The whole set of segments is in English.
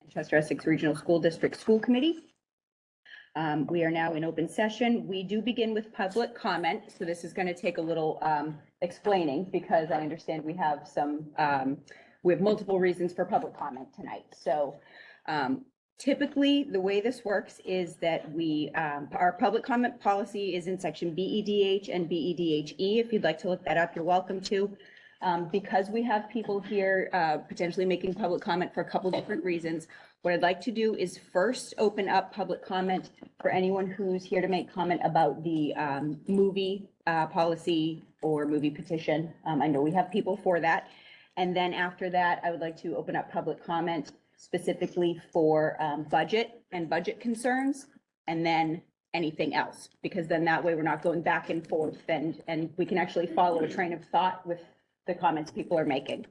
Manchester Essex Regional School District School Committee. We are now in open session. We do begin with public comment, so this is going to take a little explaining because I understand we have multiple reasons for public comment tonight. So typically, the way this works is that our public comment policy is in section BEDH and BEDHE. If you'd like to look that up, you're welcome to. Because we have people here potentially making public comment for a couple different reasons, what I'd like to do is first open up public comment for anyone who's here to make comment about the movie policy or movie petition. I know we have people for that. And then after that, I would like to open up public comment specifically for budget and budget concerns, and then anything else, because then that way we're not going back and forth, and we can actually follow a train of thought with the comments people are making.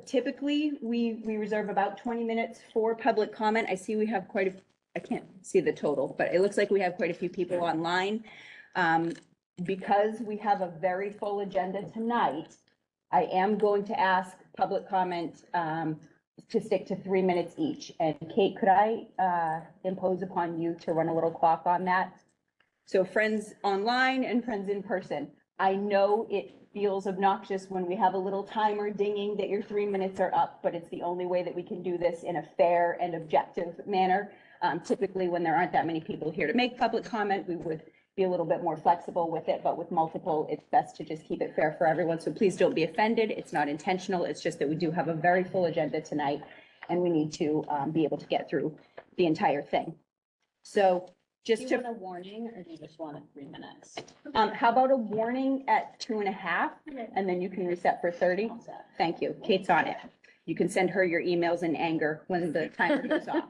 Typically, we reserve about 20 minutes for public comment. I see we have I can't see the total, but it looks like we have quite a few people online. Because we have a very full agenda tonight, I am going to ask public comment to stick to 3 minutes each. And Kate, could I impose upon you to run a little clock on that? So friends online and friends in person, I know it feels obnoxious when we have a little timer dinging that your 3 minutes are up, but it's the only way that we can do this in a fair and objective manner. Typically, when there aren't that many people here to make public comment, we would be a little bit more flexible with it, but with multiple, it's best to just keep it fair for everyone. So please don't be offended. It's not intentional. It's just that we do have a very full agenda tonight, and we need to be able to get through the entire thing. So just Do you want a warning, or do you just want 3 minutes? how about a warning at 2.5, and then you can reset for 30? Thank you. Kate's on it. You can send her your emails in anger when the timer goes off.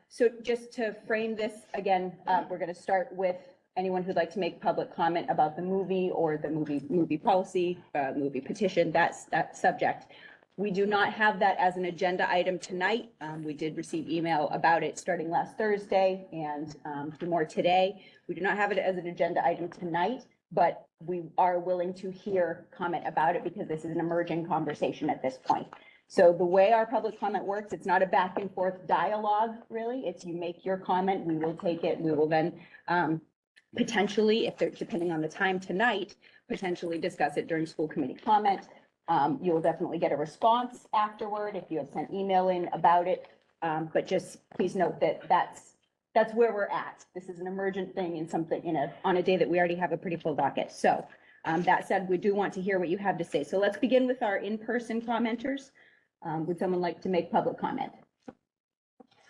So just to frame this again, we're going to start with anyone who'd like to make public comment about the movie or the movie policy, movie petition, that subject. We do not have that as an agenda item tonight. We did receive email about it starting last Thursday and more today. We do not have it as an agenda item tonight, but we are willing to hear comment about it because this is an emerging conversation at this point. So the way our public comment works, it's not a back and forth dialogue, really. It's you make your comment, we will take it, we will then potentially, if they're depending on the time tonight, potentially discuss it during school committee comment. You'll definitely get a response afterward if you have sent email in about it. But just please note that that's where we're at. This is an emergent thing and something on a day that we already have a pretty full docket. So that said, we do want to hear what you have to say. So let's begin with our in-person commenters. Would someone like to make public comment?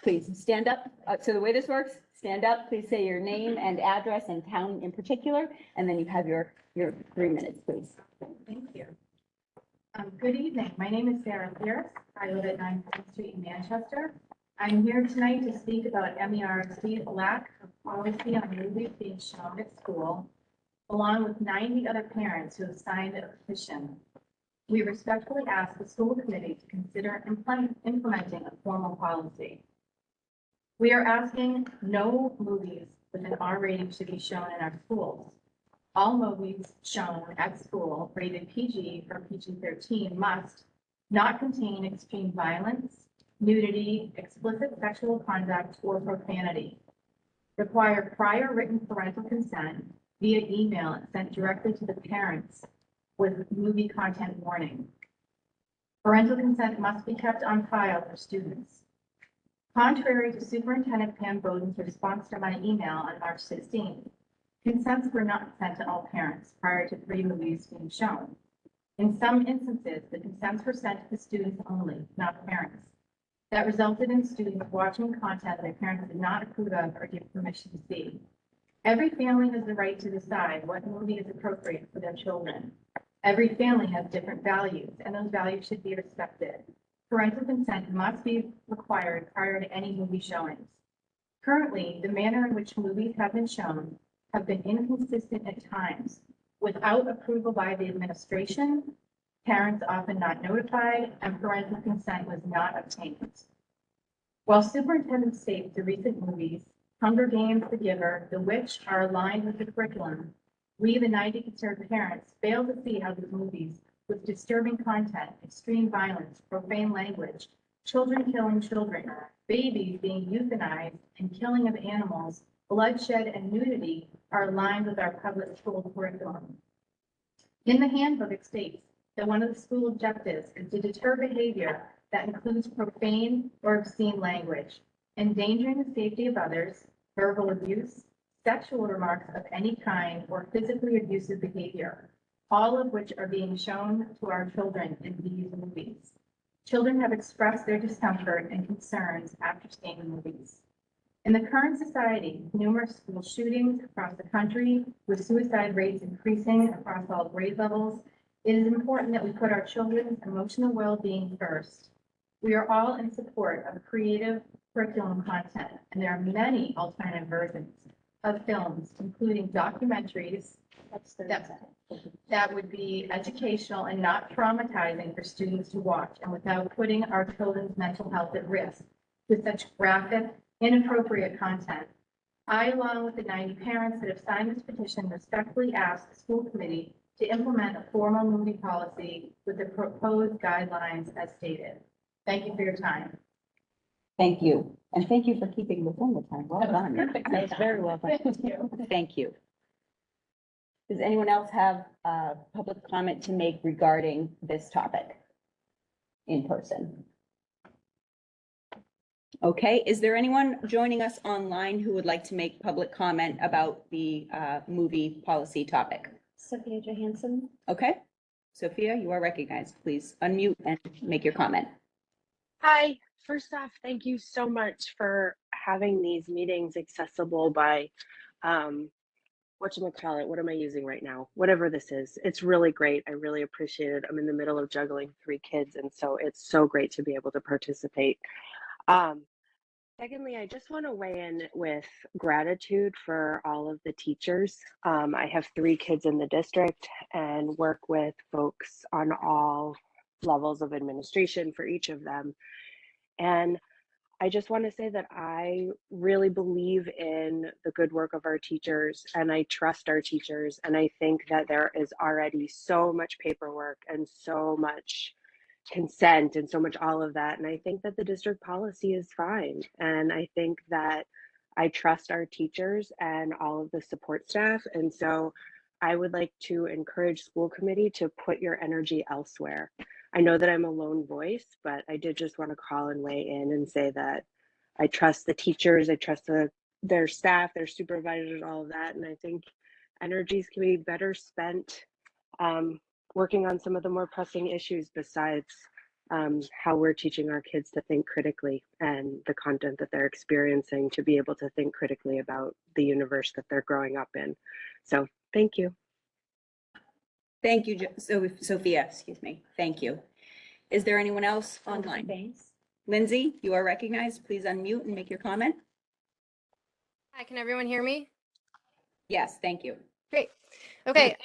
Please stand up. So the way this works, stand up, please say your name and address and town in particular, and then you have your 3 minutes, please. Thank you. Good evening. My name is Sarah Pierce. I live at 9th Street in Manchester. I'm here tonight to speak about MERC's lack of policy on movies being shown at school, along with 90 other parents who have signed a petition. We respectfully ask the school committee to consider implementing a formal policy. We are asking no movies with an R rating should be shown in our schools. All movies shown at school rated PG or PG-13 must not contain extreme violence, nudity, explicit sexual conduct, or profanity. Require prior written parental consent via email sent directly to the parents with movie content warning. Parental consent must be kept on file for students. Contrary to Superintendent Pam Bowden's response to my email on March 16th, consents were not sent to all parents prior to 3 movies being shown. In some instances, the consents were sent to the students only, not parents. That resulted in students watching content their parents did not approve of or give permission to see. Every family has the right to decide what movie is appropriate for their children. Every family has different values, and those values should be respected. Parental consent must be required prior to any movie showings. Currently, the manner in which movies have been shown have been inconsistent at times, without approval by the administration, parents often not notified, and parental consent was not obtained. While superintendent states the recent movies, Hunger Games, The Giver, The Witch, are aligned with the curriculum, we, the 90 concerned parents, fail to see how these movies with disturbing content, extreme violence, profane language, children killing children, babies being euthanized, and killing of animals, bloodshed, and nudity are aligned with our public school curriculum. In the handbook, it states that one of the school objectives is to deter behavior that includes profane or obscene language, endangering the safety of others, verbal abuse, sexual remarks of any kind, or physically abusive behavior, all of which are being shown to our children in these movies. Children have expressed their discomfort and concerns after seeing the movies. In the current society, numerous school shootings across the country, with suicide rates increasing across all grade levels, it is important that we put our children's emotional well-being first. We are all in support of creative curriculum content, and there are many alternative versions of films, including documentaries that would be educational and not traumatizing for students to watch, and without putting our children's mental health at risk with such graphic, inappropriate content. I, along with the 90 parents that have signed this petition, respectfully ask the school committee to implement a formal movie policy with the proposed guidelines as stated. Thank you for your time. Thank you. And thank you for keeping within the time. Well done. Perfect. That was very well done. Thank you. Thank you. Does anyone else have public comment to make regarding this topic in person? Okay, is there anyone joining us online who would like to make public comment about the movie policy topic? Sophia Johansson. Okay, Sophia, you are recognized. Please unmute and make your comment. Hi, first off, thank you so much for having these meetings accessible by, whatchamacallit, what am I using right now? Whatever this is. It's really great. I really appreciate it. I'm in the middle of juggling 3 kids, and so it's so great to be able to participate. Secondly, I just want to weigh in with gratitude for all of the teachers. I have 3 kids in the district and work with folks on all levels of administration for each of them. And I just want to say that I really believe in the good work of our teachers, and I trust our teachers. And I think that there is already so much paperwork and so much consent and so much all of that. And I think that the district policy is fine. And I think that I trust our teachers and all of the support staff. And so I would like to encourage school committee to put your energy elsewhere. I know that I'm a lone voice, but I did just want to call and weigh in and say that I trust the teachers, I trust their staff, their supervisors, all of that. And I think energies can be better spent working on some of the more pressing issues besides how we're teaching our kids to think critically and the content that they're experiencing to be able to think critically about the universe that they're growing up in. So thank you. Thank you, Sophia, excuse me. Thank you. Is there anyone else online? Thanks. Lindsay, you are recognized. Please unmute and make your comment. Hi, can everyone hear me? Yes, thank you. Great. Okay,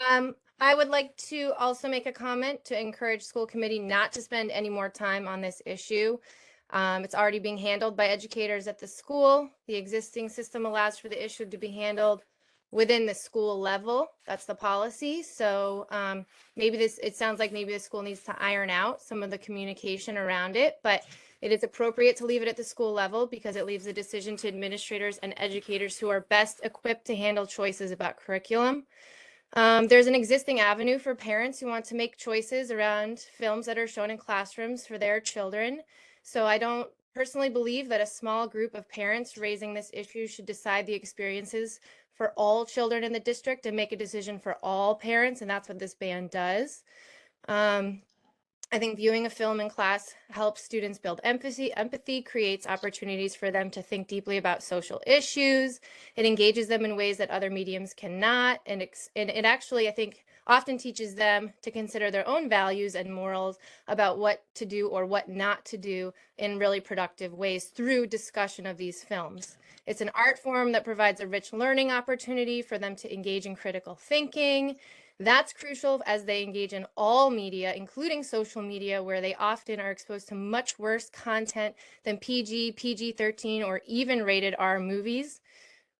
I would like to also make a comment to encourage school committee not to spend any more time on this issue. It's already being handled by educators at the school. The existing system allows for the issue to be handled within the school level. That's the policy. So it sounds like maybe the school needs to iron out some of the communication around it, but it is appropriate to leave it at the school level because it leaves the decision to administrators and educators who are best equipped to handle choices about curriculum. There's an existing avenue for parents who want to make choices around films that are shown in classrooms for their children. So I don't personally believe that a small group of parents raising this issue should decide the experiences for all children in the district and make a decision for all parents, and that's what this ban does. I think viewing a film in class helps students build empathy. Empathy creates opportunities for them to think deeply about social issues. It engages them in ways that other mediums cannot. And it actually, I think, often teaches them to consider their own values and morals about what to do or what not to do in really productive ways through discussion of these films. It's an art form that provides a rich learning opportunity for them to engage in critical thinking. That's crucial as they engage in all media, including social media, where they often are exposed to much worse content than PG, PG-13, or even rated R movies.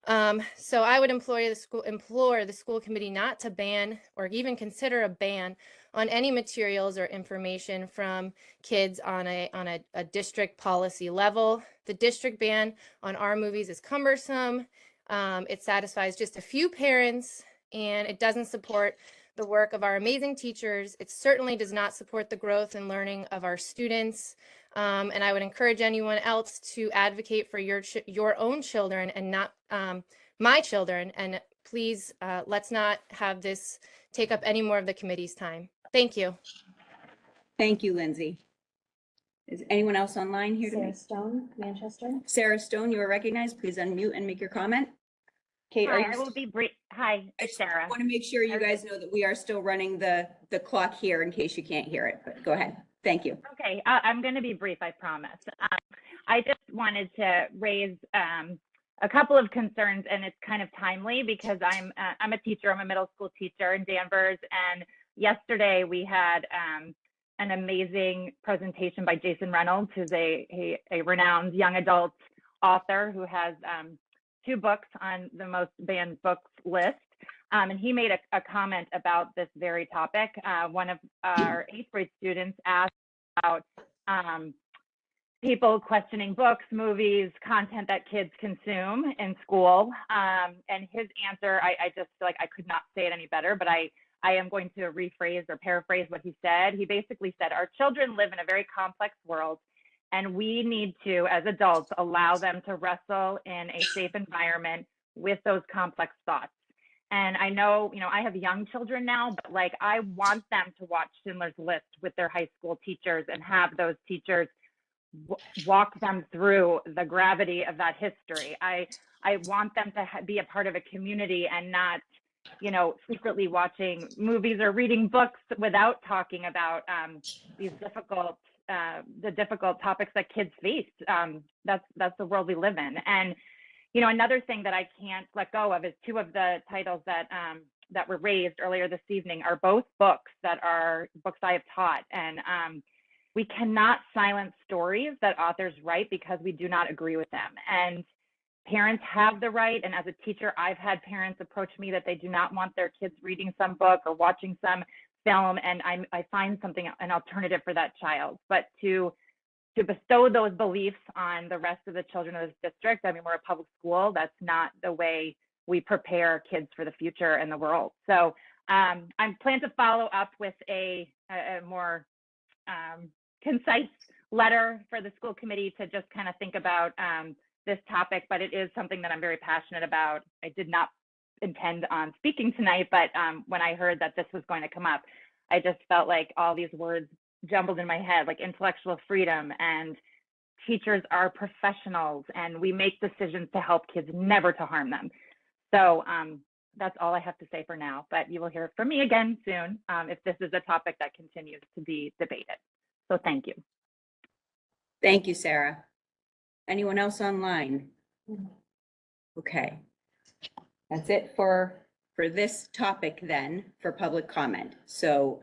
So I would implore the school committee not to ban or even consider a ban on any materials or information from kids on a district policy level. The district ban on our movies is cumbersome. It satisfies just a few parents, and it doesn't support the work of our amazing teachers. It certainly does not support the growth and learning of our students. And I would encourage anyone else to advocate for your own children and not my children. And please, let's not have this take up any more of the committee's time. Thank you. Thank you, Lindsay. Is anyone else online here Sarah tonight? Stone, Manchester. Sarah Stone, you are recognized. Please unmute and make your comment. Kate, are Hi, you? I will be brief. Hi, I it's just Sarah. want to make sure you guys know that we are still running the clock here in case you can't hear it, but go ahead. Thank you. Okay, I'm going to be brief, I promise. I just wanted to raise a couple of concerns, and it's kind of timely because I'm a teacher. I'm a middle school teacher in Danvers, and yesterday we had an amazing presentation by Jason Reynolds, who's a renowned young adult author who has 2 books on the most banned books list. And he made a comment about this very topic. One of our 8th grade students asked about people questioning books, movies, content that kids consume in school. And his answer, I just feel like I could not say it any better, but I am going to rephrase or paraphrase what he said. He basically said, our children live in a very complex world, and we need to, as adults, allow them to wrestle in a safe environment with those complex thoughts. And I know, I have young children now, but like, I want them to watch Schindler's List with their high school teachers and have those teachers walk them through the gravity of that history. I want them to be a part of a community and not, secretly watching movies or reading books without talking about these the difficult topics that kids face. That's the world we live in. And another thing that I can't let go of is 2 of the titles that were raised earlier this evening are both books that are books I have taught. And we cannot silence stories that authors write because we do not agree with them. And parents have the right. And as a teacher, I've had parents approach me that they do not want their kids reading some book or watching some film. And I find an alternative for that child. But to bestow those beliefs on the rest of the children of this district, I mean, we're a public school. That's not the way we prepare kids for the future and the world. So I plan to follow up with a more concise letter for the school committee to just kind of think about this topic, but it is something that I'm very passionate about. I did not intend on speaking tonight, but when I heard that this was going to come up, I just felt like all these words jumbled in my head, like intellectual freedom, and teachers are professionals and we make decisions to help kids, never to harm them. So that's all I have to say for now, but you will hear from me again soon if this is a topic that continues to be debated. So thank you. Thank you, Sarah. Anyone else online? Okay. That's it for this topic then, for public comment. So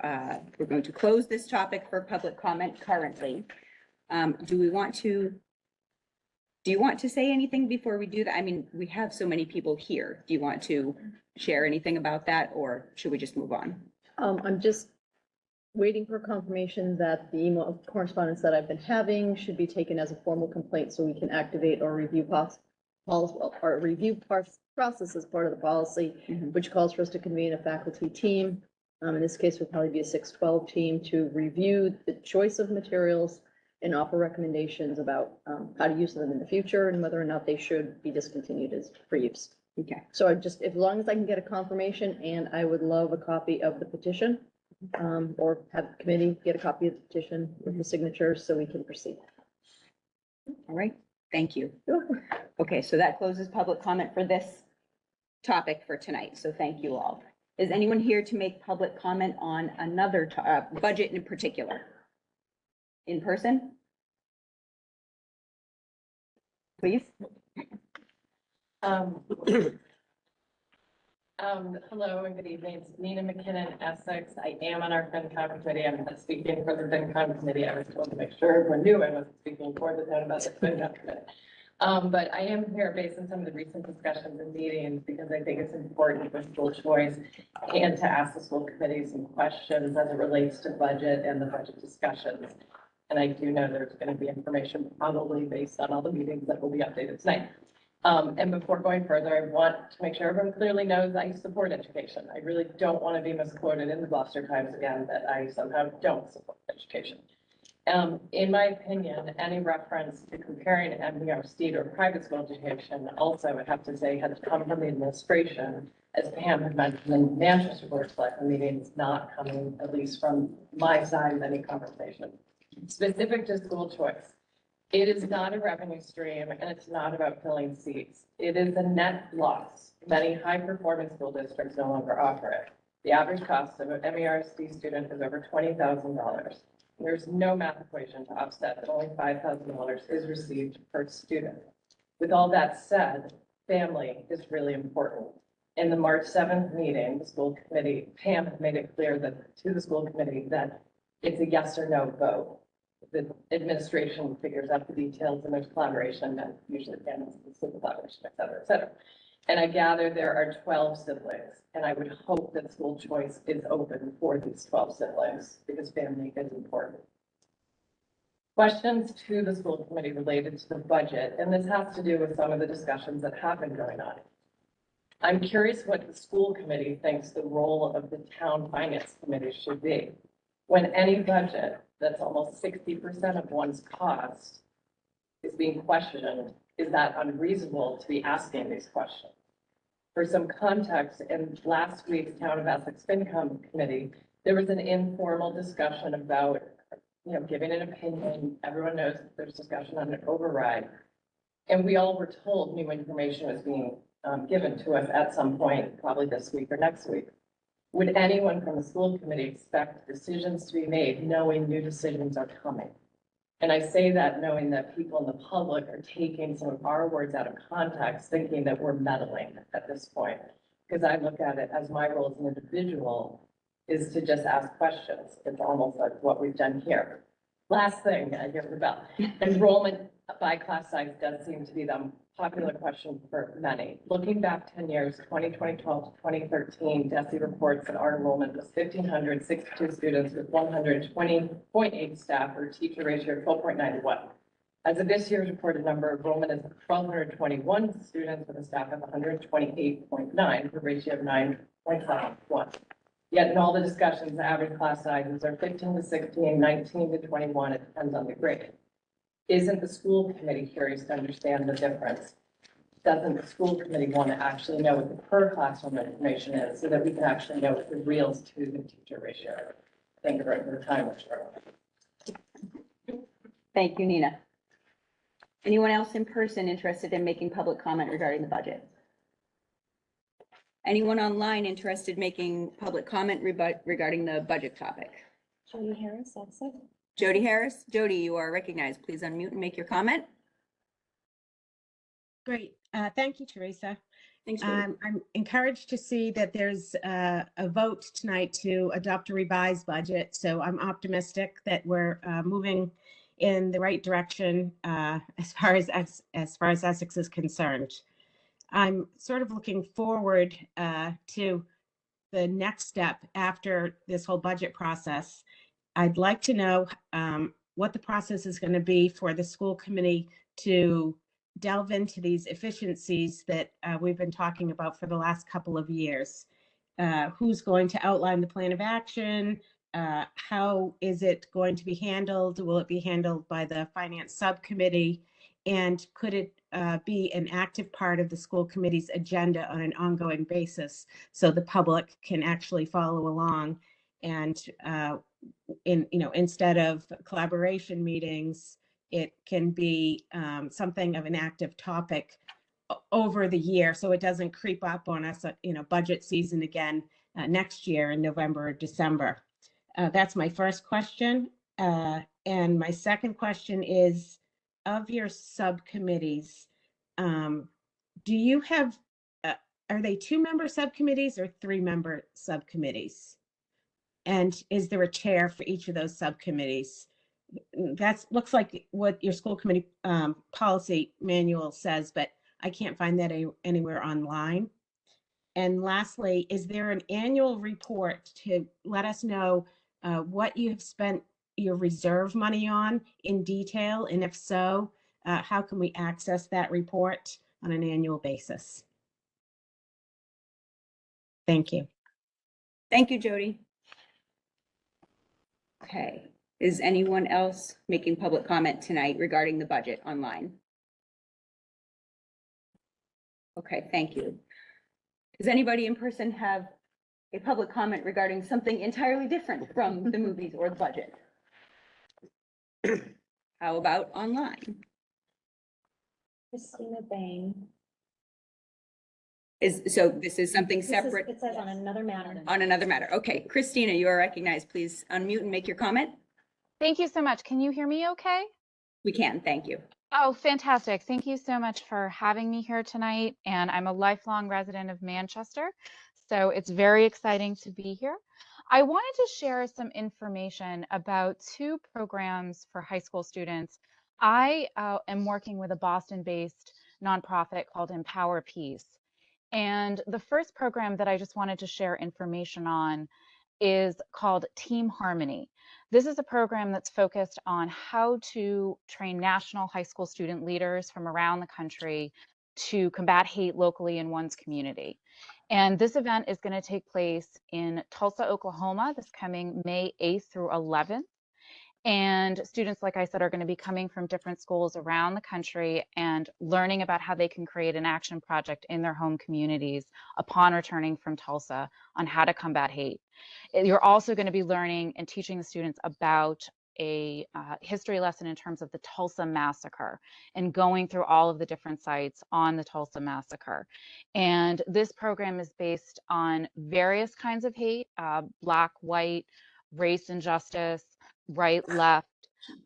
we're going to close this topic for public comment currently. Do you want to say anything before we do that? I mean, we have so many people here. Do you want to share anything about that, or should we just move on? I'm just waiting for confirmation that the email correspondence that I've been having should be taken as a formal complaint so we can activate or review process as part of the policy, which calls for us to convene a faculty team. In this case, would probably be a 612 team to review the choice of materials and offer recommendations about how to use them in the future and whether or not they should be discontinued as for use. Okay. So as long as I can get a confirmation, and I would love a copy of the petition, or have the committee get a copy of the petition with the signatures so we can proceed. All right. Thank you. Sure. Okay, so that closes public comment for this topic for tonight. So thank you all. Is anyone here to make public comment on another budget in particular? In person? Please. Hello and good evening. It's Nina McKinnon, Essex. I am on our FinCom committee. I'm not speaking for the FinCom committee. I was told to make sure everyone knew I wasn't speaking for the town about the FinCom committee. But I am here based on some of the recent discussions and meetings because I think it's important for school choice and to ask the school committee some questions as it relates to budget and the budget discussions. And I do know there's going to be information probably based on all the meetings that will be updated tonight. And before going further, I want to make sure everyone clearly knows I support education. I really don't want to be misquoted in the Gloucester Times again that I somehow don't support education. In my opinion, any reference to comparing MBR state or private school education also, I would have to say, has come from the administration, as Pam had mentioned in Manchester Board of Selectmen meetings, not coming, at least from my side of any conversation. Specific to school choice, it is not a revenue stream and it's not about filling seats. It is a net loss. Many high-performing school districts no longer offer it. The average cost of an MERSD student is over $20,000. There's no math equation to offset that only $5,000 is received per student. With all that said, family is really important. In the March 7th meeting, the school committee, Pam had made it clear that to the school committee that it's a yes or no vote. The administration figures out the details and there's collaboration and usually Pam has the collaboration, et cetera, et cetera. And I gather there are 12 siblings, and I would hope that school choice is open for these 12 siblings because family is important. Questions to the school committee related to the budget, and this has to do with some of the discussions that have been going on. I'm curious what the school committee thinks the role of the town finance committee should be. When any budget that's almost 60% of one's cost is being questioned, is that unreasonable to be asking these questions? For some context, in last week's Town of Essex FinCom committee, there was an informal discussion about, giving an opinion. Everyone knows that there's discussion on an override. And we all were told new information was being given to us at some point, probably this week or next week. Would anyone from the school committee expect decisions to be made knowing new decisions are coming? And I say that knowing that people in the public are taking some of our words out of context, thinking that we're meddling at this point. Because I look at it as my role as an individual is to just ask questions. It's almost like what we've done here. Last thing, I hear the bell. Enrollment by class size does seem to be the popular question for many. Looking back 10 years, 2012 to 2013, DESE reports that our enrollment was 1,562 students with 120.8 staff or teacher ratio of 12.9 to 1. As of this year's reported number, enrollment is 1,221 students with a staff of 128.9 for a ratio of 9.5 to 1. Yet in all the discussions, the average class sizes are 15 to 16, 19 to 21. It depends on the grade. Isn't the school committee curious to understand the difference? Doesn't the school committee want to actually know what the per classroom information is so that we can actually know what the real student teacher ratio is? Thank you for the time. Thank you, Nina. Anyone else in person interested in making public comment regarding the budget? Anyone online interested in making public comment regarding the budget topic? Jody Harris, that's it. Jody Harris. Jody, you are recognized. Please unmute and make your comment. Great. Thank you, Teresa. Thanks, Jody. I'm encouraged to see that there's a vote tonight to adopt a revised budget. So I'm optimistic that we're moving in the right direction as far as Essex is concerned. I'm sort of looking forward to the next step after this whole budget process. I'd like to know what the process is going to be for the school committee to delve into these efficiencies that we've been talking about for the last couple of years. Who's going to outline the plan of action? How is it going to be handled? Will it be handled by the finance subcommittee? And could it be an active part of the school committee's agenda on an ongoing basis so the public can actually follow along and instead of collaboration meetings, it can be something of an active topic over the year so it doesn't creep up on us, budget season again next year in November or December. That's my first question. And my second question is, of your subcommittees, do you have, are they 2-member subcommittees or 3-member subcommittees? And is there a chair for each of those subcommittees? That's, looks like what your school committee policy manual says, but I can't find that anywhere online. And lastly, is there an annual report to let us know what you have spent your reserve money on in detail? And if so, how can we access that report on an annual basis? Thank you. Thank you, Jody. Okay, is anyone else making public comment tonight regarding the budget online? Okay, thank you. Does anybody in person have a public comment regarding something entirely different from the movies or the budget? How about online? Christina Bain. So this is something This is- separate It says on another matter. on another matter. Okay, Christina, you are recognized. Please unmute and make your comment. Thank you so much. Can you hear me okay? We can, thank you. Oh, fantastic. Thank you so much for having me here tonight. And I'm a lifelong resident of Manchester, so it's very exciting to be here. I wanted to share some information about two programs for high school students. I am working with a Boston-based nonprofit called Empower Peace. And the first program that I just wanted to share information on is called Team Harmony. This is a program that's focused on how to train national high school student leaders from around the country to combat hate locally in one's community. And this event is going to take place in Tulsa, Oklahoma, this coming May 8th through 11th. And students, like I said, are going to be coming from different schools around the country and learning about how they can create an action project in their home communities upon returning from Tulsa on how to combat hate. You're also going to be learning and teaching the students about a history lesson in terms of the Tulsa Massacre and going through all of the different sites on the Tulsa Massacre. And this program is based on various kinds of hate, Black, white, race injustice, right, left,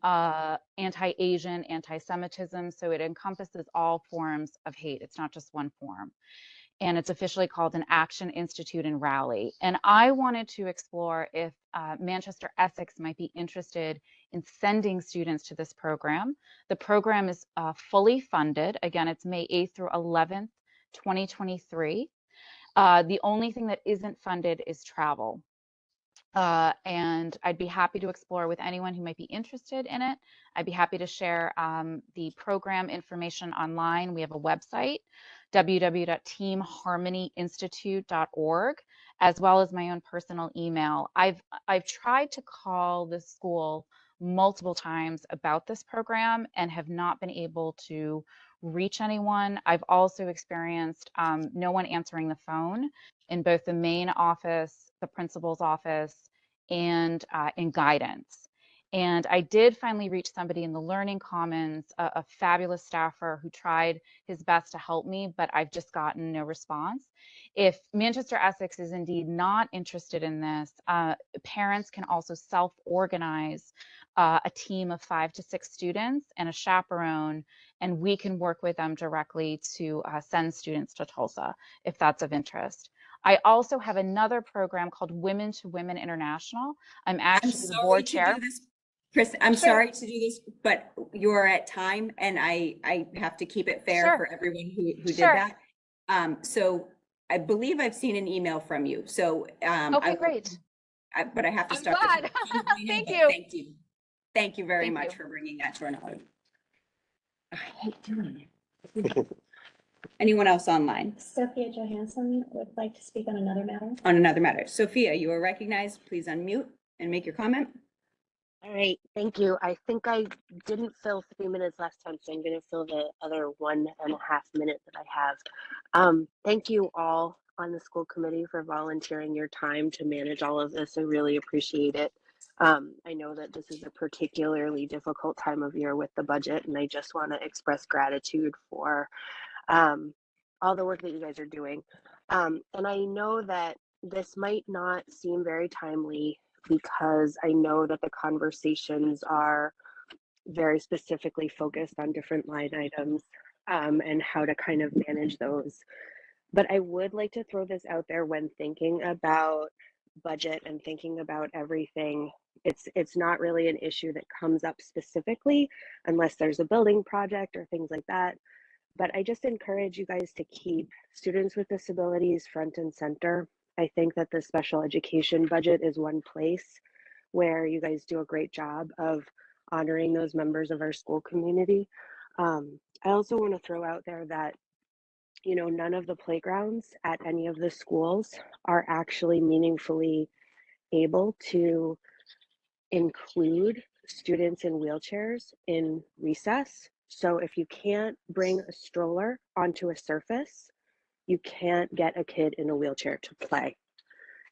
anti-Asian, anti-Semitism. So it encompasses all forms of hate. It's not just one form. And it's officially called an Action Institute and Rally. And I wanted to explore if Manchester Essex might be interested in sending students to this program. The program is fully funded. Again, it's May 8th through 11th, 2023. The only thing that isn't funded is travel. And I'd be happy to explore with anyone who might be interested in it. I'd be happy to share the program information online. We have a website, www.teamharmonyinstitute.org, as well as my own personal email. I've tried to call the school multiple times about this program and have not been able to reach anyone. I've also experienced no one answering the phone in both the main office, the principal's office, and in guidance. And I did finally reach somebody in the Learning Commons, a fabulous staffer who tried his best to help me, but I've just gotten no response. If Manchester Essex is indeed not interested in this, parents can also self-organize a team of 5 to 6 students and a chaperone, and we can work with them directly to send students to Tulsa if that's of interest. I also have another program called Women to Women International. I'm actually the board chair. Chris, I'm Sure. sorry to do this, but you're at time and I have to keep it fair Sure. for everyone who did Sure. that. So I believe I've seen an email from you. So Okay, great. but I have to I'm start. glad. Thank you. Thank you. Thank you very Thank much you. for bringing that to our knowledge. I hate doing it. Anyone else online Sophia Johansson would like to speak on another matter. on another matter? Sophia, you are recognized. Please unmute and make your comment. All right, thank you. I think I didn't fill 3 minutes last time, so I'm going to fill the other 1.5 minutes that I have. Thank you all on the school committee for volunteering your time to manage all of this. I really appreciate it. I know that this is a particularly difficult time of year with the budget, and I just want to express gratitude for all the work that you guys are doing. And I know that this might not seem very timely because I know that the conversations are very specifically focused on different line items and how to kind of manage those. But I would like to throw this out there when thinking about budget and thinking about everything, it's not really an issue that comes up specifically unless there's a building project or things like that. But I just encourage you guys to keep students with disabilities front and center. I think that the special education budget is one place where you guys do a great job of honoring those members of our school community. I also want to throw out there that, you know, none of the playgrounds at any of the schools are actually meaningfully able to include students in wheelchairs in recess. So if you can't bring a stroller onto a surface, you can't get a kid in a wheelchair to play.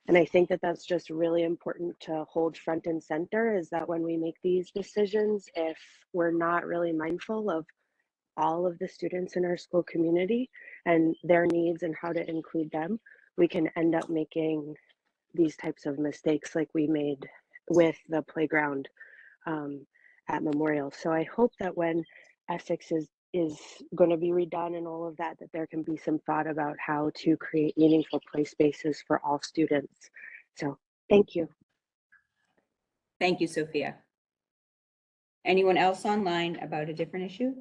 And I think that that's just really important to hold front and center, is that when we make these decisions, if we're not really mindful of all of the students in our school community and their needs and how to include them, we can end up making these types of mistakes like we made with the playground at Memorial. So I hope that when Essex is going to be redone and all of that, that there can be some thought about how to create meaningful play spaces for all students. So thank you. Thank you, Sophia. Anyone else online about a different issue?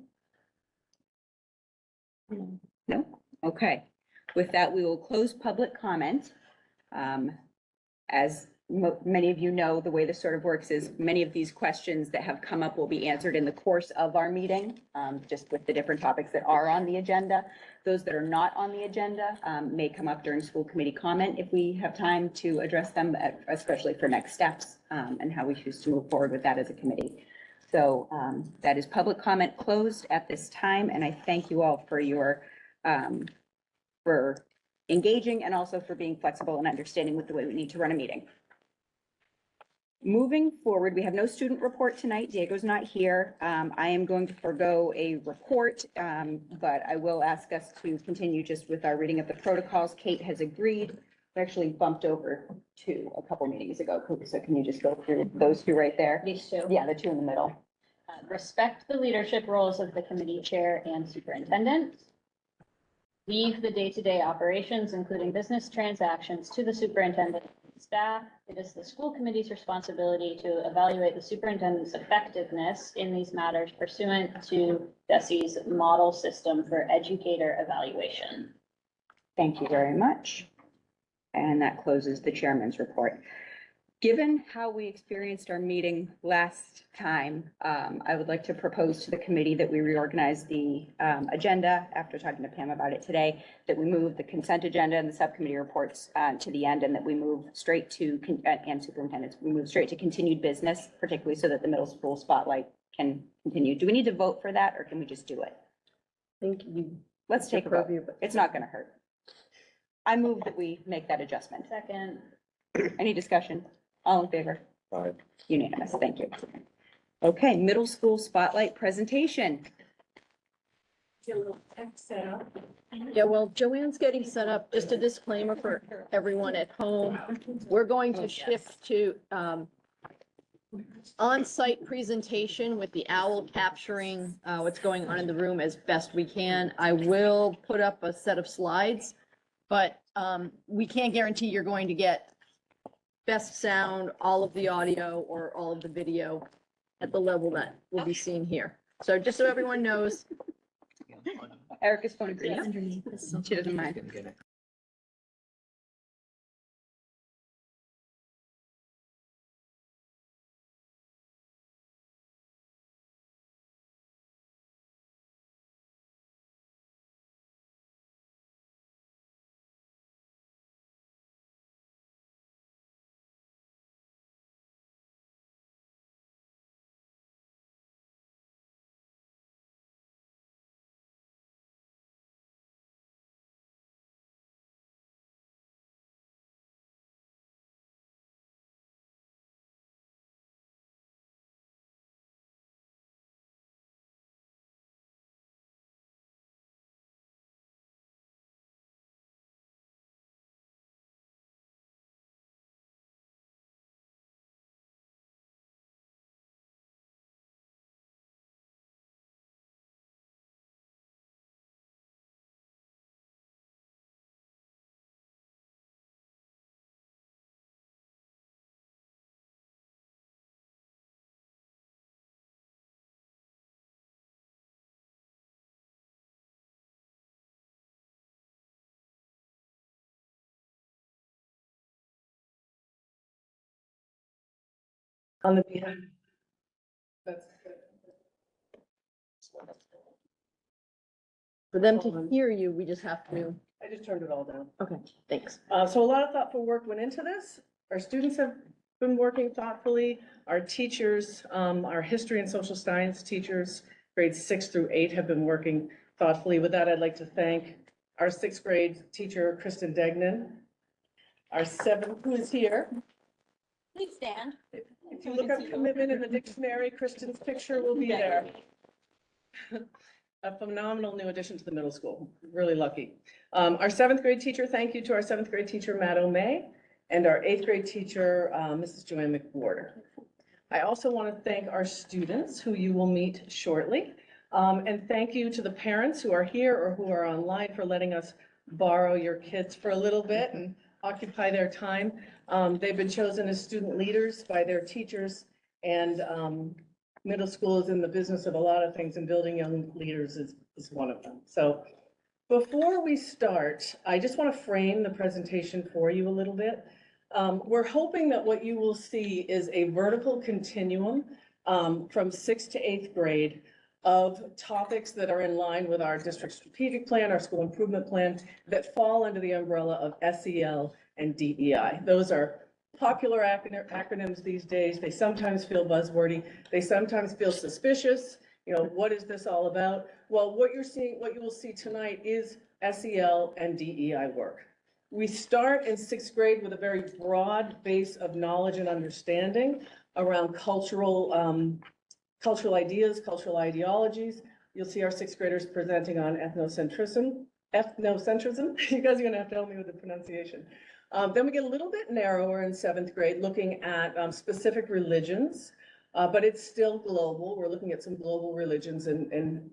No? Okay. With that, we will close public comment. As many of you know, the way this sort of works is many of these questions that have come up will be answered in the course of our meeting, just with the different topics that are on the agenda. Those that are not on the agenda may come up during school committee comment if we have time to address them, especially for next steps and how we choose to move forward with that as a committee. So that is public comment closed at this time, and I thank you all for your for engaging and also for being flexible and understanding with the way we need to run a meeting. Moving forward, we have no student report tonight. Diego's not here. I am going to forego a report, but I will ask us to continue just with our reading of the protocols. Kate has agreed. We actually bumped over two a couple meetings ago. So can you just go through those two right there? These two. Yeah, the two in the middle. Respect the leadership roles of the committee chair and superintendent. Leave the day-to-day operations, including business transactions, to the superintendent and staff. It is the school committee's responsibility to evaluate the superintendent's effectiveness in these matters pursuant to DESE's model system for educator evaluation. Thank you very much. And that closes the chairman's report. Given how we experienced our meeting last time, I would like to propose to the committee that we reorganize the agenda after talking to Pam about it today, that we move the consent agenda and the subcommittee reports to the end, and that we move straight to, and superintendents, we move straight to continued business, particularly so that the middle school spotlight can continue. Do we need to vote for that, or can we just do it? I think you. Let's take a vote. It's not going to hurt. I move that we make that adjustment. Second. Any discussion? All in favor? Aye. Unanimous, thank you. Okay, middle school spotlight presentation. Yeah, well, Joanne's getting set up. Just a disclaimer for everyone at home. We're going to shift to on-site presentation with the owl capturing what's going on in the room as best we can. I will put up a set of slides, but we can't guarantee you're going to get best sound, all of the audio, or all of the video at the level that will be seen here. So just so everyone knows. Erica's phone agrees. Underneath. She doesn't mind. On the behalf. That's good. For them to hear you, we just have to, I just turned it all down. okay, thanks. So a lot of thoughtful work went into this. Our students have been working thoughtfully. Our teachers, our history and social science teachers, grades 6 through 8 have been working thoughtfully. With that, I'd like to thank our 6th grade teacher, Kristen Degnan, our 7th, who is here. Please stand. If you look up commitment in the dictionary, Kristen's picture will be there. A phenomenal new addition to the middle school. Really lucky. Our 7th grade teacher, thank you to our 7th grade teacher, Matt O'May, and our 8th grade teacher, Mrs. Joanne McWhorter. I also want to thank our students who you will meet shortly. And thank you to the parents who are here or who are online for letting us borrow your kids for a little bit and occupy their time. They've been chosen as student leaders by their teachers, and middle school is in the business of a lot of things, and building young leaders is one of them. So before we start, I just want to frame the presentation for you a little bit. We're hoping that what you will see is a vertical continuum from 6th to 8th grade of topics that are in line with our district strategic plan, our school improvement plan, that fall under the umbrella of SEL and DEI. Those are popular acronyms these days. They sometimes feel buzzwordy. They sometimes feel suspicious. You know, what is this all about? Well, what you will see tonight is SEL and DEI work. We start in 6th grade with a very broad base of knowledge and understanding around cultural ideas, cultural ideologies. You'll see our 6th graders presenting on ethnocentrism. You guys are gonna have to help me with the pronunciation. Then we get a little bit narrower in 7th grade, looking at specific religions, but it's still global. We're looking at some global religions and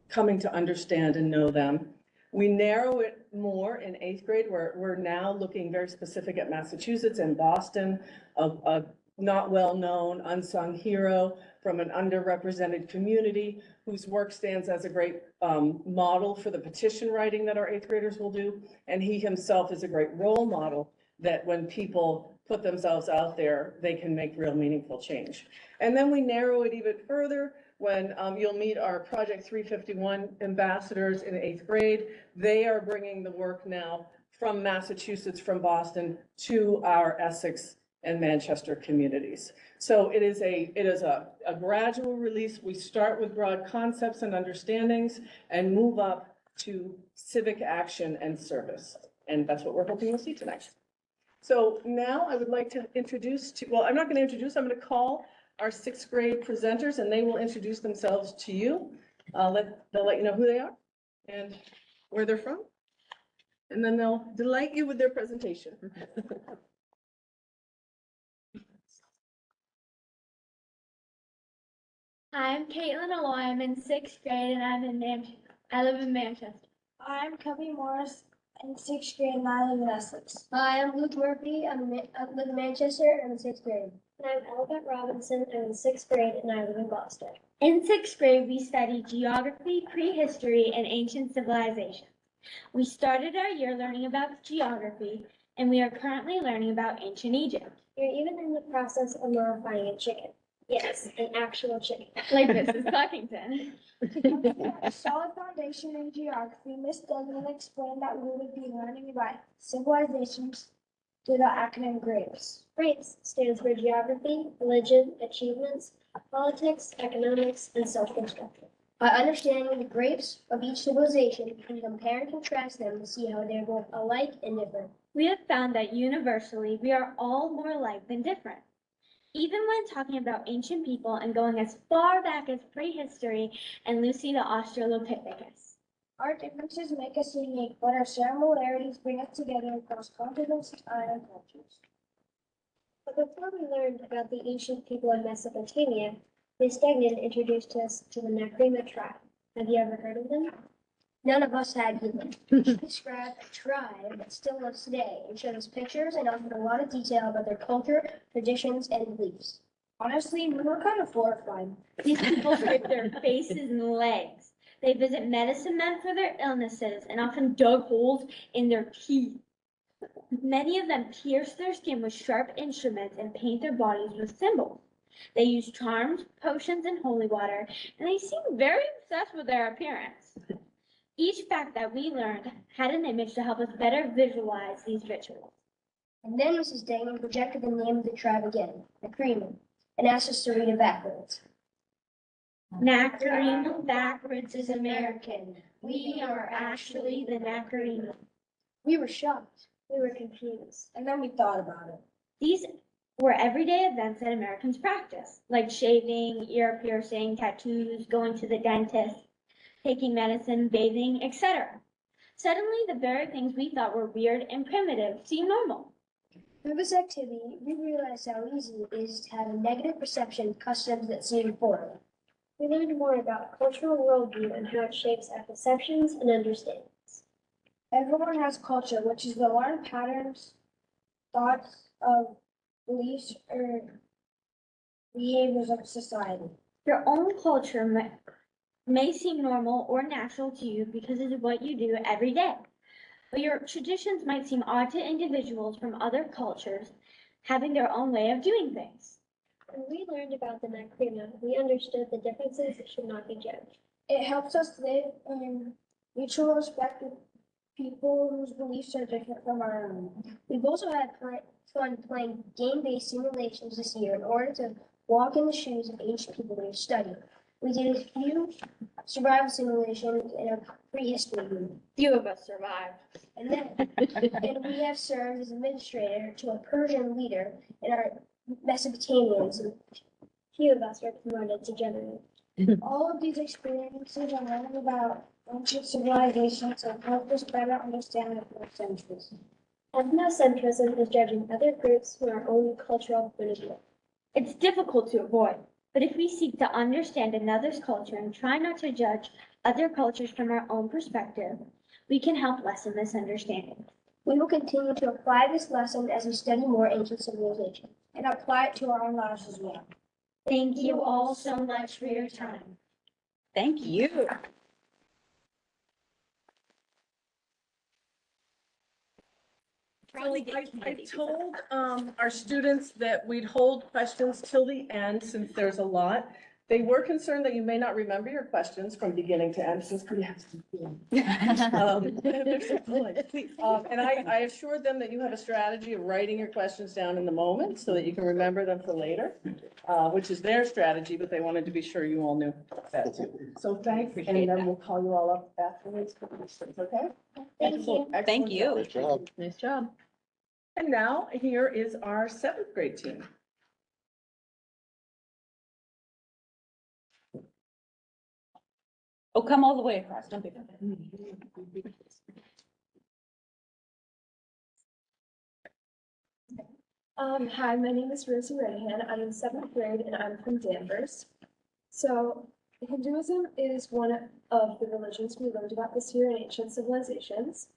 coming to understand and know them. We narrow it more in 8th grade, where we're now looking very specific at Massachusetts and Boston, a not well-known, unsung hero from an underrepresented community whose work stands as a great model for the petition writing that our 8th graders will do. And he himself is a great role model that when people put themselves out there, they can make real meaningful change. And then we narrow it even further when you'll meet our Project 351 ambassadors in 8th grade. They are bringing the work now from Massachusetts, from Boston, to our Essex and Manchester communities. So it is a gradual release. We start with broad concepts and understandings and move up to civic action and service. And that's what we're hoping you'll see tonight. So now I would like to introduce I'm not going to introduce, I'm going to call our 6th grade presenters, and they will introduce themselves to you. They'll let you know who they are and where they're from. And then they'll delight you with their presentation. I'm Caitlin Alloy. I'm in 6th grade and I live in Manchester. I'm Cubby Morris in 6th grade and I live in Essex. Hi, I'm Luke Murphy. I live in Manchester and I'm in 6th grade. And I'm Albert Robinson. I'm in 6th grade and I live in Boston. In 6th grade, we study geography, prehistory, and ancient civilizations. We started our year learning about geography, and we are currently learning about ancient Egypt. You're even in the process of modifying a chicken. Yes, an actual chicken. Like Mrs. Buckington. A solid foundation in geography, Miss Duggan explained that we would be learning about civilizations through the acronym GRAPES. GRAPES stands for geography, religion, achievements, politics, economics, and self-construction. By understanding the grapes of each civilization, we can compare and contrast them to see how they're both alike and different. We have found that universally, we are all more alike than different. Even when talking about ancient people and going as far back as prehistory and Lucy the Australopithecus. Our differences make us unique, but our similarities bring us together across continents, time, and cultures. But before we learned about the ancient people of Mesopotamia, Miss Degnan introduced us to the Nakrima tribe. Have you ever heard of them? None of us had either. She described a tribe that still lives today and showed us pictures and offered a lot of detail about their culture, traditions, and beliefs. Honestly, we were kind of horrified. These people strip their faces and legs. They visit medicine men for their illnesses and often dug holes in their teeth. Many of them pierce their skin with sharp instruments and paint their bodies with symbols. They use charms, potions, and holy water, and they seem very obsessed with their appearance. Each fact that we learned had an image to help us better visualize these rituals. And then Mrs. Dayton projected the name of the tribe again, Nakrima, and asked us to read it backwards. Nakarima backwards is American. We are actually the Nakarima. We were shocked. We were confused. And then we thought about it. These were everyday events that Americans practice, like shaving, ear piercing, tattoos, going to the dentist, taking medicine, bathing, etc. Suddenly, the very things we thought were weird and primitive seem normal. Through this activity, we realized how easy it is to have a negative perception of customs that seem foreign. We learned more about cultural worldview and how it shapes our perceptions and understandings. Everyone has culture, which is the learned patterns, thoughts of beliefs, or behaviors of society. Your own culture may seem normal or natural to you because it is what you do every day. But your traditions might seem odd to individuals from other cultures having their own way of doing things. When we learned about the Nakrima, we understood the differences should not be judged. It helps us live in mutual respect with people whose beliefs are different from our own. We've also had fun playing game-based simulations this year in order to walk in the shoes of ancient people we've studied. We did a few survival simulations in a prehistory room. Few of us survived. And we have served as administrator to a Persian leader in our Mesopotamians, and few of us were promoted to general. All of these experiences and learning about ancient civilizations have helped us better understand ethnocentrism. Ethnocentrism is judging other groups from our own cultural point of view. It's difficult to avoid, but if we seek to understand another's culture and try not to judge other cultures from our own perspective, we can help lessen this understanding. We will continue to apply this lesson as we study more ancient civilizations and apply it to our own lives as well. Thank you all so much for your time. Thank you. I told our students that we'd hold questions till the end since there's a lot. They were concerned that you may not remember your questions from beginning to end since we have and I assured them that you have a strategy of writing your questions down in the moment so that you can remember them for later, which is their strategy, but they wanted to be sure you all knew that too. So thanks, and then we'll call you all up afterwards for questions, okay? Thank you. Excellent Thank you. Good job. Nice job. And now here is our seventh grade team. Oh, come all the way across, don't be. Hi, my name is Rosie Renahan. I'm in seventh grade and I'm from Danvers. So Hinduism is one of the religions we learned about this year in ancient civilizations.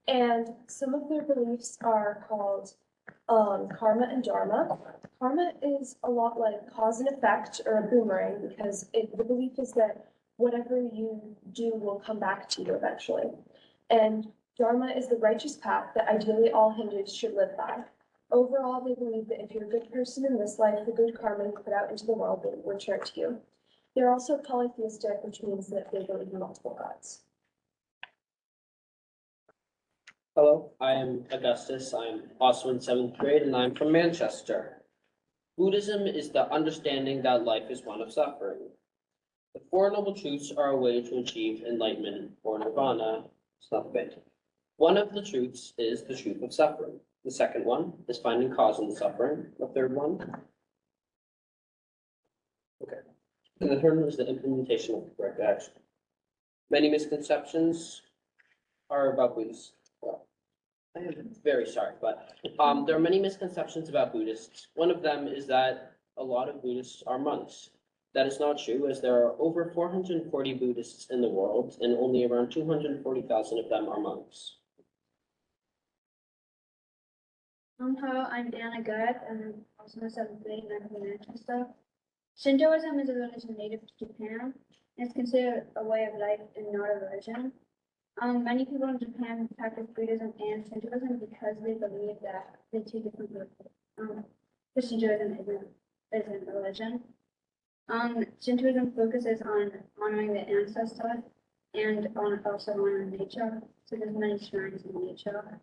And some of their beliefs are called karma and dharma. Karma is a lot like cause and effect or a boomerang because the belief is that whatever you do will come back to you eventually. And dharma is the righteous path that ideally all Hindus should live by. Overall, they believe that if you're a good person in this life, the good karma you put out into the world will return to you. They're also polytheistic, which means that they believe in multiple gods. Hello, I am Augustus. I'm also in seventh grade and I'm from Manchester. Buddhism is the understanding that life is one of suffering. The Four Noble Truths are a way to achieve enlightenment or nirvana. It's not the bit. One of the truths is the truth of suffering. The second one is finding cause in the suffering. The third one. Okay. And the third one is the implementation of the correct action. Many misconceptions are about Buddhists. Well, I am very sorry, but there are many misconceptions about Buddhists. One of them is that a lot of Buddhists are monks. That is not true, as there are over 440 Buddhists in the world, and only around 240,000 of them are monks. Hello, I'm Anna Garth. I'm also in seventh grade and I'm from Manchester. Shintoism is a religion native to Japan. It's considered a way of life and not a religion. Many people in Japan practice Buddhism and Shintoism because they believe that they're two different religions. Christian Judaism isn't isn't religion. Shintoism focuses on honoring the ancestors and on also honoring nature. So there's many shrines in nature.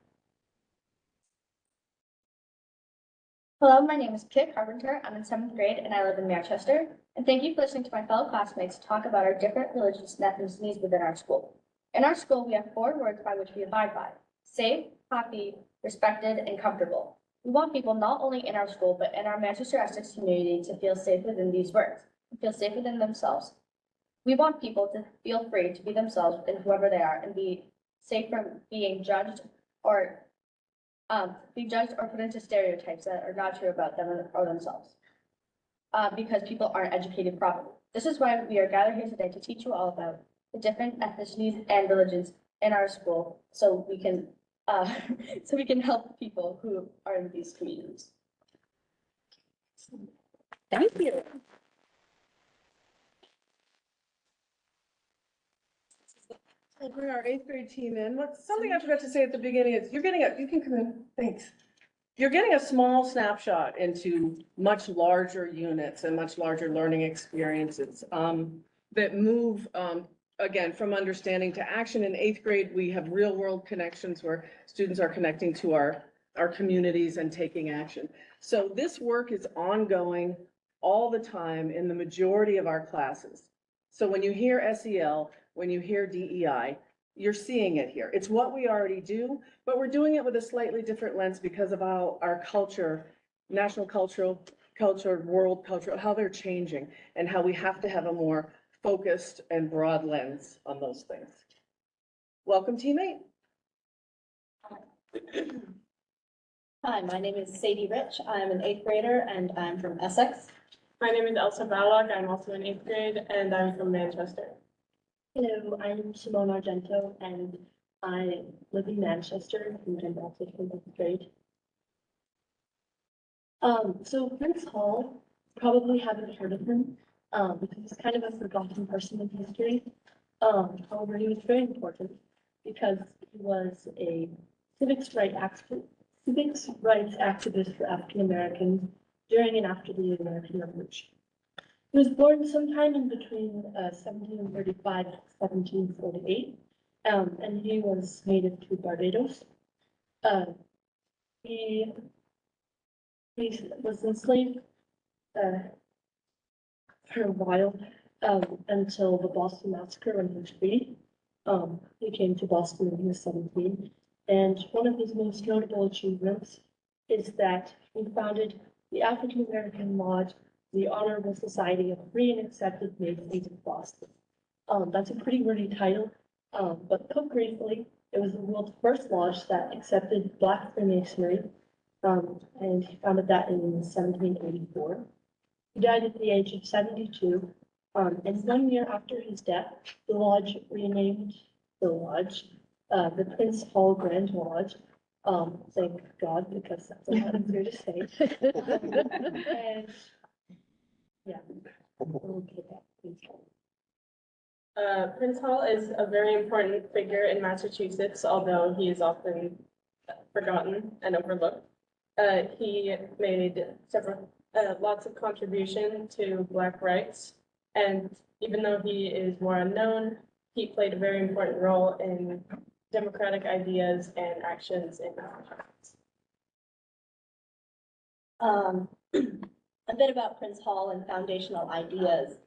Hello, my name is Kit Carpenter. I'm in 7th grade and I live in Manchester. And thank you for listening to my fellow classmates talk about our different religious ethnicities within our school. In our school, we have 4 words by which we abide by: safe, happy, respected, and comfortable. We want people not only in our school, but in our Manchester Essex community to feel safe within these words, and feel safe within themselves. We want people to feel free to be themselves and whoever they are and be safe from being judged or put into stereotypes that are not true about them or themselves, because people aren't educated properly. This is why we are gathered here today to teach you all about the different ethnicities and religions in our school, so we can help people who are in these communities. Thank you. We'll bring our 8th grade team in. Something I forgot to say at the beginning is you can come in, thanks. You're getting a small snapshot into much larger units and much larger learning experiences that move, again, from understanding to action. In 8th grade, we have real world connections where students are connecting to our communities and taking action. So this work is ongoing all the time in the majority of our classes. So when you hear SEL, when you hear DEI, you're seeing it here. It's what we already do, but we're doing it with a slightly different lens because of how our culture, national culture, world culture, how they're changing and how we have to have a more focused and broad lens on those things. Welcome, teammate. Hi, my name is Sadie Rich. I'm an 8th grader and I'm from Essex. My name is Elsa Balog. I'm also in 8th grade and I'm from Manchester. Hello, I'm Simone Argento and I live in Manchester and I'm also from 8th grade. So Prince Hall, probably haven't heard of him because he's kind of a forgotten person in history. However, he was very important because he was a civics rights activist for African Americans during and after the American Revolution. He was born sometime in between 1735 and 1748, and he was native to Barbados. He was enslaved for a while until the Boston Massacre when he was freed. He came to Boston when he was 17, and one of his most notable achievements is that he founded the African American Lodge, the Honorable Society of Free and Accepted Masons of Boston. That's a pretty wordy title, but put briefly, it was the world's first lodge that accepted Black Freemasonry, and he founded that in 1784. He died at the age of 72, and 1 year after his death, the lodge renamed the lodge the Prince Hall Grand Lodge. Thank God, because that's a lot easier to say. And yeah, we'll get that. Prince Hall. Prince Hall is a very important figure in Massachusetts, although he is often forgotten and overlooked. He made lots of contribution to Black rights, and even though he is more unknown, he played a very important role in democratic ideas and actions in Massachusetts. A bit about Prince Hall and foundational ideas.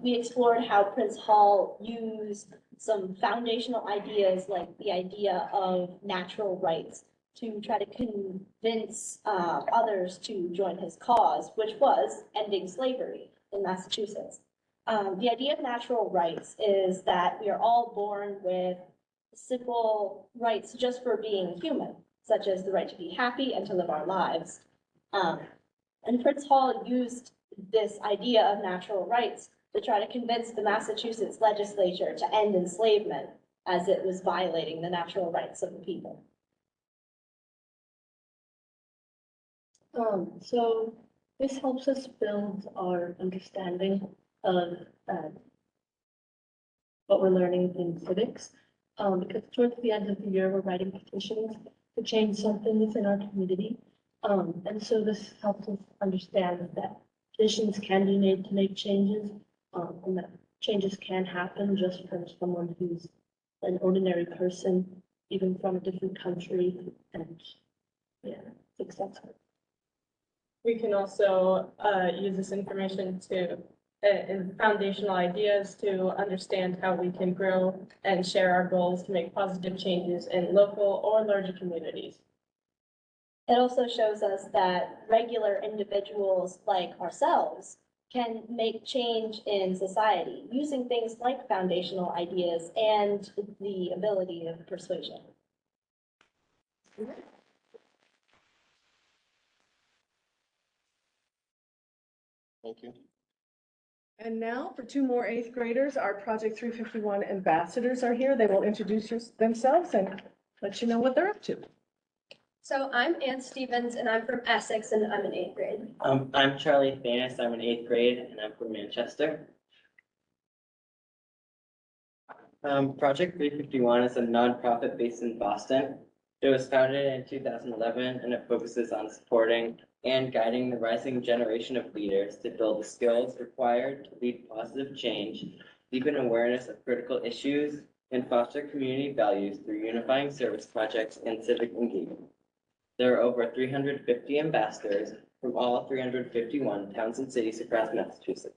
We explored how Prince Hall used some foundational ideas like the idea of natural rights to try to convince others to join his cause, which was ending slavery in Massachusetts. The idea of natural rights is that we are all born with civil rights just for being human, such as the right to be happy and to live our lives. And Prince Hall used this idea of natural rights to try to convince the Massachusetts legislature to end enslavement, as it was violating the natural rights of the people. So this helps us build our understanding of what we're learning in civics, because towards the end of the year, we're writing petitions to change some things in our community. And so this helps us understand that decisions can be made to make changes, and that changes can happen just from someone who's an ordinary person, even from a different country, and yeah, I think that's it. We can also use this information to, and foundational ideas to understand how we can grow and share our goals to make positive changes in local or larger communities. It also shows us that regular individuals like ourselves can make change in society using things like foundational ideas and the ability of persuasion. Thank you. And now for two more eighth graders, our Project 351 ambassadors are here. They will introduce themselves and let you know what they're up to. So I'm Ann Stevens and I'm from Essex and I'm in 8th grade. I'm Charlie Thanis. I'm in 8th grade and I'm from Manchester. Project 351 is a nonprofit based in Boston. It was founded in 2011 and it focuses on supporting and guiding the rising generation of leaders to build the skills required to lead positive change, deepen awareness of critical issues, and foster community values through unifying service projects and civic engagement. There are over 350 ambassadors from all 351 towns and cities across Massachusetts.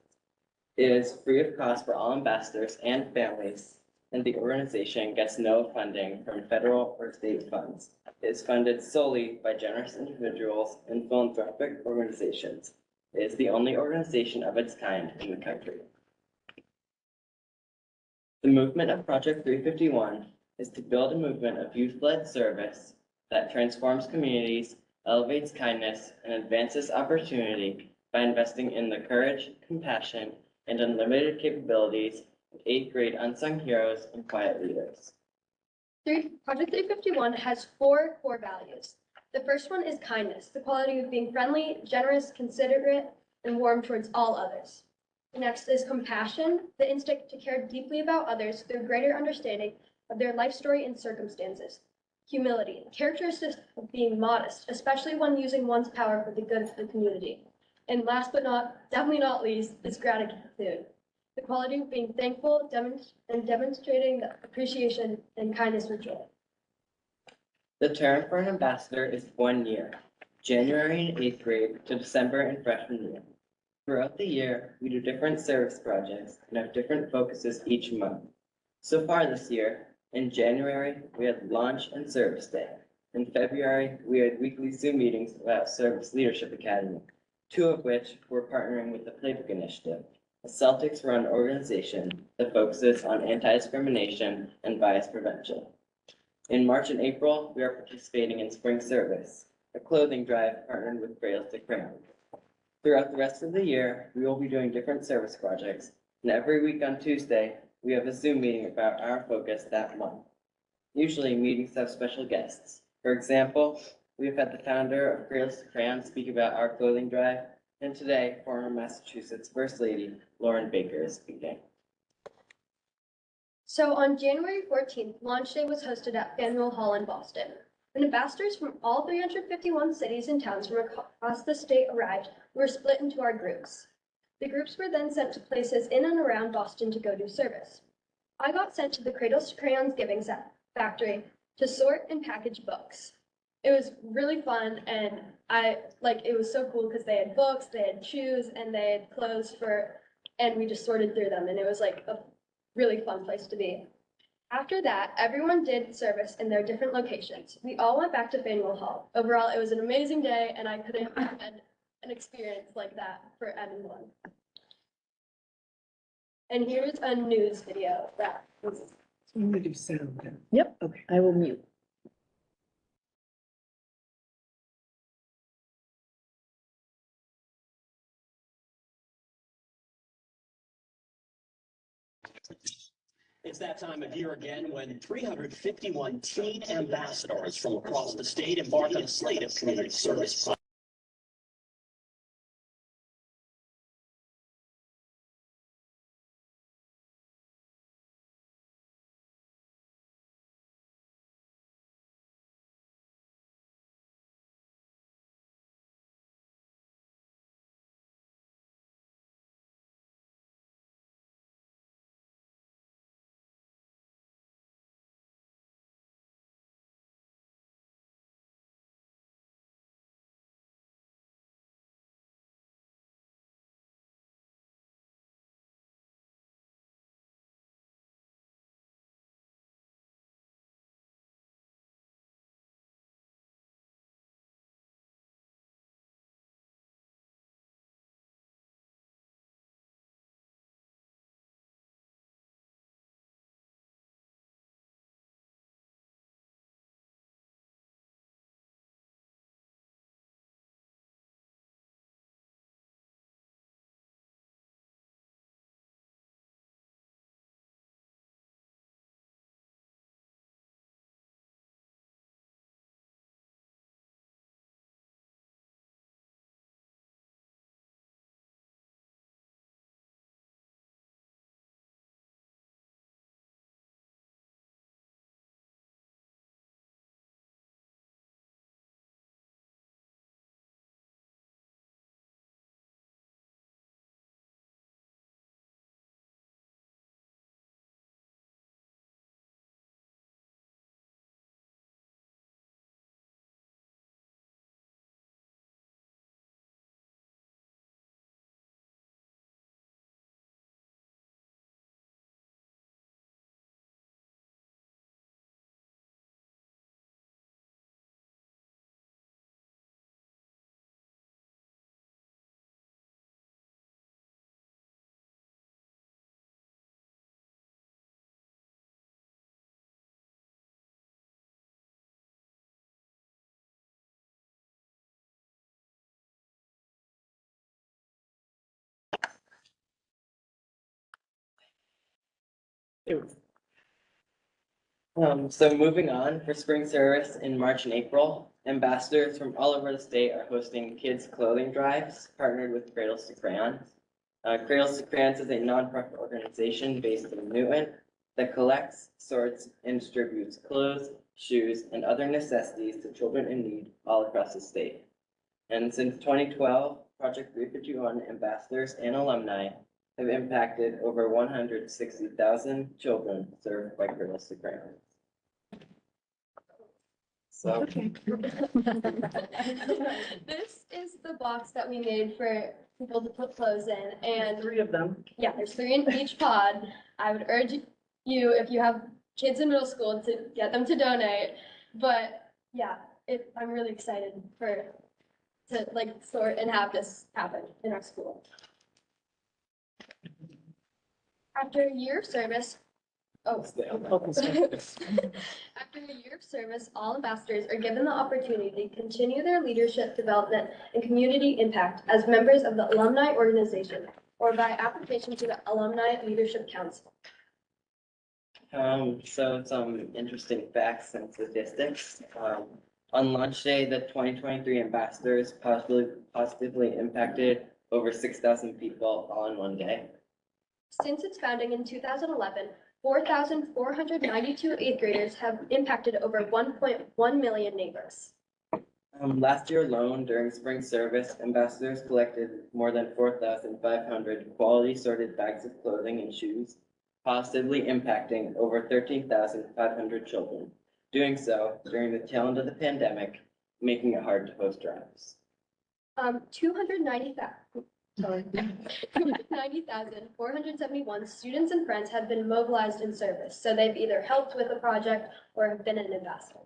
It is free of cost for all ambassadors and families, and the organization gets no funding from federal or state funds. It is funded solely by generous individuals and philanthropic organizations. It is the only organization of its kind in the country. The movement of Project 351 is to build a movement of youth-led service that transforms communities, elevates kindness, and advances opportunity by investing in the courage, compassion, and unlimited capabilities of 8th grade unsung heroes and quiet leaders. Project 351 has 4 core values. The first one is kindness, the quality of being friendly, generous, considerate, and warm towards all others. The next is compassion, the instinct to care deeply about others through greater understanding of their life story and circumstances. Humility, the characteristics of being modest, especially when using one's power for the good of the community. And last but definitely not least, is gratitude, the quality of being thankful and demonstrating appreciation and kindness with joy. The term for an ambassador is 1 year, January in 8th grade to December in freshman year. Throughout the year, we do different service projects and have different focuses each month. So far this year, in January, we had Launch and Service Day. In February, we had weekly Zoom meetings about Service Leadership Academy, 2 of which were partnering with the Playbook Initiative, a Celtics-run organization that focuses on anti-discrimination and bias prevention. In March and April, we are participating in Spring Service, a clothing drive partnered with Grails to Crayons. Throughout the rest of the year, we will be doing different service projects, and every week on Tuesday, we have a Zoom meeting about our focus that month. Usually, meetings have special guests. For example, we have had the founder of Grails to Crayons speak about our clothing drive, and today, former Massachusetts First Lady Lauren Baker is speaking. So on January 14th, Launch Day was hosted at Faneuil Hall in Boston. When ambassadors from all 351 cities and towns from across the state arrived, we were split into our groups. The groups were then sent to places in and around Boston to go do service. I got sent to the Cradles to Crayons Giving Factory to sort and package books. It was really fun, and it was so cool because they had books, they had shoes, and they had clothes and we just sorted through them, and it was like a really fun place to be. After that, everyone did service in their different locations. We all went back to Faneuil Hall. Overall, it was an amazing day, and I couldn't recommend an experience like that for anyone. And here's a news video that was. I'm gonna do sound. Yep, okay, I will mute. It's that time of year again when 351 teen ambassadors from across the state embark on a slate of community service So moving on, for spring service in March and April, ambassadors from all over the state are hosting kids' clothing drives partnered with Cradles to Crayons. Cradles to Crayons is a nonprofit organization based in Newton that collects, sorts, and distributes clothes, shoes, and other necessities to children in need all across the state. And since 2012, Project 351 ambassadors and alumni have impacted over 160,000 children served by Cradles to Crayons. So, This is the box that we made for people to put clothes in, and 3 of them. yeah, there's 3 in each pod. I would urge you, if you have kids in middle school, to get them to donate. But yeah, I'm really excited to like sort and have this happen in our school. After a year of service, After a year of service, all ambassadors are given the opportunity to continue their leadership development and community impact as members of the alumni organization or by application to the Alumni Leadership Council. so some interesting facts and statistics. On launch day, the 2023 ambassadors positively impacted over 6,000 people all in one day. Since its founding in 2011, 4,492 eighth graders have impacted over 1.1 million neighbors. Last year alone, during spring service, ambassadors collected more than 4,500 quality sorted bags of clothing and shoes, positively impacting over 13,500 children. Doing so during the tail end of the pandemic, making it hard to host drives. 290,471 students and friends have been mobilized in service, so they've either helped with the project or have been an ambassador.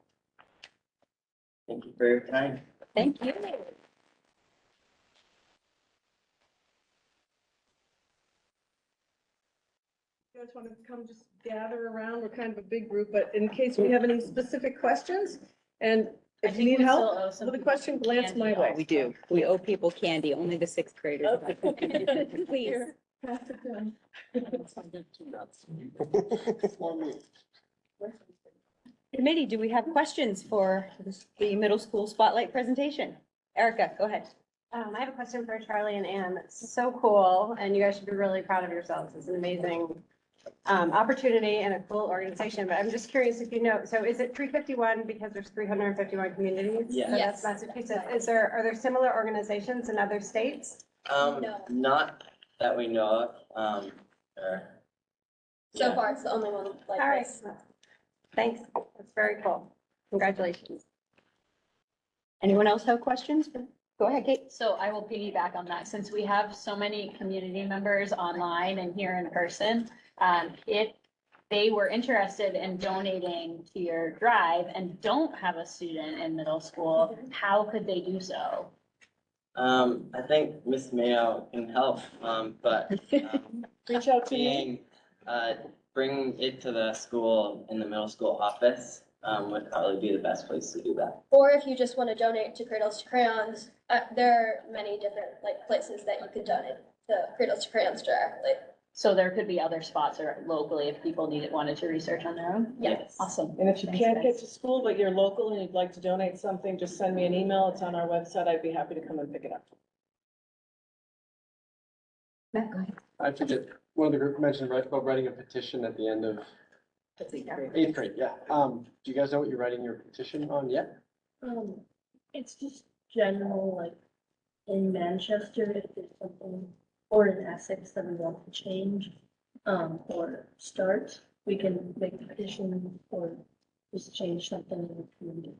Thank you for your time. Thank you. You guys want to come just gather around? We're kind of a big group, but in case we have any specific questions, and if you need help with a question, glance my way. We do. We owe people candy, only the 6th graders. Please. Here, pass it down. Committee, do we have questions for the middle school spotlight presentation? Erica, go ahead. I have a question for Charlie and Ann. It's so cool, and you guys should be really proud of yourselves. It's an amazing opportunity and a cool organization, but I'm just curious if you know, so is it 351 because there's 351 communities? Yes. So that's Massachusetts. Are there similar organizations in other states? No. Not that we know of. So far, it's the only one like All right. this. Thanks. That's very cool. Congratulations. Anyone else have questions? Go ahead, Kate. So I will piggyback on that, since we have so many community members online and here in person. If they were interested in donating to your drive and don't have a student in middle school, how could they do so? I think Miss Mayo can help, but reach out to me. Bring it to the school in the middle school office would probably be the best place to do that. Or if you just want to donate to Cradles to Crayons, there are many different like places that you could donate to Cradles to Crayons directly. So there could be other spots or locally if people wanted to research on their own? Yes. Awesome. And if you Thanks, can't guys. get to school, but you're local and you'd like to donate something, just send me an email. It's on our website. I'd be happy to come and pick it up. Matt, go ahead. I forget, one of the group mentioned about writing a petition at the end of 8th grade, yeah. Do you guys know what you're writing your petition on yet? It's just general, like, in Manchester, if there's something, or in Essex that we want to change, or start, we can make the petition or just change something in the community.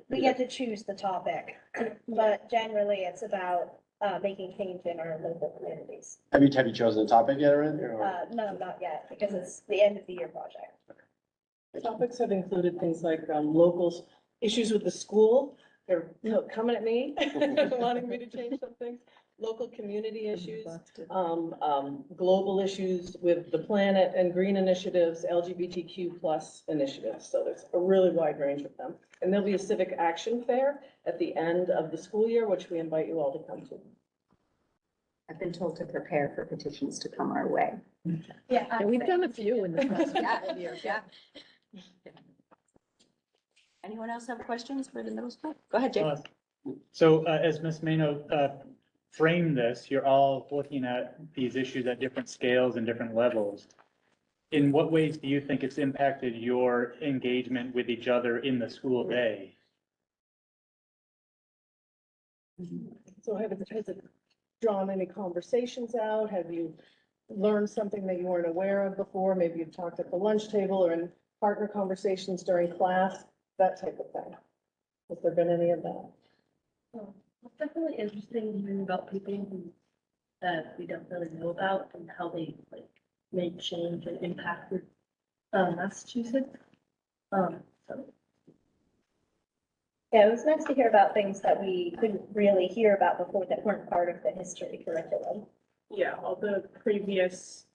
We get to choose the topic, but generally it's about making change in our local communities. Have you chosen a topic yet or anything? or- No, not yet, because it's the end of the year project. Topics have included things like locals, issues with the school. They're coming at me, wanting me to change some things. Local community issues, global issues with the planet and green initiatives, LGBTQ plus initiatives. So there's a really wide range of them. And there'll be a civic action fair at the end of the school year, which we invite you all to come to. I've been told to prepare for petitions to come our way. Yeah, and we've done a few in the past Yeah, couple of years. yeah. Anyone else have questions for the middle school? Go ahead, Jake. So as Ms. Mano framed this, you're all looking at these issues at different scales and different levels. In what ways do you think it's impacted your engagement with each other in the school day? So has it drawn any conversations out? Have you learned something that you weren't aware of before? Maybe you've talked at the lunch table or in partner conversations during class, that type of thing. Has there been any of that? It's definitely interesting hearing about people who, that we don't really know about and how they like made change and impacted Massachusetts. So Yeah, it was nice to hear about things that we couldn't really hear about before that weren't part of the history curriculum. Yeah, all the previous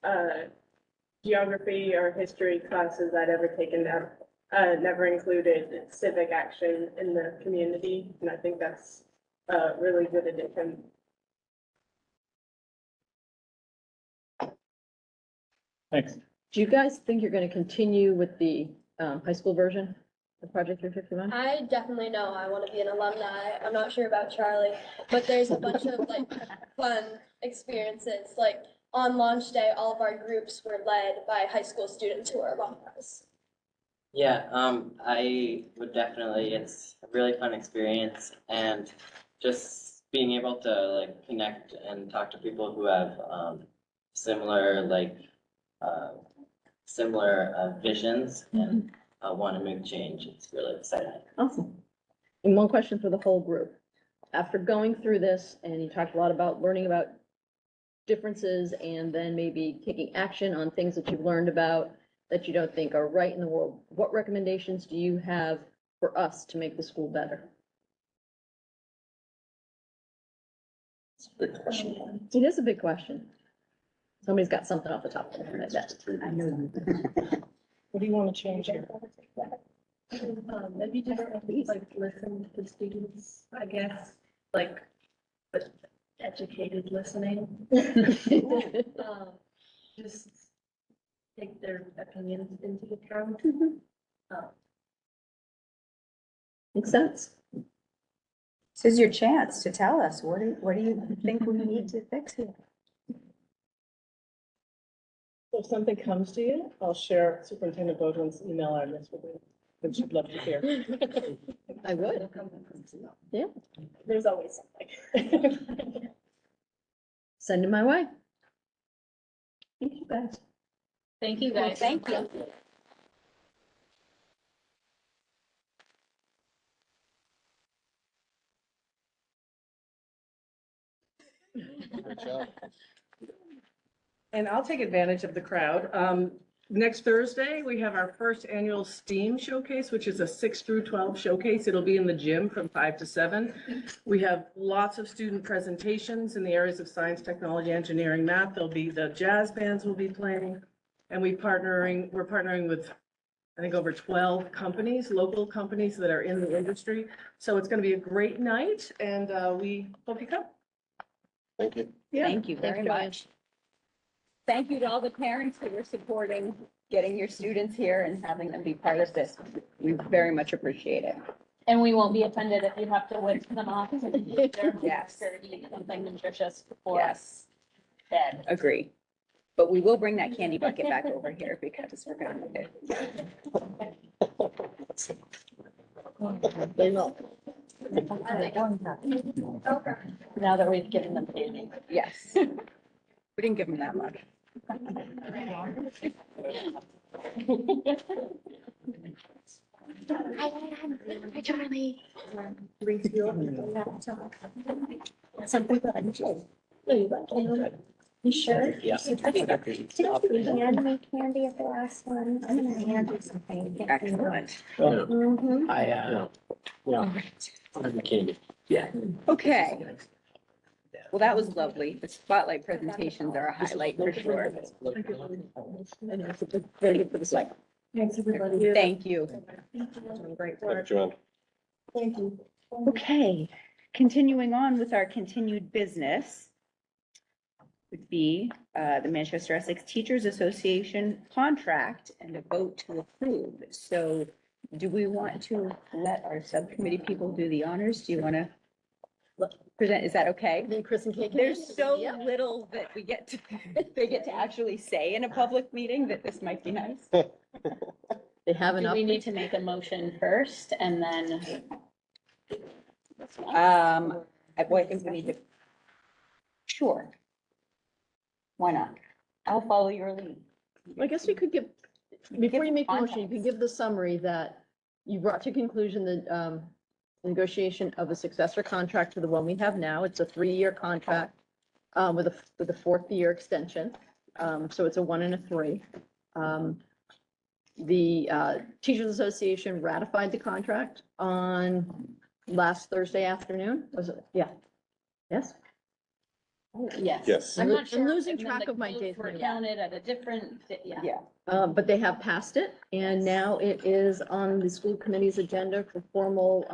geography or history classes I'd ever taken never included civic action in the community, and I think that's a really good addition. Thanks. Do you guys think you're gonna continue with the high school version of Project 351? I definitely know I want to be an alumni. I'm not sure about Charlie, but there's a bunch of like fun experiences. Like on launch day, all of our groups were led by high school students who are alumni. Yeah, I would definitely, it's a really fun experience and just being able to like connect and talk to people who have similar visions and want to make change. It's really exciting. Awesome. And one question for the whole group. After going through this, and you talked a lot about learning about differences and then maybe taking action on things that you've learned about that you don't think are right in the world, what recommendations do you have for us to make the school better? Big question. It is a big question. Somebody's got something off the top of their head. I know. What do you want to change here? maybe just like listen to the students, I guess, like but educated listening. Just take their opinions into account. Makes sense. This is your chance to tell us, what do you think we need to fix here? If something comes to you, I'll share Superintendent Bodwin's email address with you, which you'd love to hear. I would. Yeah. There's always something. Send it my way. Thank you guys. Thank you, guys. Thank you. Good job. And I'll take advantage of the crowd. Next Thursday, we have our first annual STEAM showcase, which is a 6 through 12 showcase. It'll be in the gym from 5 to 7. We have lots of student presentations in the areas of science, technology, engineering, math. There'll be the jazz bands will be playing. And we're partnering with, I think, over 12 companies, local companies that are in the industry. So it's going to be a great night, and we hope you come. Thank you. Thank you very much. Thank you to all the parents who were supporting getting your students here and having them be part of this. We very much appreciate it. And we won't be offended if you have to whip them off. Yes. Or eat something nutritious before Yes, bed. agree. But we will bring that candy bucket back over here because we're gonna move it. They know. Now that we've given them candy. Yes. We didn't give them that much. Hi, Charlie. Something good. You sure? Yeah. Didn't we hand me candy at the last one? I'm gonna hand you something. Excellent. Mm-hmm. I'm kidding. Yeah. Okay. Well, that was lovely. The spotlight presentations are a highlight for sure. Very good for the site. Thanks, everybody. Thank you. Great Thank you, work. Joanne. Thank you. Okay, continuing on with our continued business. would be the Manchester Essex Teachers Association contract and a vote to approve. So do we want to let our subcommittee people do the honors? Do you want to present? Is that okay? Then Chris and Kate. There's so little that we get to, they get to actually say in a public meeting that this might be nice. They have Do enough. we need to make a motion first and then? I think we need to. Sure. Why not? I'll follow your lead. I guess we could give, before you make the motion, you could give the summary that you brought to conclusion the negotiation of a successor contract to the one we have now. It's a 3-year contract with a 4th year extension. So it's a 1 and a 3. The Teachers Association ratified the contract on last Thursday afternoon. Was it? Yeah. Yes? Yes. Yes. I'm not sure. I'm losing and then track the of my votes days. Were counted at a different, yeah. But they have passed it, and now it is on the school committee's agenda for formal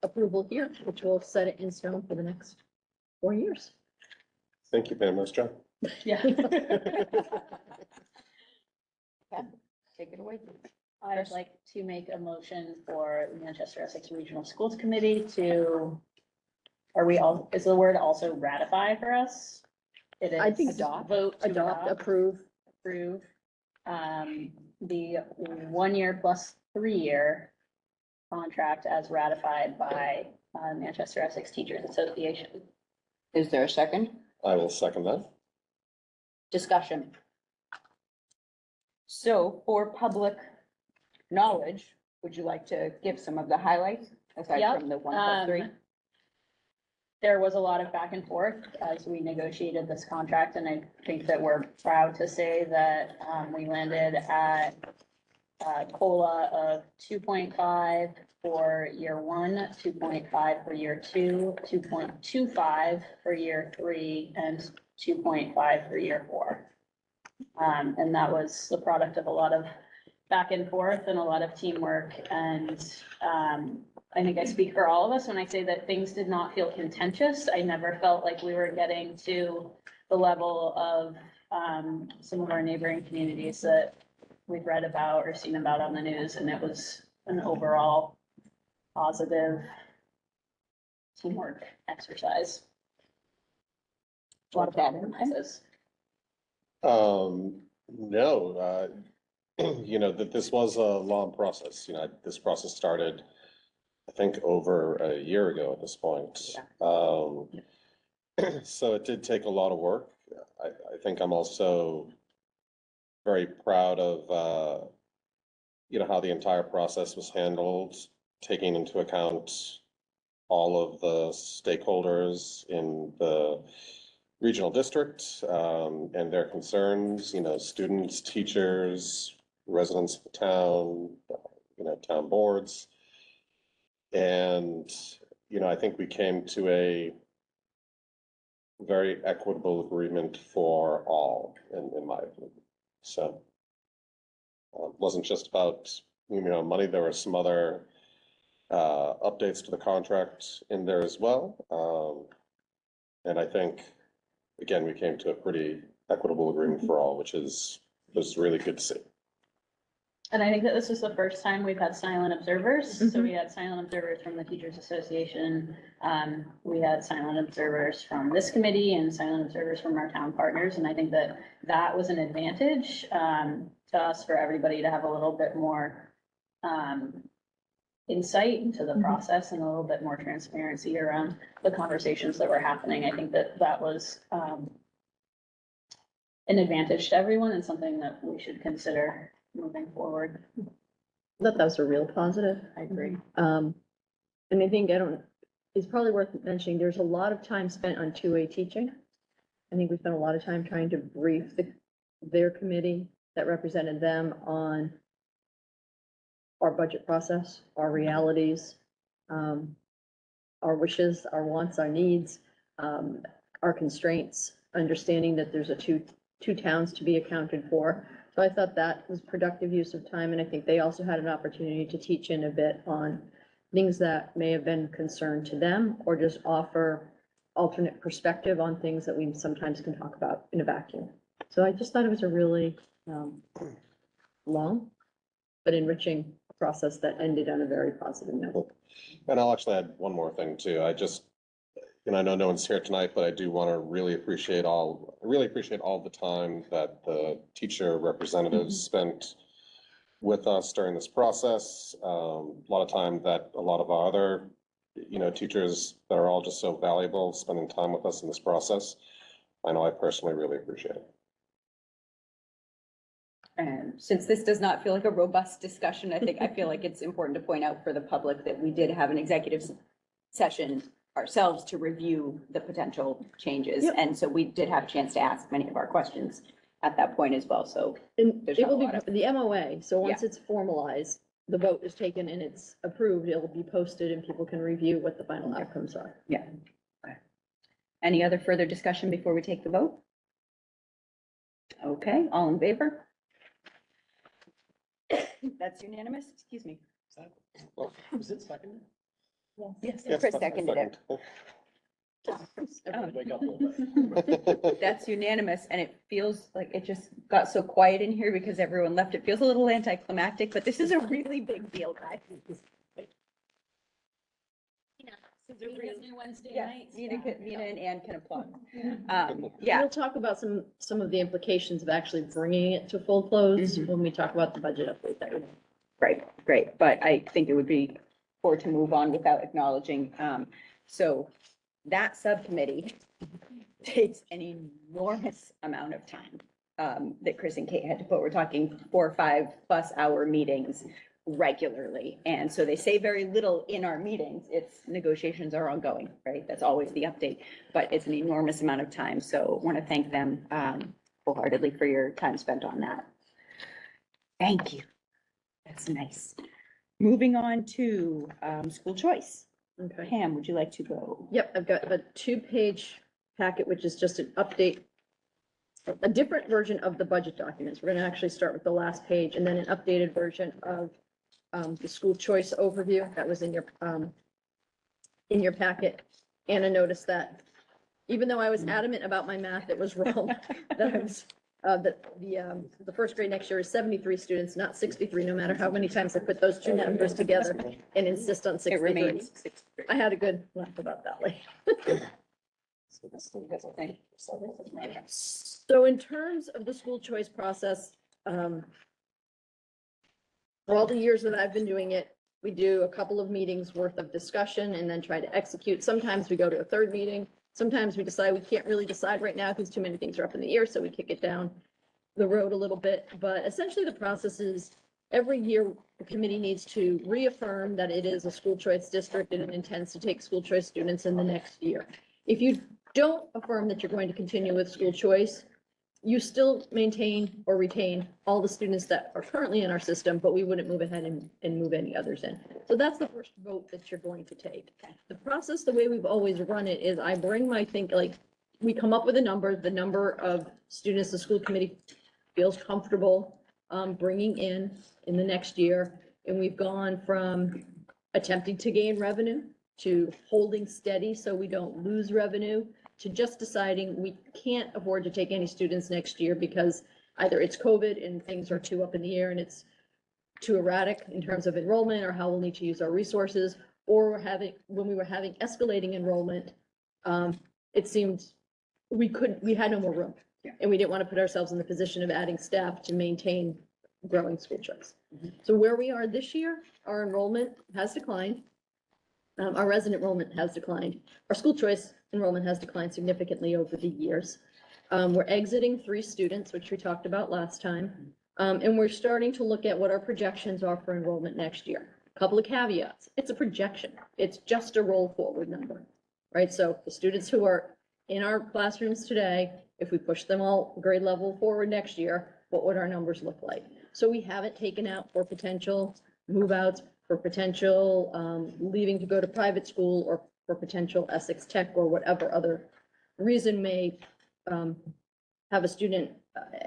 approval here, which will set it in stone for the next 4 years. Thank you, Pam. Nice job. Yeah. Take it away. I'd like to make a motion for the Manchester Essex Regional Schools Committee to, is the word also ratify for us? It is. I think Adopt, vote to Adopt, approve. approve, the 1 year plus 3 year contract as ratified by, Manchester Essex Teachers Association. Is there a second? I will second that. Discussion. So for public knowledge, would you like to give some of the highlights aside Yep, from the 1+3? There was a lot of back and forth as we negotiated this contract, and I think that we're proud to say that we landed at a COLA of 2.5 for year 1, 2.5 for year 2, 2.25 for year 3, and 2.5 for year 4. And that was the product of a lot of back and forth and a lot of teamwork. And I think I speak for all of us when I say that things did not feel contentious. I never felt like we were getting to the level of some of our neighboring communities that we've read about or seen about on the news. And it was an overall positive teamwork exercise. A lot of compromises. No, you know, that this was a long process. You know, this process started, I think, over a year ago at this point. So it did take a lot of work. I think I'm also very proud of, you know, how the entire process was handled, taking into account all of the stakeholders in the regional district and their concerns, you know, students, teachers, residents of the town, you know, town boards. And, you know, I think we came to a very equitable agreement for all, in my opinion. So it wasn't just about, you know, money. There were some other updates to the contract in there as well. And I think, again, we came to a pretty equitable agreement for all, which was really good to see. And I think that this is the first time we've had silent observers. So we had silent observers from the Teachers Association. We had silent observers from this committee and silent observers from our town partners. And I think that that was an advantage to us for everybody to have a little bit more insight into the process and a little bit more transparency around the conversations that were happening. I think that that was an advantage to everyone and something that we should consider moving forward. I thought that was a real positive. I agree. And I think it's probably worth mentioning, there's a lot of time spent on 2A teaching. I think we spent a lot of time trying to brief their committee that represented them on our budget process, our realities, our wishes, our wants, our needs, our constraints, understanding that there's two towns to be accounted for. So I thought that was productive use of time, and I think they also had an opportunity to teach in a bit on things that may have been concern to them, or just offer alternate perspective on things that we sometimes can talk about in a vacuum. So I just thought it was a really long but enriching process that ended on a very positive note. And I'll actually add one more thing too. I just, I know no one's here tonight, but I do want to really appreciate all the time that the teacher representatives spent with us during this process. A lot of time that a lot of our other, teachers that are all just so valuable, spending time with us in this process. I know I personally really appreciate it. And since this does not feel like a robust discussion, I feel like it's important to point out for the public that we did have an executive session ourselves to review the potential changes. Yep. And so we did have a chance to ask many of our questions at that point as well. So And there's it not a will be lot of- the MOA, so once Yeah. it's formalized, the vote is taken and it's approved, it'll be posted and people can review what the final outcomes are. Yeah. Okay. Any other further discussion before we take the vote? Okay, all in favor? That's unanimous, excuse me. Was it second? Yes, Yes, Chris that's seconded it. Wake up a little bit. That's unanimous, and it feels like it just got so quiet in here because everyone left. It feels a little anticlimactic, but this is a really big deal, guys. Wednesday Yeah, nights. Nina and Ann can applaud. Yeah. We'll talk about some of the implications of actually bringing it to full close when we talk about the budget update. That would- Right, great, but I think it would be poor to move on without acknowledging, so that subcommittee takes an enormous amount of time that Chris and Kate had to put. We're talking 4 or 5+ hour meetings regularly. And so they say very little in our meetings. It's negotiations are ongoing, right? That's always the update, but it's an enormous amount of time. So I want to thank them wholeheartedly for your time spent on that. Thank you. That's nice. Moving on to school choice. Okay. Pam, would you like to go? Yep, I've got a 2-page packet, which is just an update, a different version of the budget documents. We're gonna actually start with the last page and then an updated version of the school choice overview that was in your packet. Anna noticed that even though I was adamant about my math, it was wrong. That I was, the first grade next year is 73 students, not 63, no matter how many times I put those two numbers together and insist on 63. It remains 63. I had a good laugh about that later. So in terms of the school choice process, for all the years that I've been doing it, we do a couple of meetings worth of discussion and then try to execute. Sometimes we go to a third meeting. Sometimes we decide we can't really decide right now because too many things are up in the air, so we kick it down the road a little bit. But essentially the process is every year the committee needs to reaffirm that it is a school choice district and it intends to take school choice students in the next year. If you don't affirm that you're going to continue with school choice, you still maintain or retain all the students that are currently in our system, but we wouldn't move ahead and move any others in. So that's the first vote that you're going to take. The process, the way we've always run it is I bring we come up with a number, the number of students the school committee feels comfortable bringing in the next year. And we've gone from attempting to gain revenue to holding steady so we don't lose revenue, to just deciding we can't afford to take any students next year because either it's COVID and things are too up in the air and it's too erratic in terms of enrollment or how we'll need to use our resources, or when we were having escalating enrollment, it seemed we had no more room. And we didn't want to put ourselves in the position of adding staff to maintain growing school choice. So where we are this year, our enrollment has declined. Our resident enrollment has declined. Our school choice enrollment has declined significantly over the years. We're exiting 3 students, which we talked about last time. And we're starting to look at what our projections are for enrollment next year. A couple of caveats. It's a projection. It's just a roll forward number, right? So the students who are in our classrooms today, if we push them all grade level forward next year, what would our numbers look like? So we haven't taken out for potential move outs, for potential leaving to go to private school, or for potential Essex Tech or whatever other reason may have a student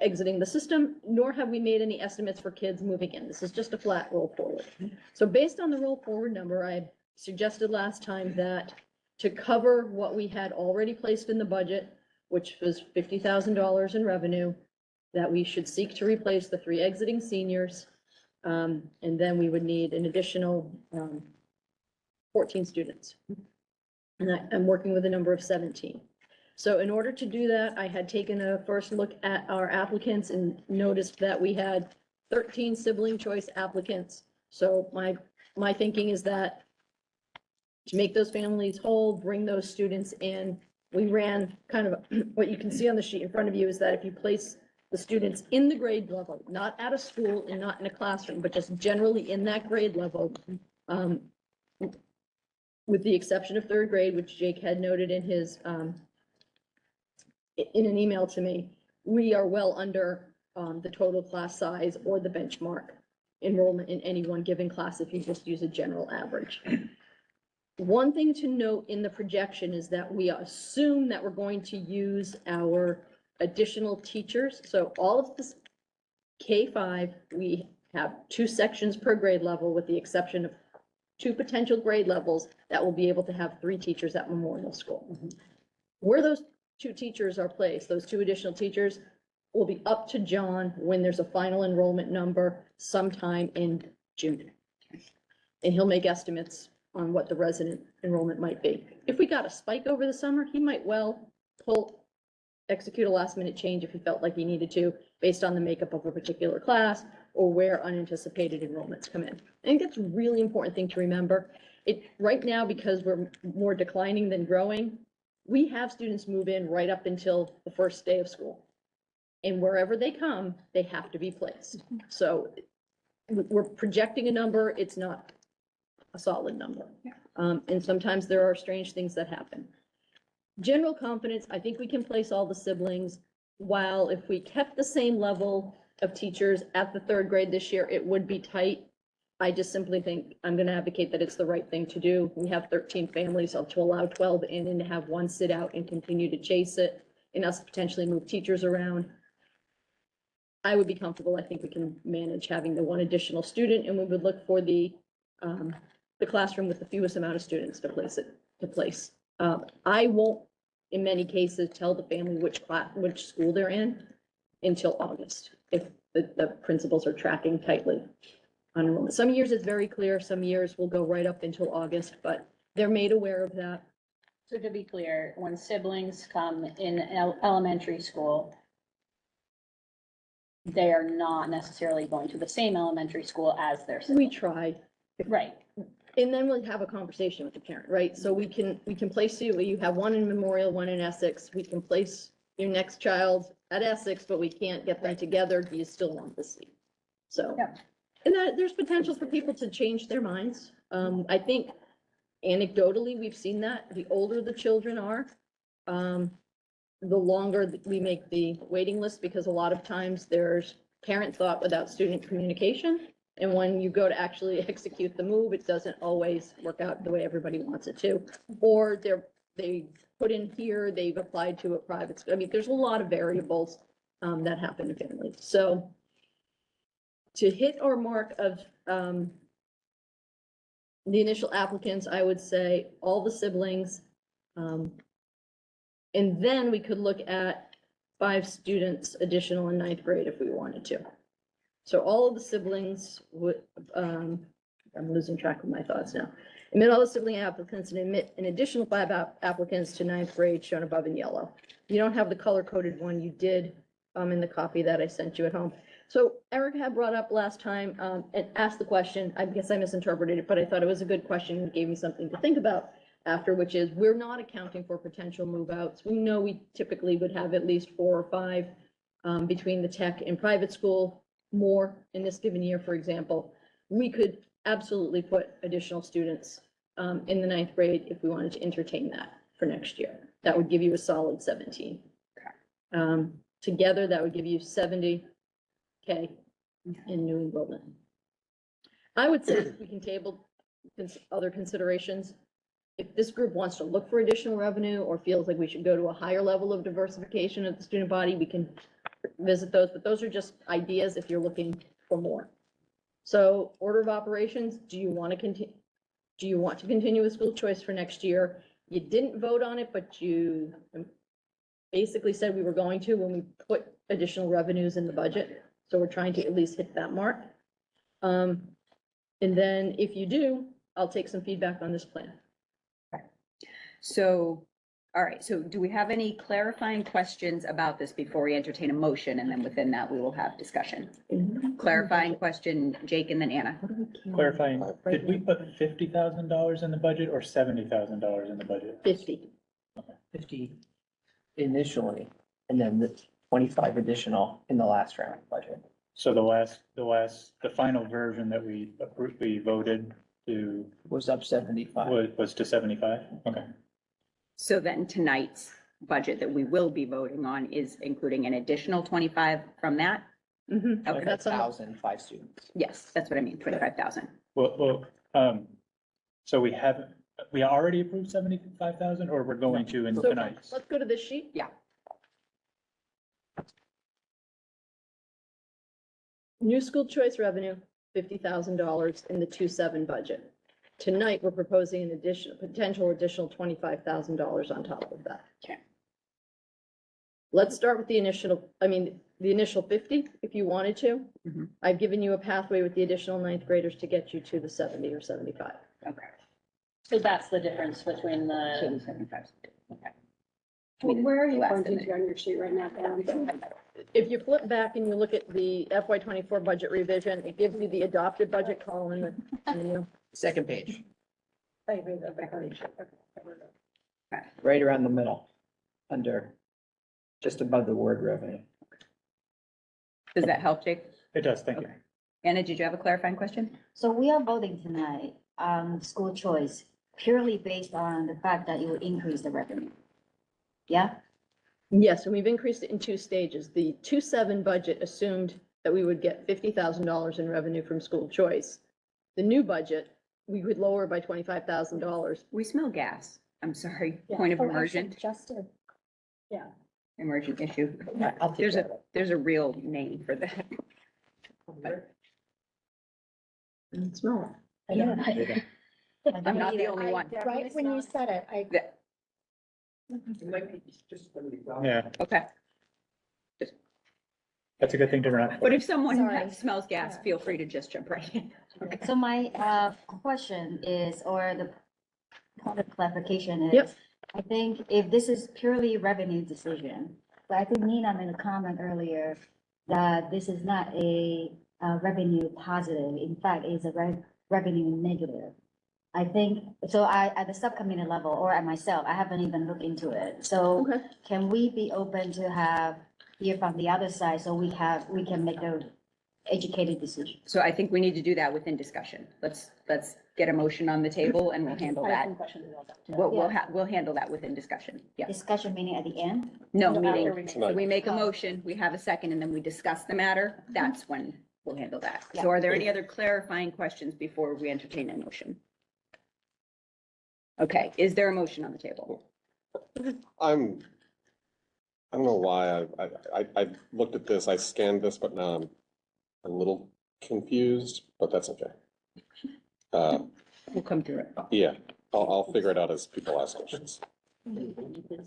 exiting the system, nor have we made any estimates for kids moving in. This is just a flat roll forward. So based on the roll forward number, I suggested last time that to cover what we had already placed in the budget, which was $50,000 in revenue, that we should seek to replace the 3 exiting seniors. And then we would need an additional 14 students. And I'm working with a number of 17. So in order to do that, I had taken a first look at our applicants and noticed that we had 13 sibling choice applicants. So my thinking is that to make those families whole, bring those students in, we ran kind of, what you can see on the sheet in front of you is that if you place the students in the grade level, not at a school and not in a classroom, but just generally in that grade level, with the exception of 3rd grade, which Jake had noted in his, in an email to me, we are well under the total class size or the benchmark enrollment in any one given class if you just use a general average. One thing to note in the projection is that we assume that we're going to use our additional teachers. So all of this K-5, we have 2 sections per grade level with the exception of 2 potential grade levels that will be able to have 3 teachers at Memorial School. Where those 2 teachers are placed, those 2 additional teachers, will be up to John when there's a final enrollment number sometime in June. And he'll make estimates on what the resident enrollment might be. If we got a spike over the summer, he might well execute a last minute change if he felt like he needed to, based on the makeup of a particular class or where unanticipated enrollments come in. I think that's a really important thing to remember. Right now, because we're more declining than growing, we have students move in right up until the first day of school. And wherever they come, they have to be placed. So we're projecting a number, it's not a solid number. And sometimes there are strange things that happen. General confidence, I think we can place all the siblings, while if we kept the same level of teachers at the 3rd grade this year, it would be tight. I just simply think I'm going to advocate that it's the right thing to do. We have 13 families, so to allow 12 in and to have 1 sit out and continue to chase it and us potentially move teachers around. I would be comfortable. I think we can manage having the 1 additional student, and we would look for the classroom with the fewest amount of students to place. I won't, in many cases, tell the family which school they're in until August, if the principals are tracking tightly on enrollment. Some years it's very clear, some years will go right up until August, but they're made aware of that. So to be clear, when siblings come in elementary school, they are not necessarily going to the same elementary school as their siblings. We try. Right. And then we'll have a conversation with the parent, right? So we can place you have 1 in Memorial, 1 in Essex. We can place your next child at Essex, but we can't get them together. Do you still want the seat? So, and there's potential for people to change their minds. I think anecdotally, we've seen that the older the children are, the longer we make the waiting list, because a lot of times there's parent thought without student communication. And when you go to actually execute the move, it doesn't always work out the way everybody wants it to. Or they put in here, they've applied to a private school. I mean, there's a lot of variables that happen in families. So to hit our mark of the initial applicants, I would say all the siblings. And then we could look at 5 students additional in 9th grade if we wanted to. So all of the siblings would, I'm losing track of my thoughts now. Admit all the sibling applicants and admit an additional 5 applicants to 9th grade shown above in yellow. You don't have the color-coded one. You did in the copy that I sent you at home. So Eric had brought up last time and asked the question. I guess I misinterpreted it, but I thought it was a good question and gave me something to think about after, which is we're not accounting for potential move-outs. We know we typically would have at least 4 or 5 between the tech and private school. More in this given year, for example, we could absolutely put additional students in the 9th grade if we wanted to entertain that for next year. That would give you a solid 17. Together, that would give you 70K in new enrollment. I would say we can table other considerations. If this group wants to look for additional revenue or feels like we should go to a higher level of diversification of the student body, we can visit those, but those are just ideas if you're looking for more. So order of operations, do you want to continue with school choice for next year? you didn't vote on it, but you basically said we were going to when we put additional revenues in the budget. So we're trying to at least hit that mark. And then if you do, I'll take some feedback on this plan. So, all right, so do we have any clarifying questions about this before we entertain a motion? And then within that, we will have discussion. Clarifying question, Jake and then Anna. Clarifying, did we put $50,000 in the budget or $70,000 in the budget? 50. 50 initially, and then the 25 additional in the last round budget. So the final version that we approved, we voted to. Was up 75. Was to 75? Okay. So then tonight's budget that we will be voting on is including an additional 25 from that? Mm-hmm. Okay. That's 1,005 students. Yes, that's what I mean, 25,000. Well, so we already approved 75,000 or we're going to in So tonight? let's go to this sheet. Yeah. New school choice revenue, $50,000 in the 2.7 budget. Tonight, we're proposing an potential additional $25,000 on top of that. Okay. Let's start with the initial 50, if you wanted to. Mm-hmm. I've given you a pathway with the additional ninth graders to get you to the 70 or 75. Okay. So that's the difference between the. 75. Okay. Where are you less pointing than to on your sheet right now, Dan? If you flip back and you look at the FY '24 budget revision, it gives you the adopted budget column. Second page, I read that back on the sheet. Okay. right around the middle, under, just above the word revenue. Does that help, Jake? It does, thank you. Anna, did you have a clarifying question? So we are voting tonight on school choice purely based on the fact that it will increase the revenue. Yeah? Yes, and we've increased it in two stages. The 2.7 budget assumed that we would get $50,000 in revenue from school choice. The new budget, we would lower by $25,000. We smell gas. I'm sorry, Yeah. point of Oh, emergent, Justin. Yeah. emergent issue. Yeah, I'll take that. There's a real name for that. And smell it. Yeah. I'm not the only one. Right when you said it, I. Yeah, Okay, that's a good thing to run. but if someone Sorry. smells gas, feel free to just jump right in. Okay. So my question is, or the point of clarification is, Yep. I think if this is purely revenue decision, but I think Nina made a comment earlier that this is not a revenue positive. In fact, it's a revenue negative. I think, so at the subcommittee level or at myself, I haven't even looked into it. So Okay. can we be open to hear from the other side so we can make a educated decision? So I think we need to do that within discussion. Let's get a motion on the table and we'll handle I have that. some questions about that. We'll handle that within discussion. Yeah. Discussion meaning at the end? No, After meeting, we- so we make a motion, we have a second, and then we discuss the matter. That's when we'll handle that. Yeah. So are there any other clarifying questions before we entertain a motion? Okay, is there a motion on the table? I don't know why I looked at this, I scanned this, but now I'm a little confused, but that's okay. We'll come through it. Yeah, I'll figure it out as people ask questions.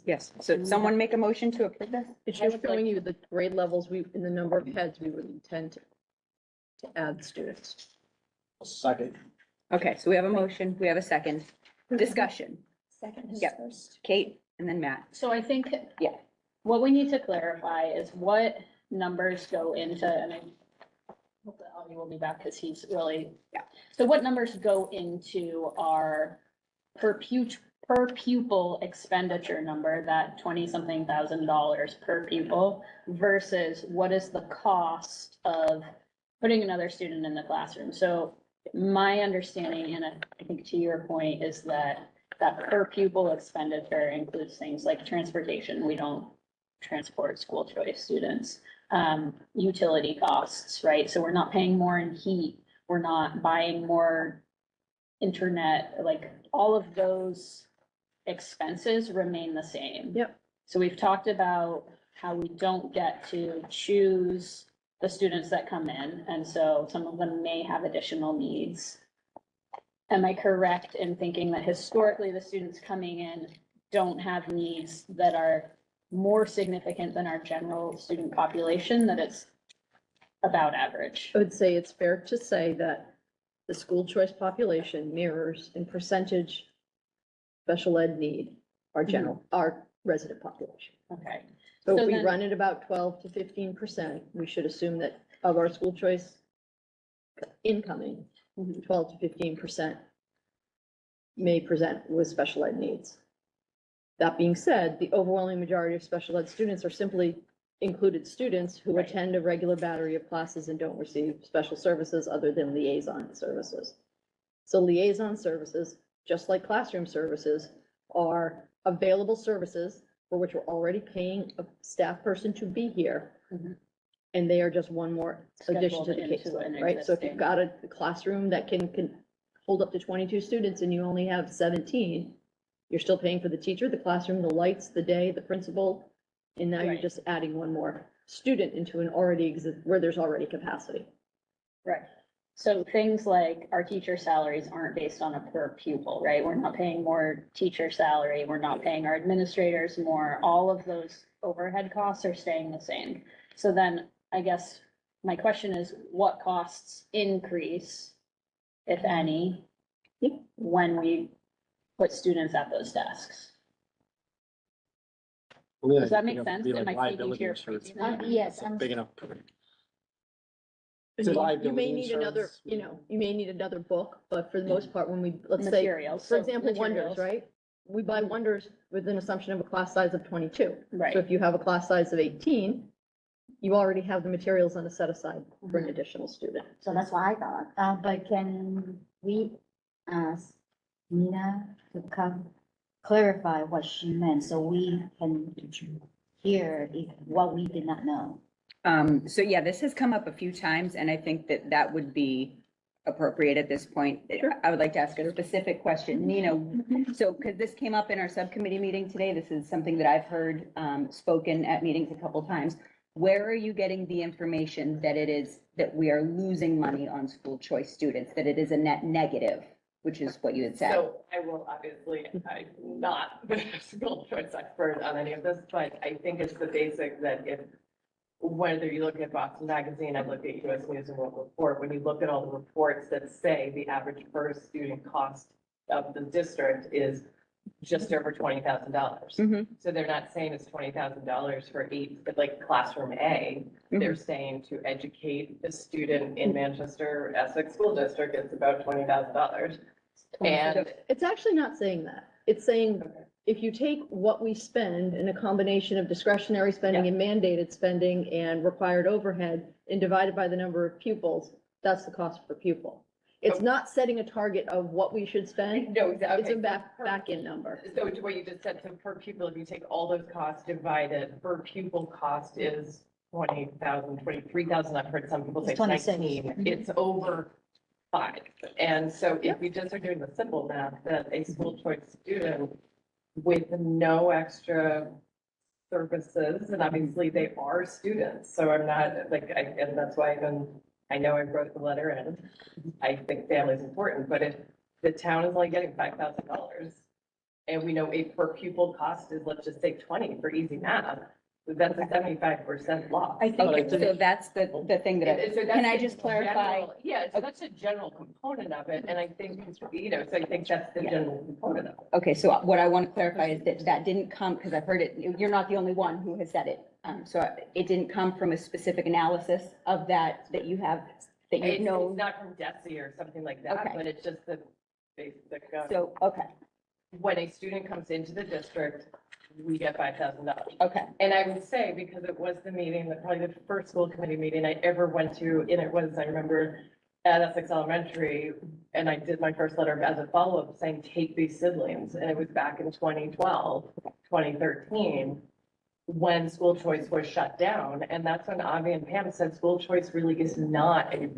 Yes, so someone make a motion to approve this? It's just showing you the grade levels in the number of heads we would intend to add students. Second. Okay, so we have a motion, we have a second. Discussion. Second is Yep. first. Kate and then Matt. So I think. Yeah. What we need to clarify is what numbers go into, and I hope that Avi will be back because he's really, yeah. So what numbers go into our per pupil expenditure number, that 20-something thousand dollars per pupil versus what is the cost of putting another student in the classroom? So my understanding, and I think to your point, is that per pupil expenditure includes things like transportation. We don't transport school choice students, utility costs, right? So we're not paying more in heat. We're not buying more internet, like all of those expenses remain the same. Yep. So we've talked about how we don't get to choose the students that come in. And so some of them may have additional needs. am I correct in thinking that historically the students coming in don't have needs that are more significant than our general student population, that it's about average? I would say it's fair to say that the school choice population mirrors in percentage special ed need our general, our resident population. Okay. So if So we then- run at about 12 to 15%, we should assume that of our school choice incoming, 12 to 15% may present with special ed needs. That being said, the overwhelming majority of special ed students are simply included students who attend a regular battery of classes and don't receive special services other than liaison services. So liaison services, just like classroom services, are available services for which we're already paying a staff person to be here. And they are just one more addition to the Scheduled into caseload, an right? So if you've existing- got a classroom that can hold up to 22 students and you only have 17, you're still paying for the teacher, the classroom, the lights, the day, the principal, and now you're Right. just adding one more student into an where there's already capacity. Right. So things like our teacher salaries aren't based on a per pupil, right? We're not paying more teacher salary. We're not paying our administrators more. All of those overhead costs are staying the same. So then I guess my question is, what costs increase, if any, when we put students at those desks? Does that make sense? Am I speaking to your? Yes, I'm. Big enough. You So may liability need another, insurance. you may need another book, but for the most part, when we, let's say, Materials, for so example, Wonders, materials. right? We buy Wonders with an assumption of a class size of 22. Right. So if you have a class size of 18, you already have the materials on a set aside for an additional student. So that's what I thought, but can we ask Nina to come clarify what she meant, so we can hear what we did not know? So yeah, this has come up a few times and I think that that would be appropriate at this point. I would like to ask a specific question. Nina, so because this came up in our subcommittee meeting today, this is something that I've heard spoken at meetings a couple times. Where are you getting the information that it is, that we are losing money on school choice students, that it is a net negative, which is what you had said? So I will obviously, I'm not the school choice expert on any of this, but I think it's the basic that if, whether you look at Boston Magazine, I look at US News and World Report, when you look at all the reports that say the average per student cost of the district is just over $20,000. So they're not saying it's $20,000 for like classroom A. They're saying to educate a student in Manchester, Essex School District, it's about $20,000. And It's actually not saying that. It's saying if you take what we spend in a combination of discretionary spending and mandated spending and required overhead and divided by the number of pupils, that's the cost per pupil. It's not setting a target of what we should spend. No, exactly. It's a back end number. So to what you just said, so per pupil, if you take all those costs divided, per pupil cost is 20,000, 23,000. I've heard some people say It's 26. 19. It's over 5. And so if we just are doing the simple math, that a school choice student with no extra services, and obviously they are students, so I'm not like, and that's why I know I wrote the letter and I think family is important, but if the town is only getting $5,000 and we know a per pupil cost is, let's just say 20 for easy math, that's a 75% loss. I think, so that's the thing that, So that's can I the just clarify? general- Yeah, so that's a general component of it, and I think, so I think that's the general component of it. Okay, so what I want to clarify is that that didn't come, because I've heard it, you're not the only one who has said it. So it didn't come from a specific analysis of that you have, that you It's know. not from DESI or something like that, Okay. but it's just the basic. So, okay, When a student comes into the district, we get $5,000. okay. And I would say, because it was the meeting, probably the first school committee meeting I ever went to, and it was, I remember at Essex Elementary, and I did my first letter as a follow-up saying, take these siblings. And it was back in 2012, 2013, when school choice was shut down. And that's when Avi and Pam said, school choice really is not a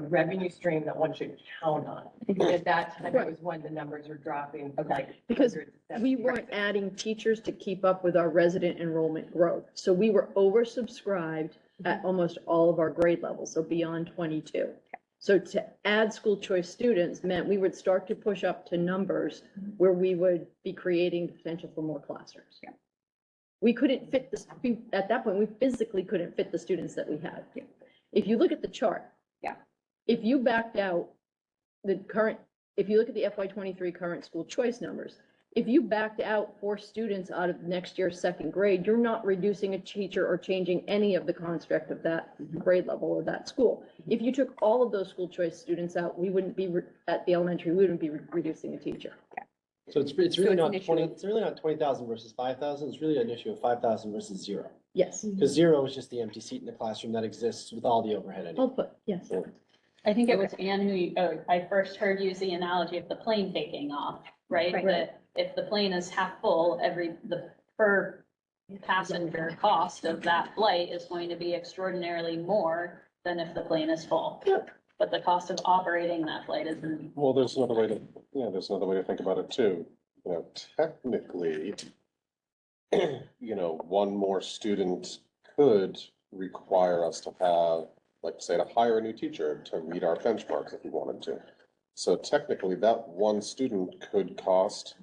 revenue stream that one should count on. At that time, it was when the numbers were dropping to like. Because 170. we weren't adding teachers to keep up with our resident enrollment growth. So we were oversubscribed at almost all of our grade levels, so beyond 22. So to add school choice students meant we would start to push up to numbers where we would be creating the potential for more classrooms. Yeah. We couldn't fit this, at that point, we physically couldn't fit the students that we had. Yeah. If you look at the chart. Yeah. If you backed out the current, if you look at the FY '23 current school choice numbers, if you backed out 4 students out of next year's second grade, you're not reducing a teacher or changing any of the construct of that grade level or that school. If you took all of those school choice students out, we wouldn't be at the elementary, we wouldn't be reducing a teacher. So it's really not 20, it's really not 20,000 versus 5,000. It's really an issue of 5,000 versus 0. Yes. Because 0 is just the empty seat in the classroom that exists with all the overhead anyway. Well put, yes. I think it was Anne who, I first heard use the analogy of the plane taking off, right? Right. That if the plane is half full, the per passenger cost of that flight is going to be extraordinarily more than if the plane is full. Yep. But the cost of operating that flight isn't. Well, there's another way to, there's another way to think about it too. Technically, one more student could require us to have, like, say, to hire a new teacher to meet our benchmarks if we wanted to. So technically, that one student could cost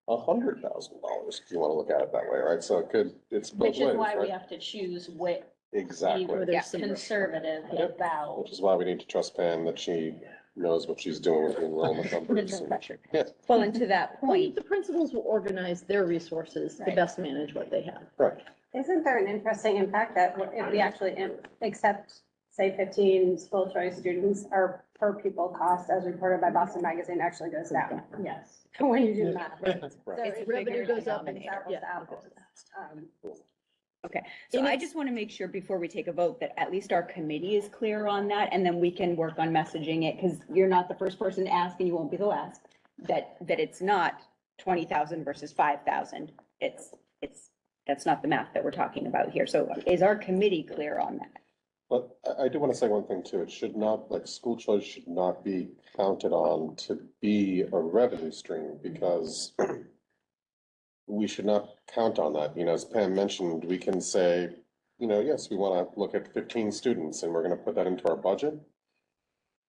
$100,000 if you want to look at it that way, right? So it's both Which is ways, why we right? have to choose what Exactly. be conservative Yep. about. Which is why we need to trust Pam that she knows what she's doing with the enrollment numbers. There's no pressure. Yeah, Well, and to that Well, point, the principals will organize their resources to Right. best manage what they have. right. Isn't there an interesting impact that if we actually accept, say, 15 school choice students, our per pupil cost as reported by Boston Magazine actually goes down? Yes. When you do that. Right. So It's it revenue figures goes up and apples yeah. to apples. okay, so I just want to make sure before we take a vote that at least our committee is clear on that, and then we can work on messaging it, because you're not the first person to ask and you won't be the last, that it's not 20,000 versus 5,000. That's not the math that we're talking about here. So is our committee clear on that? But I do want to say one thing too. It should not, like, school choice should not be counted on to be a revenue stream because we should not count on that. As Pam mentioned, we can say, yes, we want to look at 15 students and we're going to put that into our budget.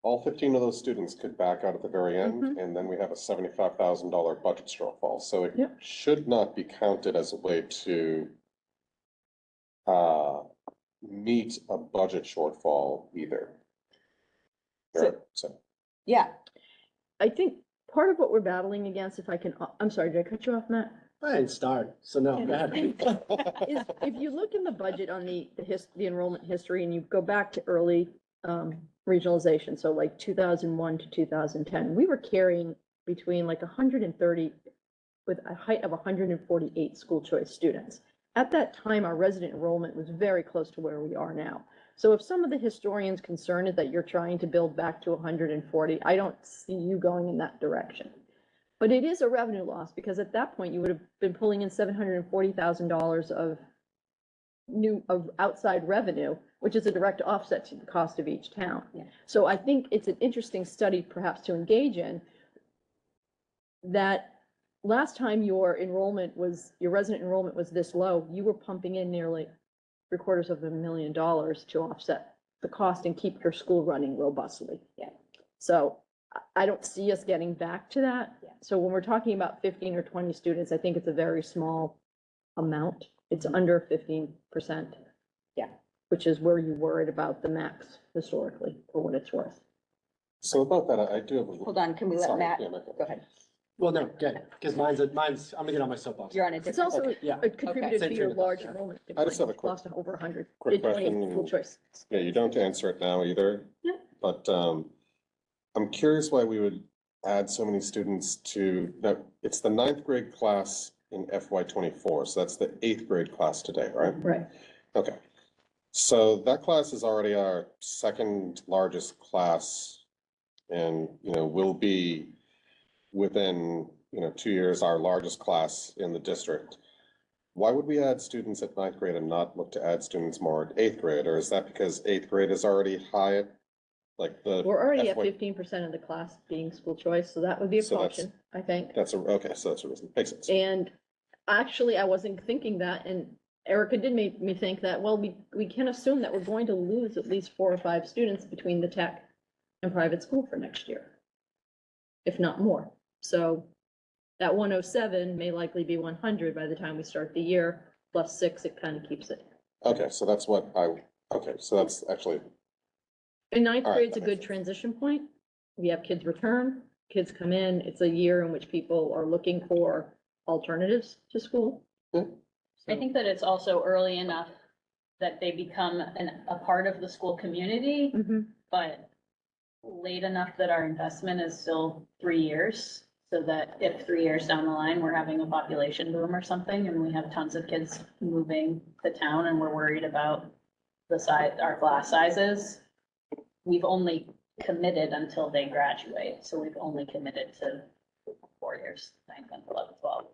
All 15 of those students could back out at the very end, and then we have a $75,000 budget shortfall. So it should not be counted as a way to meet a budget shortfall either. So, Yeah, I think part of what we're battling against, if I can, I'm sorry, did I cut you off, Matt? I didn't start, so no, go ahead. Is if you look in the budget on the enrollment history and you go back to early regionalization, so like 2001 to 2010, we were carrying between like 130 with a height of 148 school choice students. At that time, our resident enrollment was very close to where we are now. So if some of the historians' concern is that you're trying to build back to 140, I don't see you going in that direction. But it is a revenue loss because at that point you would have been pulling in $740,000 of outside revenue, which is a direct offset to the cost of each town. Yeah. So I think it's an interesting study perhaps to engage in that last time your resident enrollment was this low, you were pumping in nearly $750,000 to offset the cost and keep your school running robustly. Yeah. So I don't see us getting back to that. Yeah. So when we're talking about 15 or 20 students, I think it's a very small amount. It's under 15%. Yeah. Which is where you were at about the max historically, for what it's worth. so about that, I do have. Hold on, can we let Sorry, Matt, yeah, go ahead. Well, no, good, because mine's, I'm gonna get on my soapbox. You're on a It's different. also, Yeah. it contributed Same to your train of large thought. enrollment. I just have a decline. quick- Lost over 100. quick Did 20 question. school choice. Yeah, you don't have to answer it now either. Yeah. But I'm curious why we would add so many students to, that. It's the 9th grade class in FY '24, so that's the 8th grade class today, right? Right. Okay. So that class is already our second largest class and, will be within, 2 years, our largest class in the district. Why would we add students at 9th grade and not look to add students more at 8th grade? Or is that because 8th grade is already high at, like, the? We're already at FY 15% of the class being school choice, so that would be a So that's- caution, I think. Okay, so that's a reason, makes sense. And actually, I wasn't thinking that, and Erica did make me think that, well, we can assume that we're going to lose at least 4 or 5 students between the tech in private school for next year, if not more. So that 107 may likely be 100 by the time we start the year, plus 6, it kind of keeps it. Okay, so that's what okay, so that's actually, And ninth All right, grade's a that good transition point. We have kids return, kids come in. It's a year in which people are looking for alternatives to school. I think that it's also early enough that they become a part of the school community, but late enough that our investment is still 3 years. So that if 3 years down the line, we're having a population boom or something and we have tons of kids moving to town and we're worried about the size, our class sizes, we've only committed until they graduate. So we've only committed to 4 years, 9, 10, 11, 12.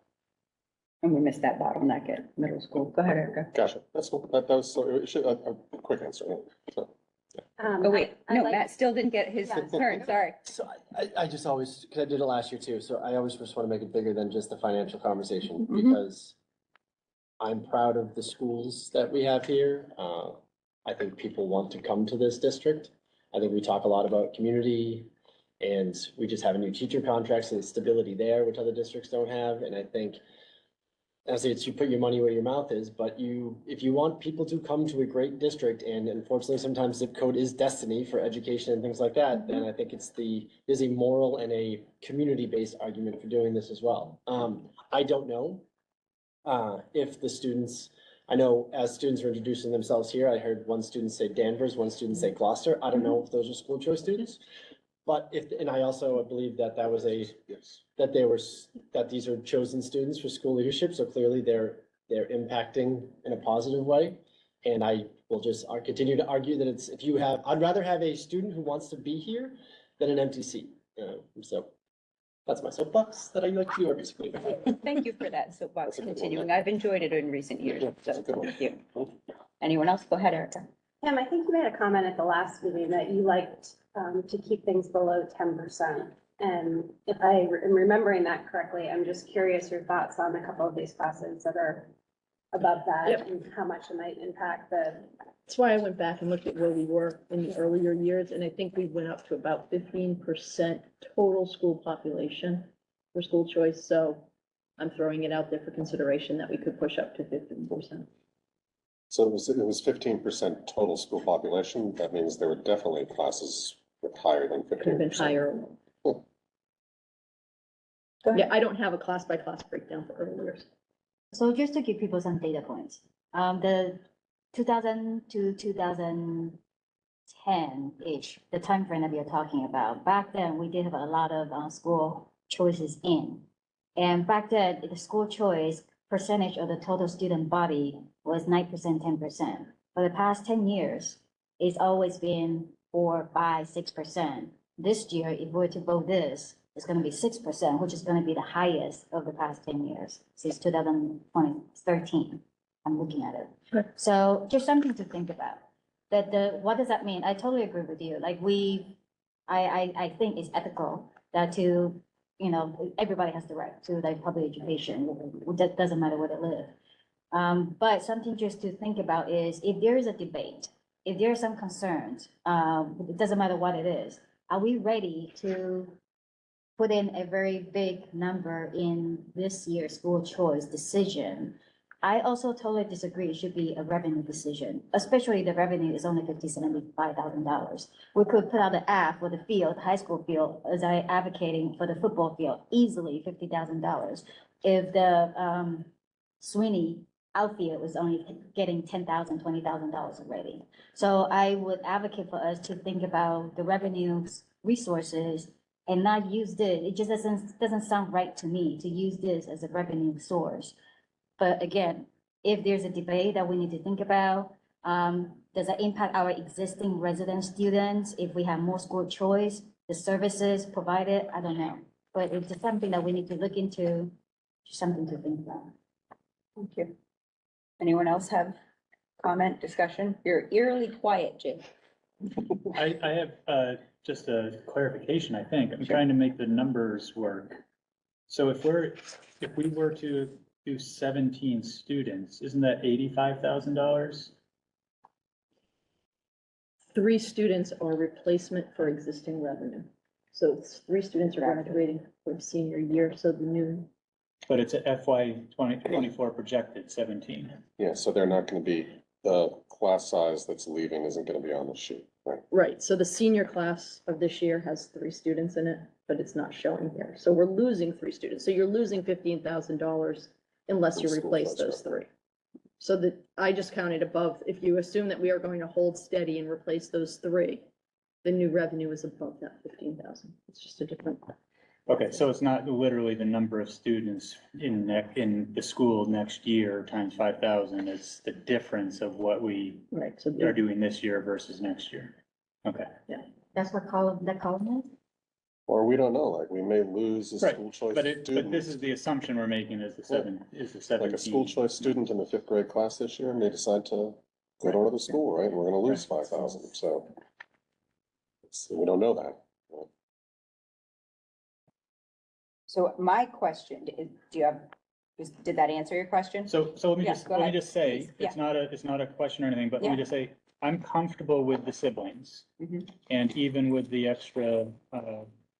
And we missed that bottleneck at middle school. Go ahead, Erica. gotcha, that's cool. That was, so it should, a quick answer. So, Oh, wait, I'd no, like- Matt still didn't get his turn, sorry. So I just always, because I did it last year too, so I always just want to make it bigger than just the financial conversation, because I'm proud of the schools that we have here. I think people want to come to this district. I think we talk a lot about community, and we just have a new teacher contract, so there's stability there, which other districts don't have, and I think as it's, you put your money where your mouth is, but if you want people to come to a great district, and unfortunately, sometimes zip code is destiny for education and things like that, then I think there's a moral and a community-based argument for doing this as well. I don't know if the students, I know as students are introducing themselves here, I heard one student say Danvers, one student say Gloucester. I don't know if those are school choice students. But and I also believe that was that these are chosen students for school leadership, so clearly they're impacting in a positive way. And I will just continue to argue that I'd rather have a student who wants to be here than an empty seat. So that's my soapbox that I like to do every school. Thank you for that soapbox continuing. I've enjoyed it in recent years, so thank you. Anyone else? Go ahead, Erica. Pam, I think you made a comment at the last meeting that you liked to keep things below 10%. And if I am remembering that correctly, I'm just curious your thoughts on a couple of these classes that are above that and how much it might impact the. That's why I went back and looked at where we were in the earlier years, and I think we went up to about 15% total school population for school choice. So I'm throwing it out there for consideration that we could push up to 15%. So it was 15% total school population. That means there were definitely classes with higher than 15%. Could have been higher. Yeah, I don't have a class by class breakdown for early years. So just to give people some data points, the 2000 to 2010-ish, the time frame that we are talking about, back then, we did have a lot of school choices in. And back then, the school choice percentage of the total student body was 9%, 10%. For the past 10 years, it's always been 4, 5, 6%. This year, if we were to vote this, it's going to be 6%, which is going to be the highest of the past 10 years since 2013. I'm looking at it. So just something to think about. What does that mean? I totally agree with you. Like I think it's ethical that everybody has the right to like public education. That doesn't matter where they live. But something just to think about is if there is a debate, if there are some concerns, it doesn't matter what it is. Are we ready to put in a very big number in this year's school choice decision? I also totally disagree. It should be a revenue decision, especially the revenue is only $75,000. We could put out the ad for the field, high school field, as I advocating for the football field, easily $50,000. If the Sweeney outfield was only getting $10,000, $20,000 already. So I would advocate for us to think about the revenues, resources, and not use this. It just doesn't sound right to me to use this as a revenue source. But again, if there's a debate that we need to think about, does that impact our existing resident students? If we have more school choice, the services provided, I don't know. But it's just something that we need to look into, just something to think about. Thank you. Anyone else have comment, discussion? You're eerily quiet, Jim. I have just a clarification, I think. I'm trying to make the numbers work. So if we were to do 17 students, isn't that $85,000? 3 students are replacement for existing revenue. So it's 3 students are graduating from senior year, so the new, But it's a FY 2024 projected 17. Yeah, so they're not gonna be, the class size that's leaving isn't gonna be on the sheet, right? right, so the senior class of this year has 3 students in it, but it's not showing here. So we're losing 3 students. So you're losing $15,000 unless you From school replace choice, those 3. So that, I just counted above, if you assume that we are going to hold steady and replace those 3, the new revenue is above that 15,000. It's just a different. Okay, so it's not literally the number of students in the school next year times 5,000. It's the difference of what we Right, so are doing this year versus next year. Okay. Yeah. That's what column, that column is? Or we don't know, like, we may lose a Right, school choice but this student, is the assumption we're making is the 17. like a school choice student in the 5th grade class this year may decide to go to another school, right? We're gonna lose 5,000, so. We don't know that. So my question is, did that answer your question? So let me Yes, just, go let me ahead, just say, please. it's not a question or anything, but let me Yeah. just say, I'm comfortable with the siblings. Mhm. And even with the extra,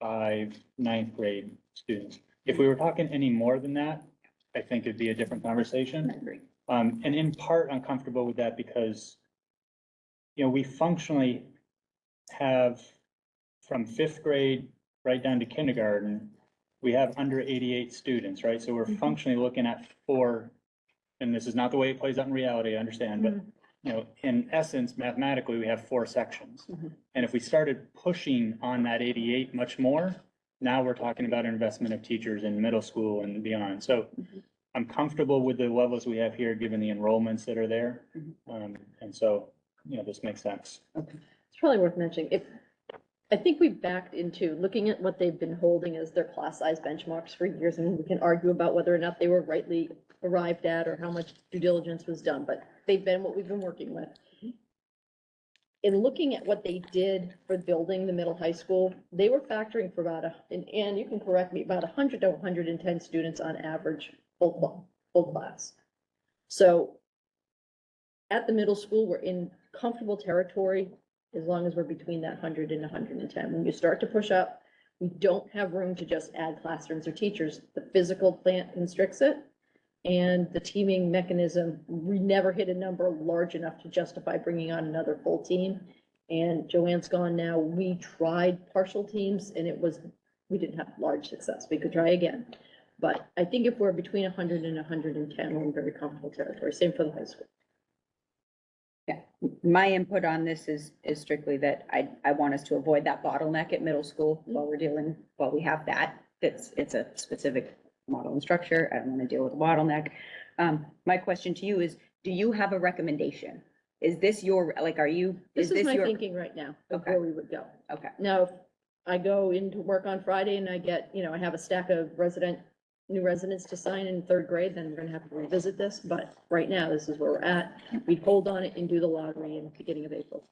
5 9th grade students. If we were talking any more than that, I think it'd be a different conversation. I agree. And in part, I'm comfortable with that because, we functionally have from 5th grade right down to kindergarten, we have under 88 students, right? So we're functionally looking at 4, and this is not the way it plays out in reality, I understand, but in essence, mathematically, we have 4 sections. And if we started pushing on that 88 much more, now we're talking about investment of teachers in middle school and beyond. So I'm comfortable with the levels we have here, given the enrollments that are there. And so, this makes sense. It's probably worth mentioning, I think we backed into looking at what they've been holding as their class size benchmarks for years, and we can argue about whether or not they were rightly arrived at or how much due diligence was done, but they've been what we've been working with. In looking at what they did for building the middle high school, they were factoring for about and you can correct me, about 100 to 110 students on average, full class. So at the middle school, we're in comfortable territory as long as we're between that 100 and 110. When you start to push up, we don't have room to just add classrooms or teachers. The physical plant constricts it. And the teaming mechanism, we never hit a number large enough to justify bringing on another full team. And Joanne's gone now. We tried partial teams and we didn't have large success. We could try again. But I think if we're between 100 and 110, we're in very comfortable territory. Same for the high school. Yeah, my input on this is strictly that I want us to avoid that bottleneck at middle school while we have that. It's a specific model and structure. I don't want to deal with a bottleneck. My question to you is, do you have a recommendation? Is this your, This is my thinking right now of where we would go. Okay. Now, if I go into work on Friday and I get, I have a stack of new residents to sign in 3rd grade, then we're gonna have to revisit this, but right now, this is where we're at. We'd hold on it and do the lottery in the beginning of April.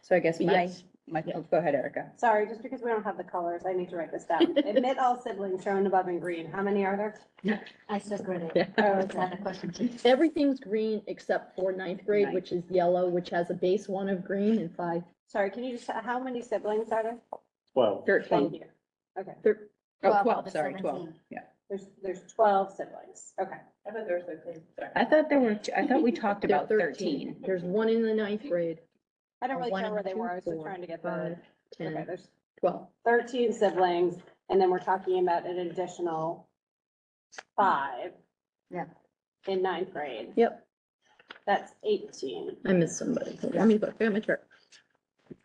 So I guess Yes. go ahead, Erica. Sorry, just because we don't have the colors, I need to write this down. Admit all siblings shown above in green. How many are there? I just read it. Yeah. Oh, It's not a question too. Everything's green except for 9th grade, Ninth. which is yellow, which has a base 1 of green and 5. Sorry, can you just, how many siblings are there? 12. 13. Thank you. Okay, 12, sorry, 12. Yeah. there's 12 siblings. Okay. I thought there was 13. Sorry. I thought we talked They're about 13. There's 1 in the 9th grade, I don't really One care where and they two, were. I was just four, trying to get 5, the, 10, okay, there's 12. 13 siblings, and then we're talking about an additional 5. Yeah. In 9th grade. Yep, That's 18. I missed somebody. Let me look, I got my chart.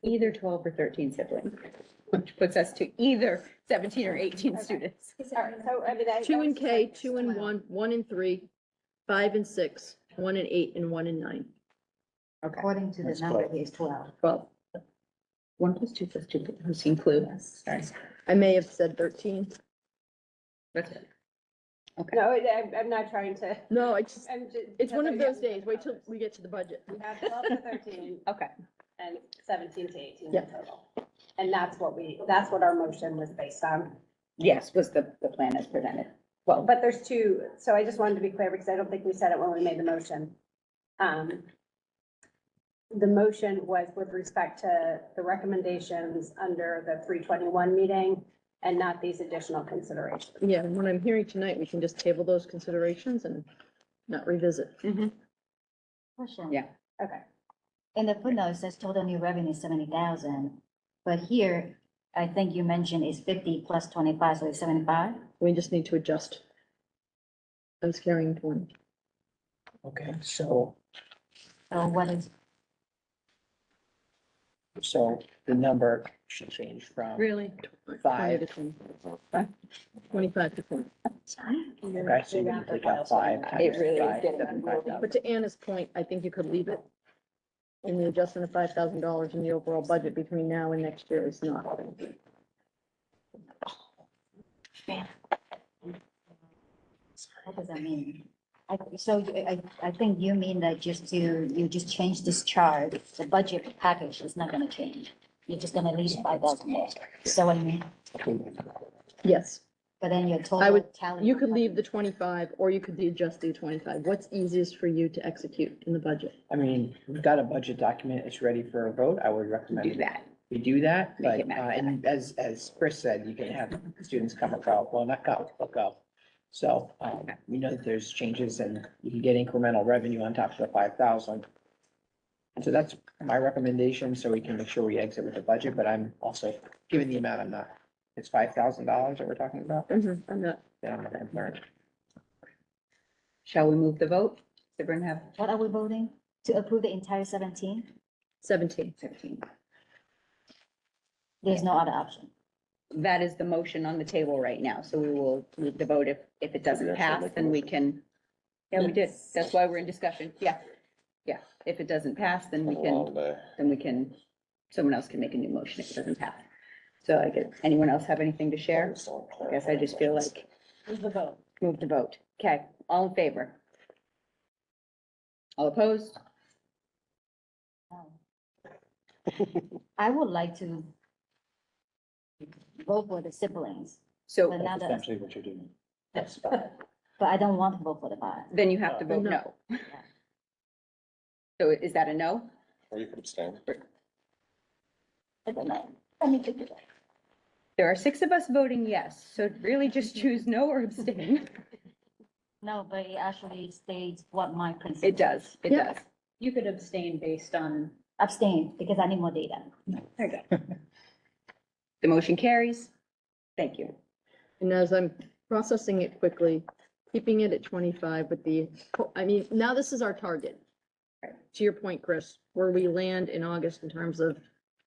Either 12 or 13 siblings, which puts us to either 17 or 18 students. All right, so I mean, 2 in K, 2 in 1, 1 in 3, 5 and 6, 1 in 8, and 1 in 9. According to the That's number, 12. is 12. 12. 1 plus 2 plus 2, who's include? Sorry. I may have said 13. That's it. No, I'm not trying to. No, it's It's one of those days. Wait till we get to the budget. We have 12 to 13 Okay. and 17 to 18 in Yep. total. And that's what our motion was based on. Yes, was the plan as presented. Well, but there's 2, so I just wanted to be clear because I don't think we said it when we made the motion. the motion was with respect to the recommendations under the 321 meeting and not these additional considerations. Yeah, and what I'm hearing tonight, we can just table those considerations and not revisit. Question. Yeah. Okay. In the footnote, it says total new revenue 70,000, but here, I think you mentioned is 50 plus 25, so it's 75. We just need to adjust. I was carrying 20. Okay, so, So what is, so the number should change from Really? 5. 25 to 20. Okay, so you can take out 5 It times really is 5, getting 75,000. But to Anna's point, I think you could leave it. And the adjustment of $5,000 in the overall budget between now and next year is not. what does that mean? I think you mean that you just change this chart, the budget package is not gonna change. You're just gonna leave 5,000 there. So what I mean, Yes, but then your I total would, tally. you could leave the 25 or you could just do 25. What's easiest for you to execute in the budget? I mean, we've got a budget document, it's ready for a vote, I would recommend. Do that. We do that, Make but, it match and as Chris said, you can have students come or go, well, not go, but go. So, we know that there's changes and you can get incremental revenue on top of the 5,000. So that's my recommendation, so we can make sure we exit with the budget, but I'm also, given the amount, I'm not, it's $5,000 that we're talking about. I'm not. Yeah, I'm not concerned. Shall we move the vote? Does everyone have What are we voting? To approve the entire 17? 17. 17? There's no other option. That is the motion on the table right now, so we will move the vote. If it doesn't pass, then we can, yeah, we did. That's why we're in discussion. Yeah. Yeah, if it doesn't pass, then we can, someone else can make a new motion if it doesn't pass. So I guess, anyone else have anything to share? I guess I just feel like Move the vote. move the vote. Okay, all in favor? All opposed? I would like to vote for the siblings, So but now that, Essentially what you're doing. but I don't want to vote for the 5. then you have to vote no. So is that a no? Or you could abstain. I don't know. Let me think about it. There are 6 of us voting yes, so really just choose no or abstain. No, but it actually states what my principle. It does, it Yeah. does. You could abstain based on, Abstain, because I need more data. Okay. The motion carries. Thank you. And as I'm processing it quickly, keeping it at 25 with the, I mean, now this is our target. To your point, Chris, where we land in August in terms of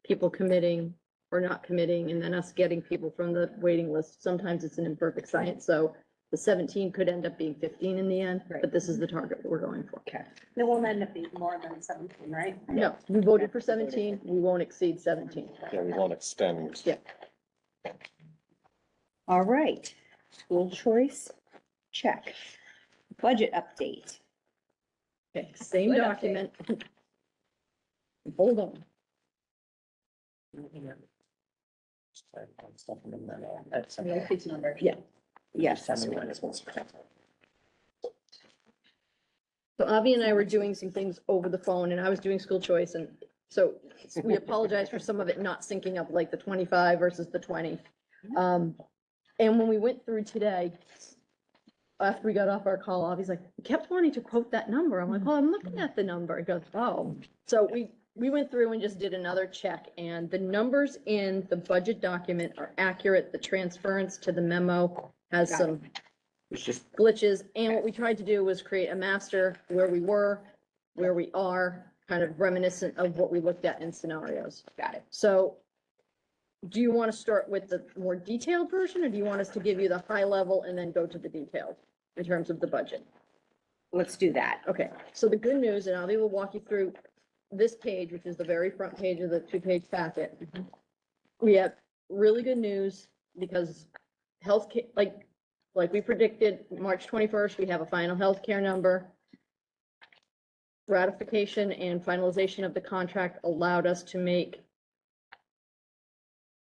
people committing or not committing, and then us getting people from the waiting list. Sometimes it's an imperfect science, so the 17 could end up being 15 in the end, but this is the target that we're going for. Okay. It won't end up being more than 17, right? No, we voted for 17, we won't exceed 17. Yeah, we won't extend. Yeah. All right. School choice, check. Budget update. Okay, same Good document. Hold on. Stuff in the memo. That's. Yeah. Yes. Tell me when it's. So Avi and I were doing some things over the phone and I was doing school choice and so we apologize for some of it not syncing up, like the 25 versus the 20. And when we went through today, after we got off our call, Avi's like, "We kept wanting to quote that number." I'm like, "Oh, I'm looking at the number." He goes, "Oh." So we went through and just did another check and the numbers in the budget document are accurate. The transference to the memo has some It's just, glitches. And what we tried to do was create a master where we were, where we are, kind of reminiscent of what we looked at in scenarios. Got it. So do you want to start with the more detailed version or do you want us to give you the high level and then go to the detailed in terms of the budget? Let's do that. Okay, so the good news, and Avi will walk you through this page, which is the very front page of the 2-page packet. We have really good news because healthcare, like we predicted, March 21st, we have a final healthcare number. Ratification and finalization of the contract allowed us to make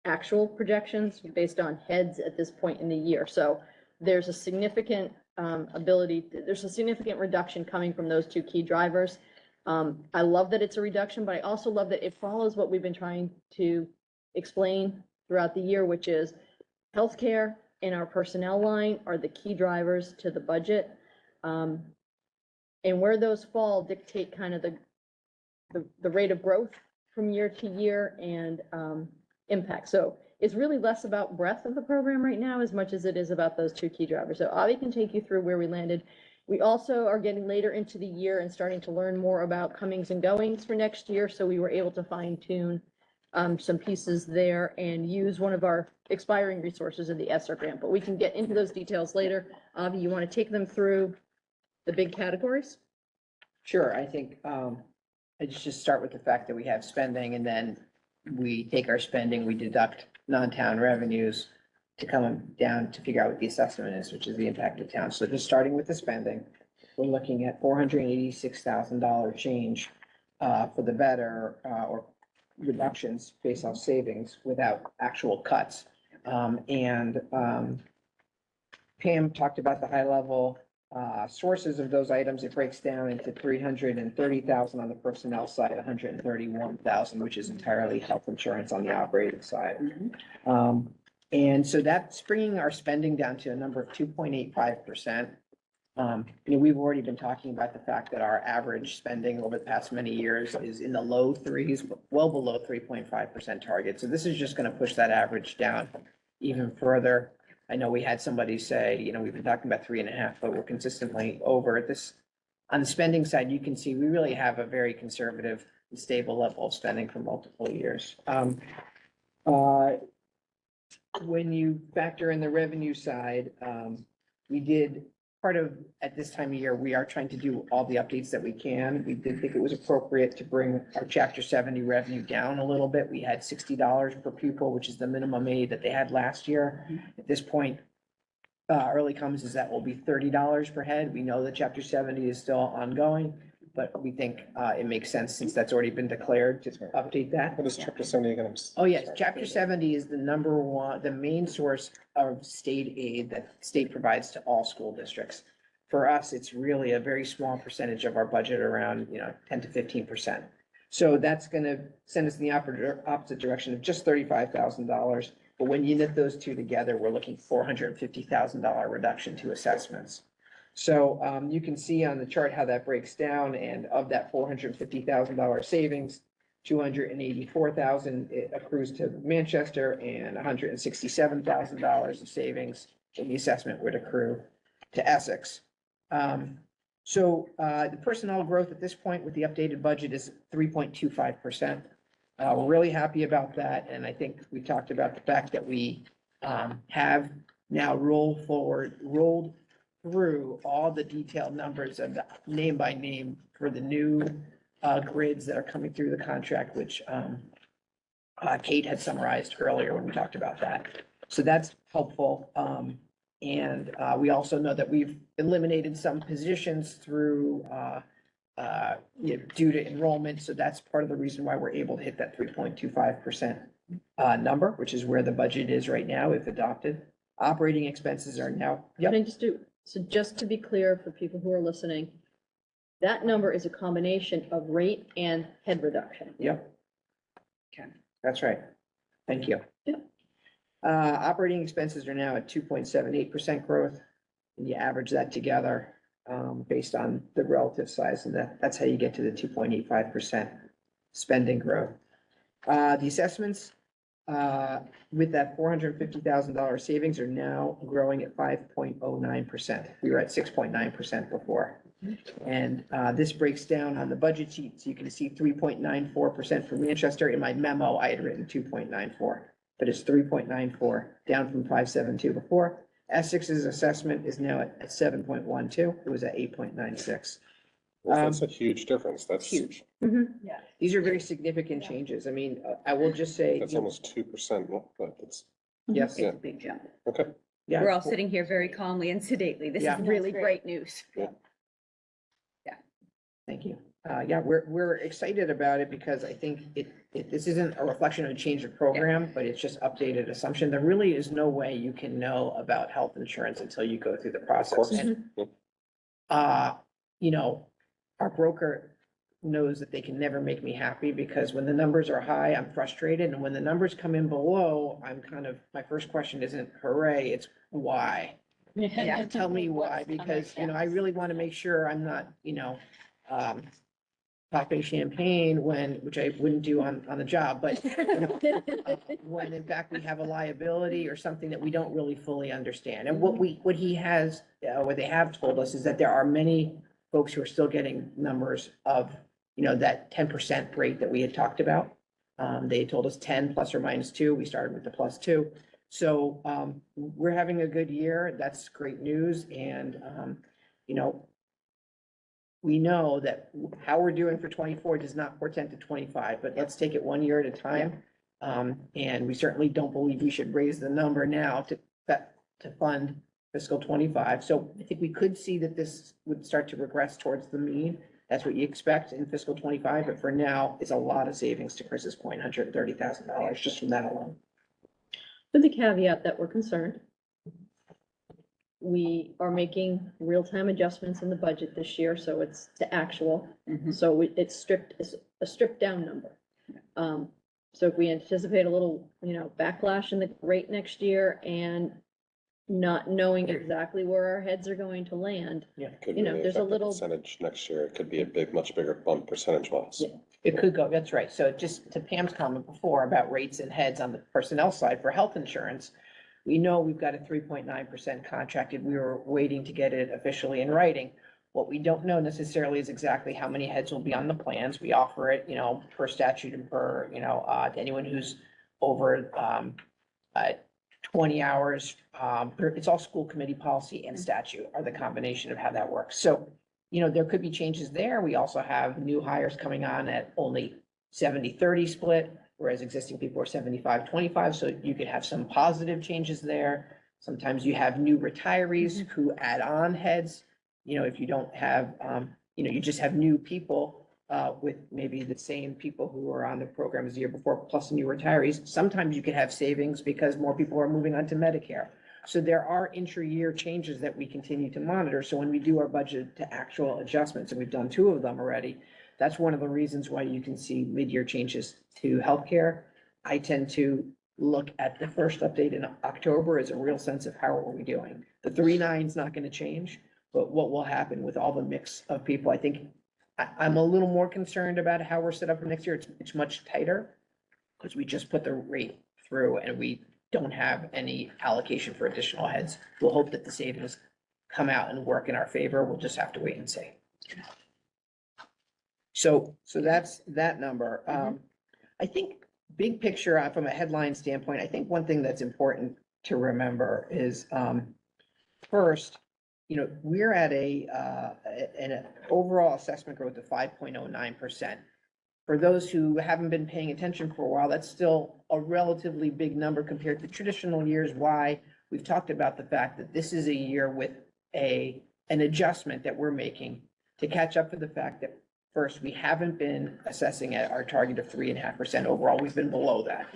actual projections based on heads at this point in the year. So there's a significant there's a significant reduction coming from those 2 key drivers. I love that it's a reduction, but I also love that it follows what we've been trying to explain throughout the year, which is healthcare and our personnel line are the key drivers to the budget. And where those fall dictate kind of the rate of growth from year to year and impact. So it's really less about breadth of the program right now as much as it is about those two key drivers. So Avi can take you through where we landed. We also are getting later into the year and starting to learn more about comings and goings for next year. So we were able to fine tune some pieces there and use one of our expiring resources in the ESSER grant, but we can get into those details later. Avi, you want to take them through the big categories? Sure, I think, I just start with the fact that we have spending and then we take our spending, we deduct non-town revenues to come down to figure out what the assessment is, which is the impact of town. So just starting with the spending, we're looking at $486,000 change for the better or reductions based on savings without actual cuts. Pam talked about the high level sources of those items. It breaks down into 330,000 on the personnel side, 131,000, which is entirely health insurance on the operating side. And so that's bringing our spending down to a number of 2.85%. We've already been talking about the fact that our average spending over the past many years is in the low threes, well below 3.5% target. So this is just going to push that average down even further. I know we had somebody say, we've been talking about 3.5, but we're consistently over this. On the spending side, you can see we really have a very conservative and stable level of spending for multiple years. When you factor in the revenue side, we did part of, at this time of year, we are trying to do all the updates that we can. We did think it was appropriate to bring our Chapter 70 revenue down a little bit. We had $60 per pupil, which is the minimum aid that they had last year. At this point, early comes is that will be $30 per head. We know that Chapter 70 is still ongoing, but we think it makes sense since that's already been declared to update that. What is Chapter 70 again? Oh, yes, Chapter 70 is the number one, the main source of state aid that state provides to all school districts. For us, it's really a very small percentage of our budget, around 10 to 15%. So that's going to send us in the opposite direction of just $35,000. But when you knit those two together, we're looking $450,000 reduction to assessments. So you can see on the chart how that breaks down, and of that $450,000 savings, $284,000 accrues to Manchester, and $167,000 of savings in the assessment would accrue to Essex. The personnel growth at this point with the updated budget is 3.25%. We're really happy about that, and I think we talked about the fact that we have now rolled through all the detailed numbers and name by name for the new grids that are coming through the contract, which Kate had summarized earlier when we talked about that. So that's helpful. And we also know that we've eliminated some positions through due to enrollment. So that's part of the reason why we're able to hit that 3.25% number, which is where the budget is right now if adopted. Operating expenses are now. Can I just so just to be clear for people who are listening, that number is a combination of rate and head reduction. Yep. Okay, that's right. Thank you. Operating expenses are now at 2.78% growth. And you average that together based on the relative size, and that's how you get to the 2.85% spending growth. The assessments with that $450,000 savings are now growing at 5.09%. We were at 6.9% before. And this breaks down on the budget sheet. So you can see 3.94% for Manchester. In my memo, I had written 2.94, but it's 3.94, down from 5.72 before. Essex's assessment is now at 7.12. It was at 8.96. Well, that's a huge difference. That's huge. Yeah, these are very significant changes. I mean, I will just say. That's almost 2%, but it's. Yes. Yeah. It's a big jump. Okay. Yeah. We're all sitting here very calmly and sedately. This Yeah. is really great news. Yeah. Thank you. Yeah, we're excited about it because I think this isn't a reflection of a change of program, but it's just updated assumption. There really is no way you can know about health insurance until you go through the process. And, our broker knows that they can never make me happy, because when the numbers are high, I'm frustrated, and when the numbers come in below, I'm kind of, my first question isn't hooray, it's why? Yeah. Tell me why, because, I really want to make sure I'm not, popping champagne which I wouldn't do on the job, but when in fact we have a liability or something that we don't really fully understand. And what he has, what they have told us is that there are many folks who are still getting numbers of, that 10% rate that we had talked about. They told us 10 plus or minus 2. We started with the plus 2. So, we're having a good year. That's great news. And, we know that how we're doing for 24 does not portend to 25, but let's take it one year at a time. And we certainly don't believe we should raise the number now to fund fiscal 25. So I think we could see that this would start to regress towards the mean. That's what you expect in fiscal 25, but for now, it's a lot of savings, to Chris's point, $130,000 just from that alone. With the caveat that we're concerned. We are making real-time adjustments in the budget this year, so it's to actual. So it's a stripped down number. So if we anticipate a little, backlash in the rate next year and not knowing exactly where our heads are going to land, Could be the there's a effective little. percentage next year. It could be a much bigger bump percentage wise. Yeah, it could go, that's right. So just to Pam's comment before about rates and heads on the personnel side for health insurance, we know we've got a 3.9% contracted. We were waiting to get it officially in writing. What we don't know necessarily is exactly how many heads will be on the plans. We offer it, per statute and per, to anyone who's over 20 hours. It's all school committee policy and statute are the combination of how that works. So, there could be changes there. We also have new hires coming on at only 70-30 split, whereas existing people are 75-25. So you could have some positive changes there. Sometimes you have new retirees who add on heads. If you don't have, you just have new people with maybe the same people who were on the program as the year before, plus new retirees. Sometimes you could have savings because more people are moving on to Medicare. So there are intra-year changes that we continue to monitor. So when we do our budget to actual adjustments, and we've done 2 of them already, that's one of the reasons why you can see mid-year changes to healthcare. I tend to look at the first update in October as a real sense of how are we doing. The 3.9 is not going to change, but what will happen with all the mix of people, I think I'm a little more concerned about how we're set up for next year. It's much tighter because we just put the rate through and we don't have any allocation for additional heads. We'll hope that the savings come out and work in our favor. We'll just have to wait and see. So that's that number. I think big picture from a headline standpoint, I think one thing that's important to remember is, first, we're at an overall assessment growth of 5.09%. For those who haven't been paying attention for a while, that's still a relatively big number compared to traditional years. Why? We've talked about the fact that this is a year with an adjustment that we're making to catch up for the fact that first, we haven't been assessing at our target of 3.5% overall. We've been below that.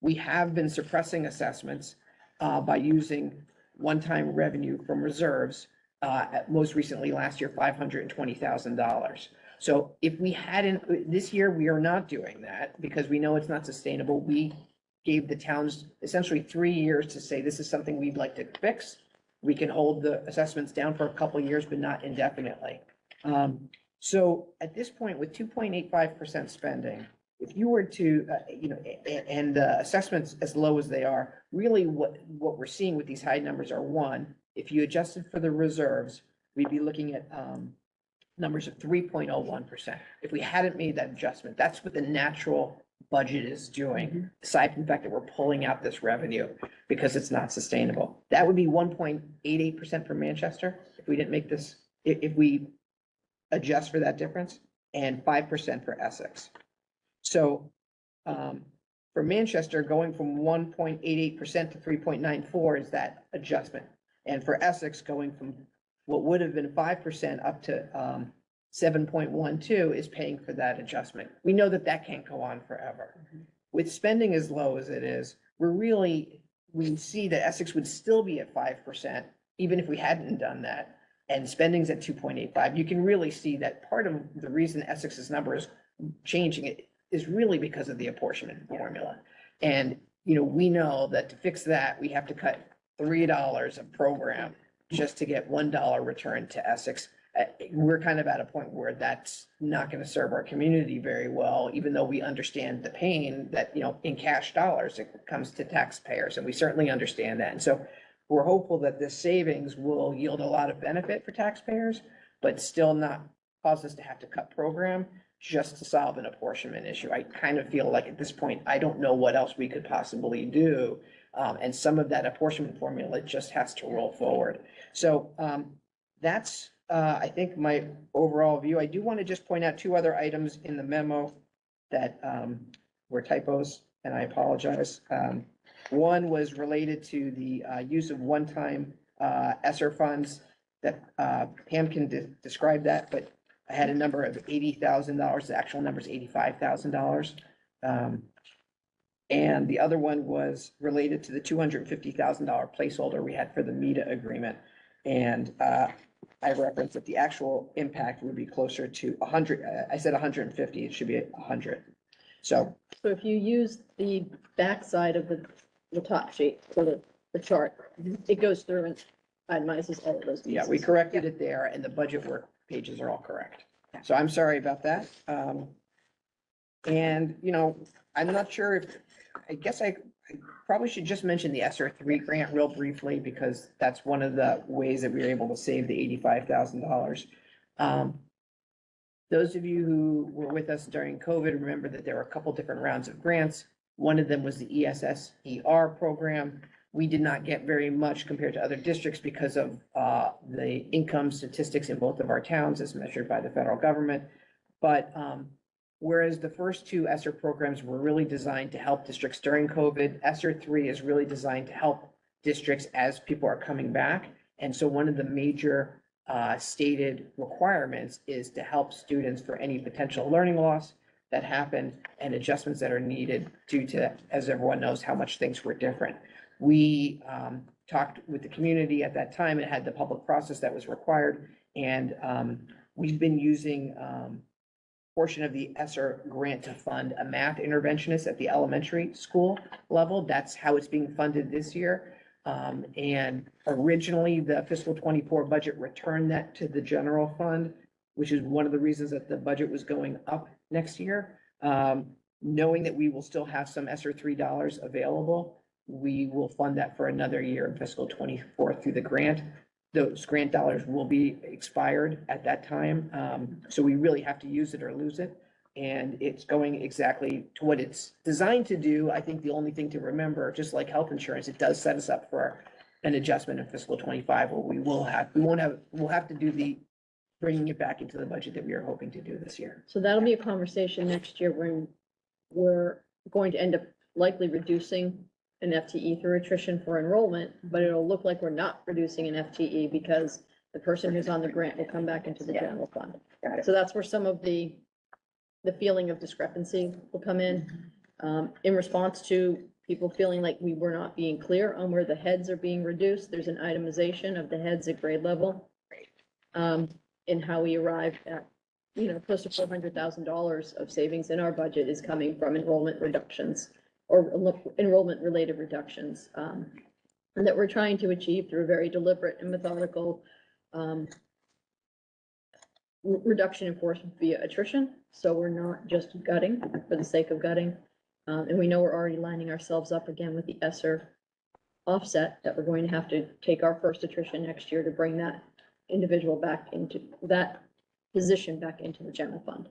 We have been suppressing assessments by using one-time revenue from reserves, most recently last year, $520,000. So if we hadn't, this year, we are not doing that because we know it's not sustainable. We gave the towns essentially 3 years to say, this is something we'd like to fix. We can hold the assessments down for a couple of years, but not indefinitely. So at this point, with 2.85% spending, if you were to, and assessments as low as they are, really what we're seeing with these high numbers are, one, if you adjusted for the reserves, we'd be looking at numbers of 3.01%. If we hadn't made that adjustment, that's what the natural budget is doing, aside from the fact that we're pulling out this revenue because it's not sustainable. That would be 1.88% for Manchester if we didn't make this, if we adjust for that difference, and 5% for Essex. So for Manchester, going from 1.88% to 3.94 is that adjustment. And for Essex, going from what would have been 5% up to 7.12 is paying for that adjustment. We know that that can't go on forever. With spending as low as it is, we see that Essex would still be at 5%, even if we hadn't done that. and spending's at 2.85. You can really see that part of the reason Essex's number is changing it is really because of the apportionment formula. And, we know that to fix that, we have to cut $3 a program just to get $1 return to Essex. We're kind of at a point where that's not going to serve our community very well, even though we understand the pain that, in cash dollars, it comes to taxpayers, and we certainly understand that. And so we're hopeful that this savings will yield a lot of benefit for taxpayers, but still not cause us to have to cut program just to solve an apportionment issue. I kind of feel like at this point, I don't know what else we could possibly do. And some of that apportionment formula just has to roll forward. So that's, I think, my overall view. I do want to just point out two other items in the memo that were typos, and I apologize. One was related to the use of one-time ESSER funds that Pam can describe that, but I had a number of $80,000. The actual number is $85,000. And the other one was related to the $250,000 placeholder we had for the META agreement. And I referenced that the actual impact would be closer to 100. I said 150, it should be 100. So if you use the backside of the top sheet for the chart, it goes through and itemizes all of those pieces. yeah, we corrected it there, and the budget work pages are all correct. So I'm sorry about that. And, I'm not sure if, I guess I probably should just mention the ESSER 3 grant real briefly, because that's one of the ways that we were able to save the $85,000. Those of you who were with us during COVID, remember that there were a couple different rounds of grants. One of them was the ESSER program. We did not get very much compared to other districts because of the income statistics in both of our towns as measured by the federal government. But whereas the first two ESSER programs were really designed to help districts during COVID, ESSER 3 is really designed to help districts as people are coming back. And so one of the major stated requirements is to help students for any potential learning loss that happened and adjustments that are needed due to, as everyone knows, how much things were different. We talked with the community at that time and had the public process that was required. And we've been using portion of the ESSER grant to fund a math interventionist at the elementary school level. That's how it's being funded this year. And originally the fiscal 24 budget returned that to the general fund, which is one of the reasons that the budget was going up next year. Knowing that we will still have some ESSER 3 dollars available, we will fund that for another year in fiscal 24 through the grant. Those grant dollars will be expired at that time. So we really have to use it or lose it. And it's going exactly to what it's designed to do. I think the only thing to remember, just like health insurance, it does set us up for an adjustment in fiscal 25 where we'll have to do bringing it back into the budget that we are hoping to do this year. So that'll be a conversation next year when we're going to end up likely reducing an FTE through attrition for enrollment, but it'll look like we're not reducing an FTE because the person who's on the grant will come back into the general fund. So that's where some of the feeling of discrepancy will come in response to people feeling like we were not being clear on where the heads are being reduced. There's an itemization of the heads at grade level. In how we arrived at, close to $400,000 of savings in our budget is coming from enrollment reductions or enrollment related reductions, and that we're trying to achieve through a very deliberate and methodical reduction in force via attrition. So we're not just gutting for the sake of gutting. And we know we're already lining ourselves up again with the ESSER offset that we're going to have to take our first attrition next year to bring that individual back into that position back into the general fund.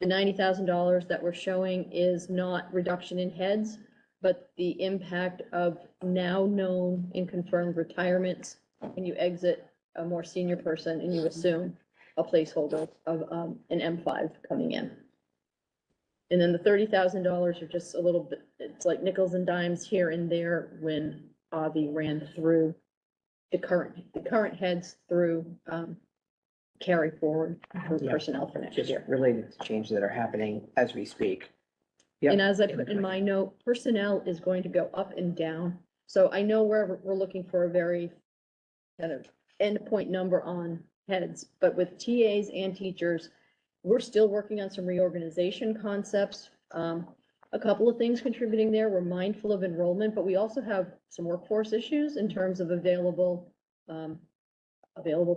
The $90,000 that we're showing is not reduction in heads, but the impact of now known and confirmed retirements when you exit a more senior person and you assume a placeholder of an M5 coming in. And then the $30,000 are just a little bit, it's like nickels and dimes here and there when Avi ran through the current heads through carry forward for Yeah. personnel for next Just year. related to changes that are happening as we speak. Yep. And as I put in my note, personnel is going to go up and down. So I know we're looking for a very kind of endpoint number on heads, but with TAs and teachers, we're still working on some reorganization concepts. A couple of things contributing there. We're mindful of enrollment, but we also have some workforce issues in terms of available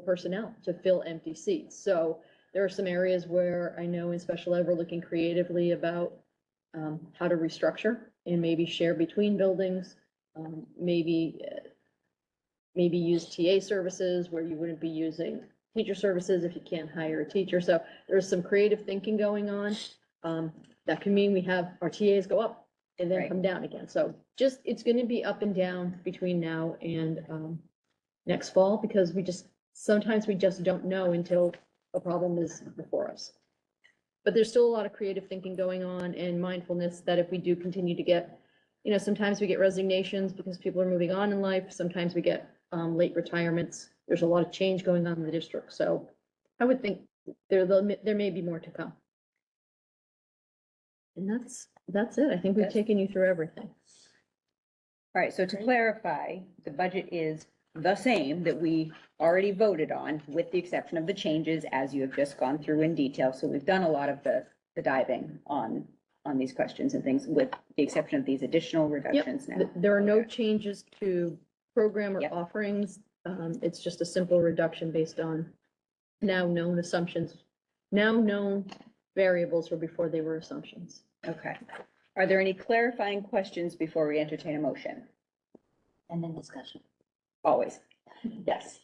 personnel to fill empty seats. So there are some areas where I know in special ed, we're looking creatively about how to restructure and maybe share between buildings, maybe use TA services where you wouldn't be using teacher services if you can't hire a teacher. So there's some creative thinking going on. That can mean we have our TAs go up and then come down again. So just, it's gonna be up and down between now and next fall, because sometimes we just don't know until a problem is before us. But there's still a lot of creative thinking going on and mindfulness that if we do continue to get, sometimes we get resignations because people are moving on in life. Sometimes we get late retirements. There's a lot of change going on in the district. So I would think there may be more to come. And that's it. I think we've taken you through everything. All right, so to clarify, the budget is the same that we already voted on, with the exception of the changes as you have just gone through in detail. So we've done a lot of the diving on these questions and things, with the exception of these additional reductions now. There are no changes to program or offerings. It's just a simple reduction based on now known assumptions, now known variables were before they were assumptions. Okay. Are there any clarifying questions before we entertain a motion? And then discussion. Always. Yes.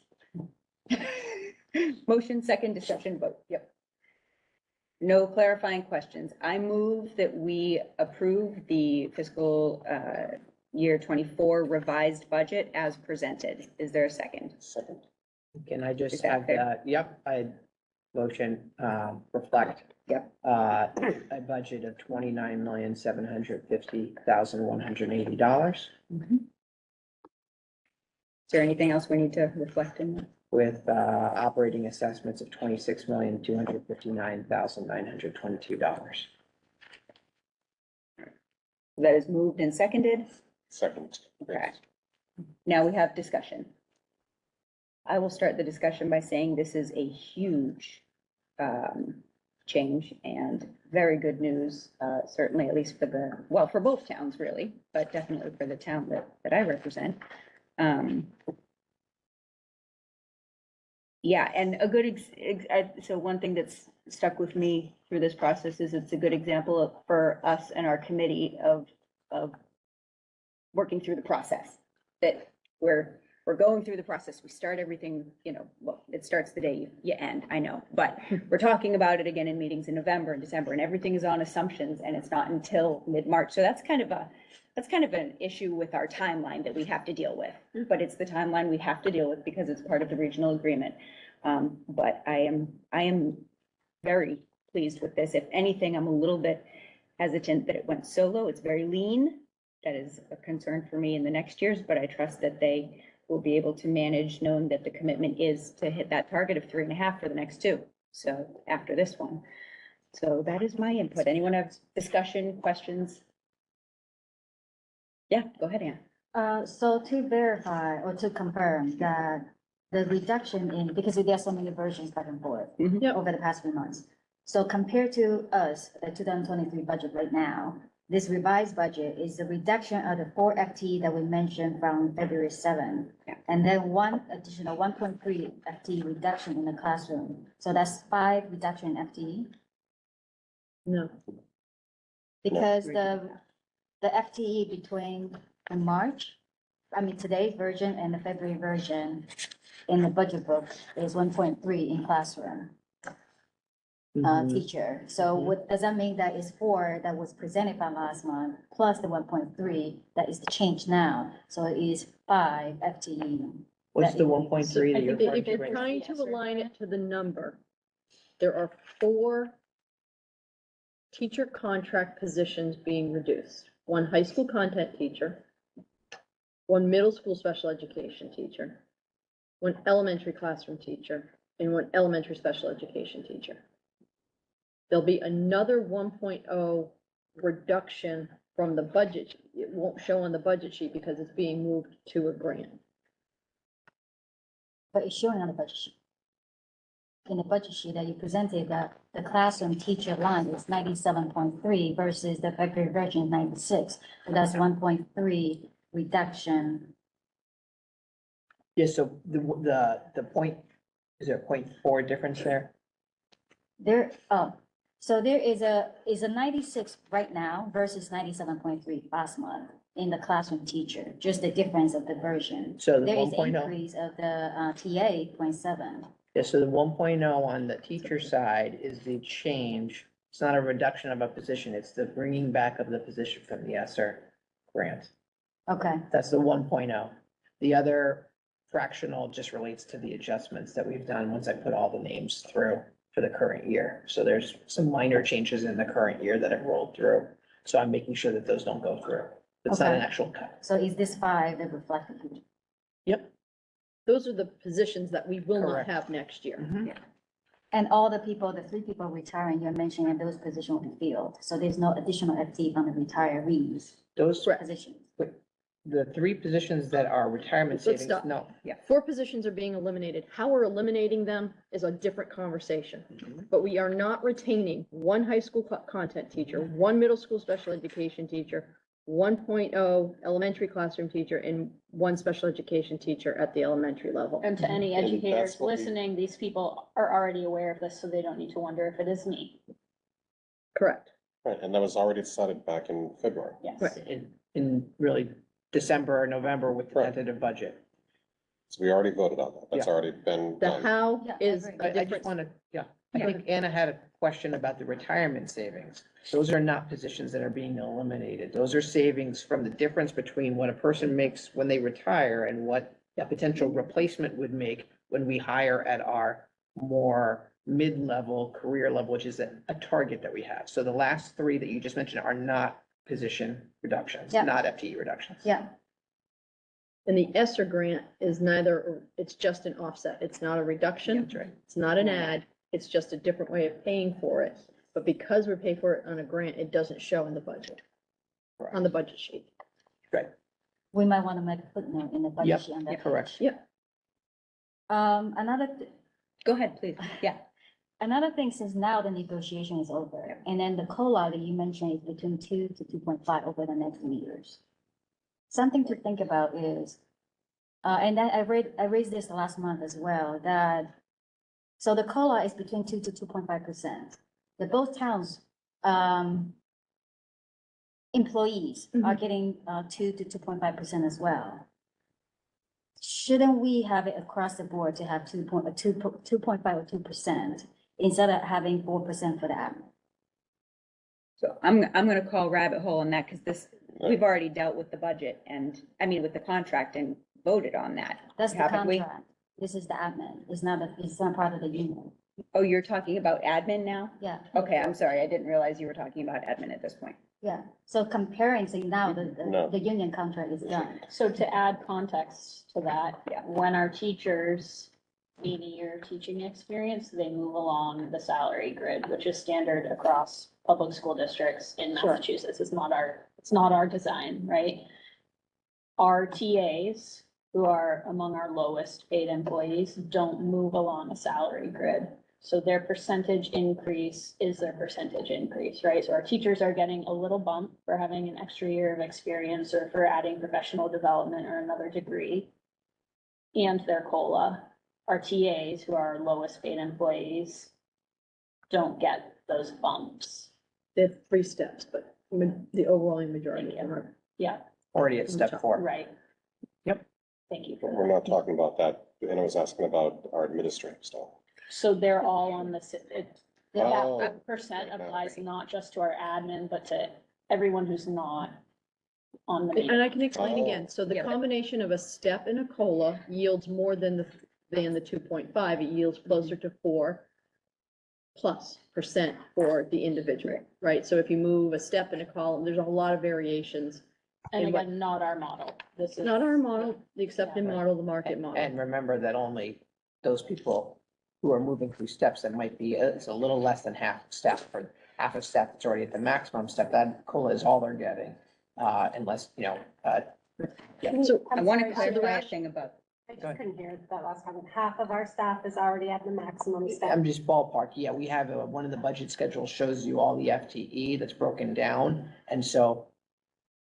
Motion, second, discussion, vote. Yep. No clarifying questions. I move that we approve the fiscal year 24 revised budget as presented. Is there a second? Second. Can I Is just that have fair? I motion, reflect. Yep. A budget of $29,750,180 Is there anything else we need to reflect in that? with, operating assessments of $26,259,922. That is moved and seconded. Second. Okay. Now we have discussion. I will start the discussion by saying this is a huge change and very good news, certainly at least for both towns really, but definitely for the town that I represent. Yeah, and a good, so one thing that's stuck with me through this process is it's a good example for us and our committee of working through the process, that we're going through the process. We start everything, well, it starts the day you end, I know, but we're talking about it again in meetings in November and December, and everything is on assumptions, and it's not until mid-March. So that's kind of an issue with our timeline that we have to deal with, but it's the timeline we have to deal with because it's part of the regional agreement. But I am very pleased with this. If anything, I'm a little bit hesitant that it went so low. It's very lean. That is a concern for me in the next years, but I trust that they will be able to manage, knowing that the commitment is to hit that target of 3.5 for the next two. So after this one. So that is my input. Anyone have discussion, questions? Yeah, go ahead, Ann. So to verify or to confirm that the reduction because there are so many versions back and forth over the past few months. So compared to us, the 2023 budget right now, this revised budget is the reduction of the 4 FTE that we mentioned from February 7. And then one additional 1.3 FTE reduction in the classroom. So that's 5 reduction in FTE. No. Because the FTE between the today's version and the February version in the budget book is 1.3 in classroom. Teacher. So what does that mean? That is 4 that was presented by last month, plus the 1.3 that is the change now. So it is 5 FTE. What's the 1.3 that I you're think referring if to you're right now? trying to align it to the number, there are 4 teacher contract positions being reduced. 1 high school content teacher, 1 middle school special education teacher, 1 elementary classroom teacher, and 1 elementary special education teacher. There'll be another 1.0 reduction from the budget. It won't show on the budget sheet because it's being moved to a grant. but it's showing on the budget sheet. In the budget sheet that you presented, that the classroom teacher line is 97.3 versus the February version 96. So that's 1.3 reduction. Yeah, so the point, is there a 0.4 difference there? There, so there is a 96 right now versus 97.3 last month in the classroom teacher, just the difference of the version. So the There is 1.0. increase of the TA 0.7. Yeah, so the 1.0 on the teacher side is the change. It's not a reduction of a position, it's the bringing back of the position from the ESSER grant. Okay, That's the 1.0. The other fractional just relates to the adjustments that we've done once I put all the names through for the current year. So there's some minor changes in the current year that have rolled through. So I'm making sure that those don't go through. It's not an Okay. actual cut. so is this 5 that reflect the future? Yep. Those are the positions that we will not Correct. have next year. And all the people, the 3 people retiring, you're mentioning those positions will be filled. So there's no additional FT from the retirees Those, positions. the 3 positions that are retirement Let's savings, stop. no. 4 positions are being eliminated. How we're eliminating them is a different conversation. But we are not retaining 1 high school content teacher, 1 middle school special education teacher, 1.0 elementary classroom teacher, and 1 special education teacher at the elementary level. And to any And educators that's what we- listening, these people are already aware of this, so they don't need to wonder if it is me. Correct. Right, and that was already decided back in February. Yes. Right, in really December or November with the Right. tentative budget. So we already voted on that. That's Yeah. already been The done. how Yeah, I is agree. a I just different. want to, I think Anna had a question about the retirement savings. Those are not positions that are being eliminated. Those are savings from the difference between what a person makes when they retire and what a potential replacement would make when we hire at our more mid-level career level, which is a target that we have. So the last 3 that you just mentioned are not position reductions, Yeah. not FTE reductions. Yeah, And the ESSER grant is neither, it's just an offset. It's not a reduction. That's right. It's not an ad. It's just a different way of paying for it. But because we're paying for it on a grant, it doesn't show in the budget, on the budget sheet. Right. we might want to make a footnote in the budget Yep, sheet on that. correct. page. Another, Go ahead, please. Yeah. another thing, since now the negotiation is over, and then the COLA that you mentioned is between 2 to 2.5 over the next 3 years. Something to think about is, and then I raised this last month as well, that, so the COLA is between 2 to 2.5%. The both towns, employees are getting 2 to 2.5% as well. Shouldn't we have it across the board to have 2.5 or 2% instead of having 4% for the admin? So I'm gonna call rabbit hole on that, because we've already dealt with the budget and, I mean, with the contract and voted on that. That's the haven't we? contract. This is the admin. It's not part of the union. Oh, you're talking about admin now? Yeah. Okay, I'm sorry. I didn't realize you were talking about admin at this point. Yeah, so comparing, so now No. the union contract is done. So to add context to that, when our teachers gain a year of teaching experience, they move along the salary grid, which is standard across public school districts in Sure. Massachusetts. It's not our design, right? Our TAs, who are among our lowest paid employees, don't move along a salary grid. So their percentage increase is their percentage increase, right? So our teachers are getting a little bump for having an extra year of experience or for adding professional development or another degree. And their COLA. Our TAs, who are our lowest paid employees, don't get those bumps. They have 3 steps, but the overwhelming majority of them are. Yeah, Already at step 4. right. Yep. Thank you for We're that. not talking about that. Anna was asking about our administrative staff. So they're all on the, Oh, that percent okay. applies not just to our admin, but to everyone who's not on the main. And I can explain Oh. again. So the Yeah, but- combination of a step and a COLA yields more than the 2.5. It yields closer to 4+% for the individual, right? So if you move a step and a column, there's a lot of variations. And in what- again, not our model. This is. Not our model, the accepted model, the market model. And remember that only those people who are moving through steps that might be, it's a little less than half step, for half a step that's already at the maximum step, that COLA is all they're getting. Unless, So I want to sorry, so the clarify a ration- thing about, I just couldn't hear that last comment. Half of our staff is already at the maximum staff. I'm just ballpark. Yeah, we have, one of the budget schedules shows you all the FTE that's broken down. And so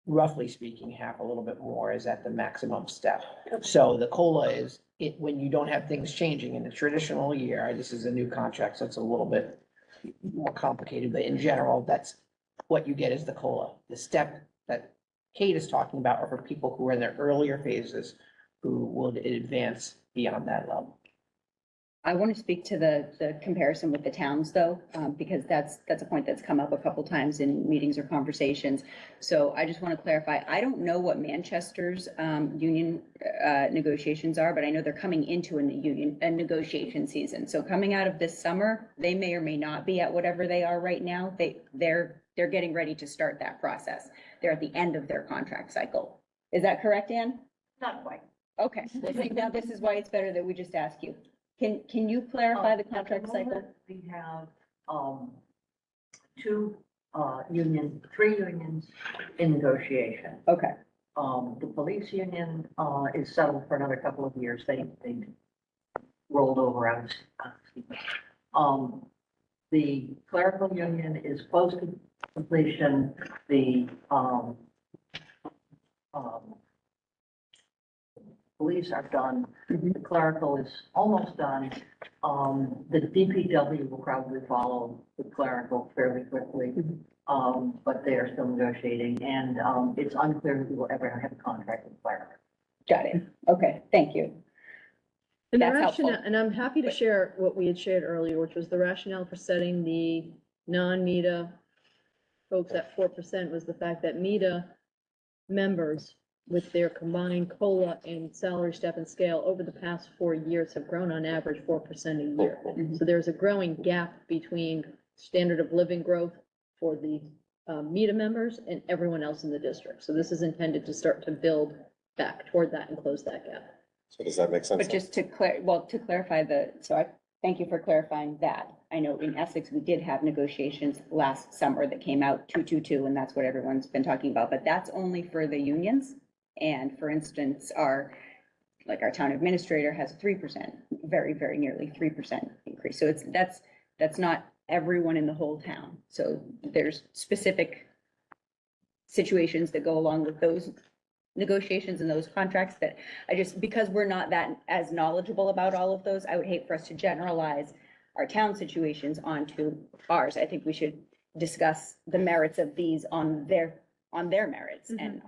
roughly speaking, half, a little bit more is at the maximum step. So the COLA is when you don't have things changing in a traditional year. This is a new contract, so it's a little bit more complicated, but in general, that's what you get is the COLA. The step that Kate is talking about are for people who are in their earlier phases who will advance beyond that level. I want to speak to the comparison with the towns though, because that's a point that's come up a couple times in meetings or conversations. So I just want to clarify, I don't know what Manchester's union negotiations are, but I know they're coming into a negotiation season. So coming out of this summer, they may or may not be at whatever they are right now. They're getting ready to start that process. They're at the end of their contract cycle. Is that correct, Ann? Not quite. Okay, well, see, now this is why it's better that we just ask you. Can you clarify the contract cycle? We have, three unions in negotiation. Okay. The police union, is settled for another couple of years. They rolled over out of. The clerical union is close to completion. The, police are done. The clerical is almost done. The DPW will probably follow the clerical fairly quickly. But they are still negotiating, and, it's unclear that we will ever have a contract with clerical. Got it. Okay, thank you. And the That's helpful. rationale, and I'm happy to share what we had shared earlier, which was the rationale for setting the non-META folks at 4% was the fact that META members with their combined COLA and salary step and scale over the past 4 years have grown on average 4% a year. So there's a growing gap between standard of living growth for the META members and everyone else in the district. So this is intended to start to build back toward that and close that gap. So does that make sense? But just to clarify thank you for clarifying that. I know in Essex, we did have negotiations last summer that came out 222, and that's what everyone's been talking about, but that's only for the unions. And for instance, our town administrator has 3%, very, very nearly 3% increase. So that's not everyone in the whole town. So there's specific situations that go along with those negotiations and those contracts that because we're not that as knowledgeable about all of those, I would hate for us to generalize our town situations onto ours. I think we should discuss the merits of these on their merits and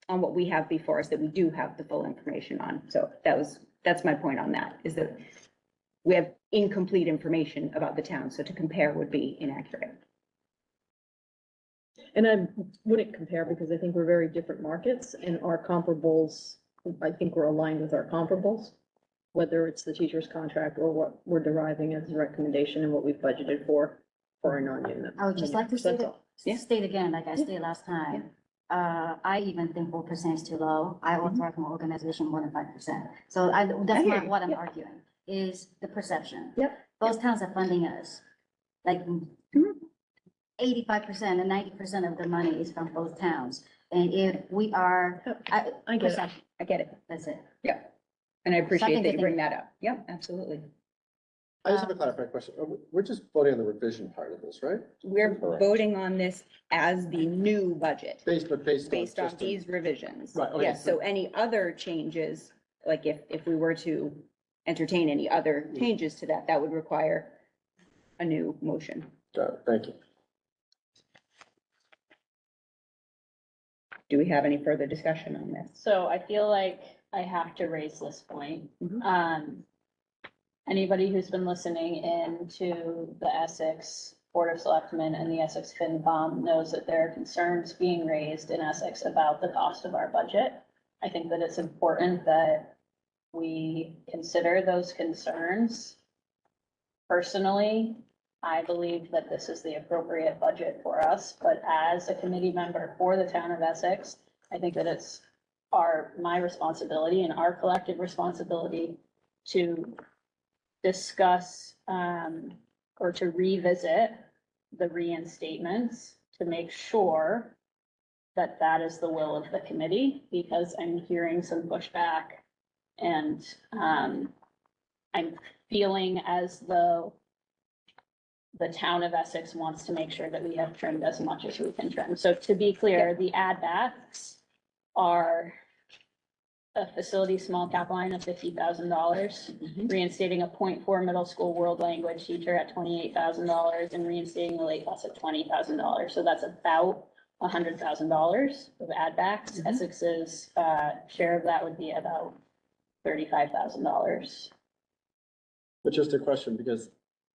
on what we have before us that we do have the full information on. So that's my point on that, is that we have incomplete information about the town. So to compare would be inaccurate. And I wouldn't compare because I think we're very different markets and our comparables, I think we're aligned with our comparables, whether it's the teacher's contract or what we're deriving as a recommendation and what we've budgeted for our non-union. I would just like to That's all. state again, like I stated last time. I even think 4% is too low. I authorize my organization more than 5%. So that's not what I'm arguing, is the perception. Yep. Those towns are funding us. Like 85% and 90% of the money is from both towns. And if we are. I get it. I get it. That's it. Yeah. And I appreciate Something that to you bring think that up. Yep, absolutely. I just have a clarifying question. We're just voting on the revision part of this, right? We're Correct. voting on this as the new budget. Based on Based on these revisions. Right, okay, Yes, so any other changes, like if we were to entertain any other changes to that, that would require a new motion. Got it. Thank you. Do we have any further discussion on this? So I feel like I have to raise this point. Anybody who's been listening in to the Essex Board of Selectmen and the Essex FinCom knows that there are concerns being raised in Essex about the cost of our budget. I think that it's important that we consider those concerns. Personally, I believe that this is the appropriate budget for us, but as a committee member for the town of Essex, I think that it's my responsibility and our collective responsibility to discuss or to revisit the reinstatements to make sure that that is the will of the committee, because I'm hearing some pushback And, I'm feeling as though the town of Essex wants to make sure that we have trimmed as much as we can trim. So to be clear, the add backs are a facility small cap line of $50,000, reinstating a 0.4 middle school world language teacher at $28,000, and reinstating the late bus at $20,000. So that's about $100,000 of add backs. Essex's share of that would be about $35,000. But just a question, because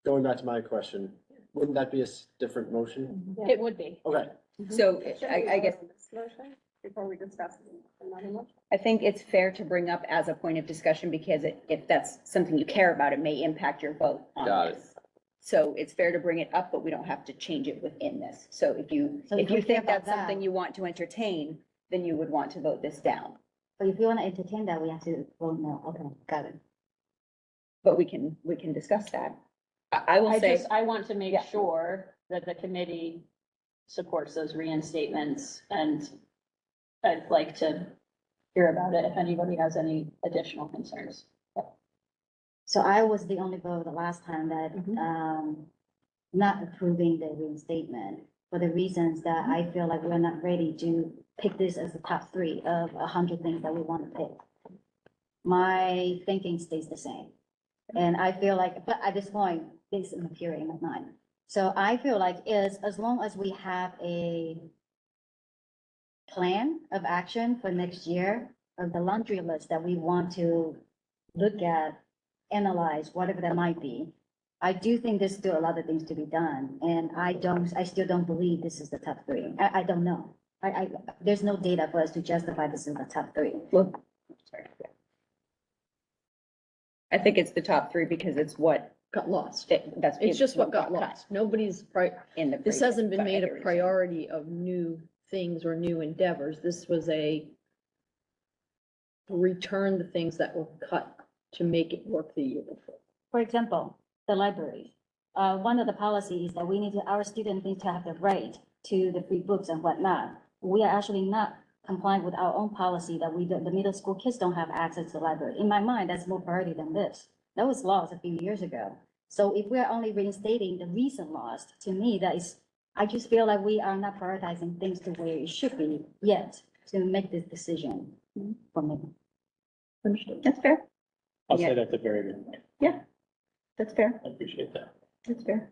going back to my question, wouldn't that be a different motion? It would be. Okay. So I guess, Motion before we discuss another motion. I think it's fair to bring up as a point of discussion because if that's something you care about, it may impact your vote on Got it. this. So it's fair to bring it up, but we don't have to change it within this. So if you So if we care think about that's something that- you want to entertain, then you would want to vote this down. But if you want to entertain that, we have to vote no. Okay, got it. But we can discuss that. I will say, I want to make Yeah. sure that the committee supports those reinstatements, and I'd like to hear about it if anybody has any additional concerns. So I was the only vote the last time that, not approving the reinstatement for the reasons that I feel like we're not ready to pick this as the top three of 100 things that we want to pick. My thinking stays the same. And I feel like, but at this point, this is material in my mind. So I feel like as long as we have a plan of action for next year, of the laundry list that we want to look at, analyze, whatever that might be, I do think there's still a lot of things to be done. And I still don't believe this is the top three. I don't know. There's no data for us to justify this is the top three. well, sorry. I think it's the top three because it's what Got lost. that's. It's just what got cut lost. Nobody's, In the. this previous, hasn't been but I made hear a what you're saying. priority of new things or new endeavors. This was a return the things that were cut to make it work the year before. For example, the library. One of the policies that our students need to have the right to the free books and whatnot. We are actually not complying with our own policy that the middle school kids don't have access to the library. In my mind, that's more priority than this. That was lost a few years ago. So if we're only reinstating the recent loss, to me, I just feel like we are not prioritizing things to where it should be yet to make this decision for me. Understood. That's fair. I'll Yeah. say that's a very good point. Yeah, that's fair. I appreciate that. That's fair.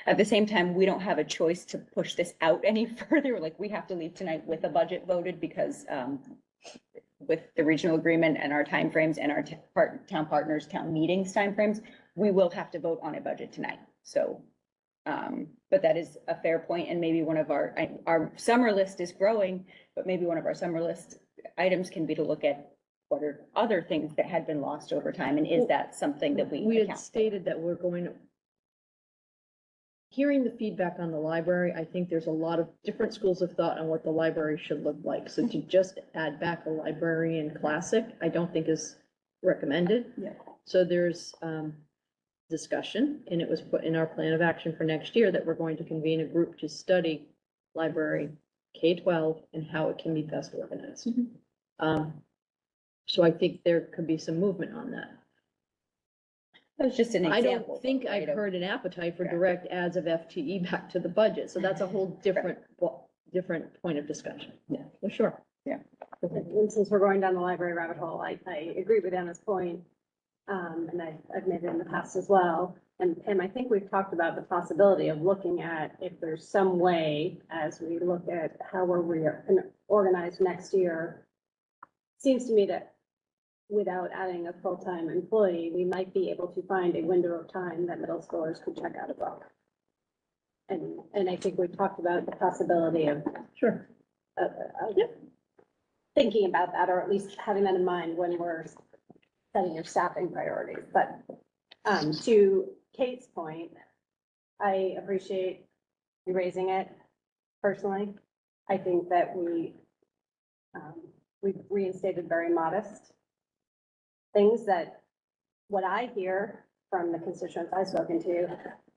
At the same time, we don't have a choice to push this out any further. Like, we have to leave tonight with a budget voted because with the regional agreement and our timeframes and our town partners, town meetings timeframes, we will have to vote on a budget tonight. So, but that is a fair point, and maybe one of our summer list is growing, but maybe one of our summer list items can be to look at what are other things that had been lost over time, and is that something that we We had account for? stated that we're going to, hearing the feedback on the library, I think there's a lot of different schools of thought on what the library should look like. So to just add back a librarian classic, I don't think is recommended. Yeah. So there's discussion, and it was put in our plan of action for next year that we're going to convene a group to study library K-12 and how it can be best organized. So I think there could be some movement on that. That was just an I example. don't think I've heard an appetite for direct adds of FTE back to the budget, so that's a whole different point of discussion. Yeah, for sure. Yeah. And since we're going down the library rabbit hole, I agree with Anna's point. And I've made it in the past as well. And I think we've talked about the possibility of looking at if there's some way, as we look at how we're organized next year. Seems to me that without adding a full-time employee, we might be able to find a window of time that middle schoolers could check out a book. And I think we talked about the possibility of. Sure. Thinking about that, or at least having that in mind when we're setting your staffing priorities. But to Kate's point, I appreciate you raising it personally. I think that we've reinstated very modest things that what I hear from the constituents I've spoken to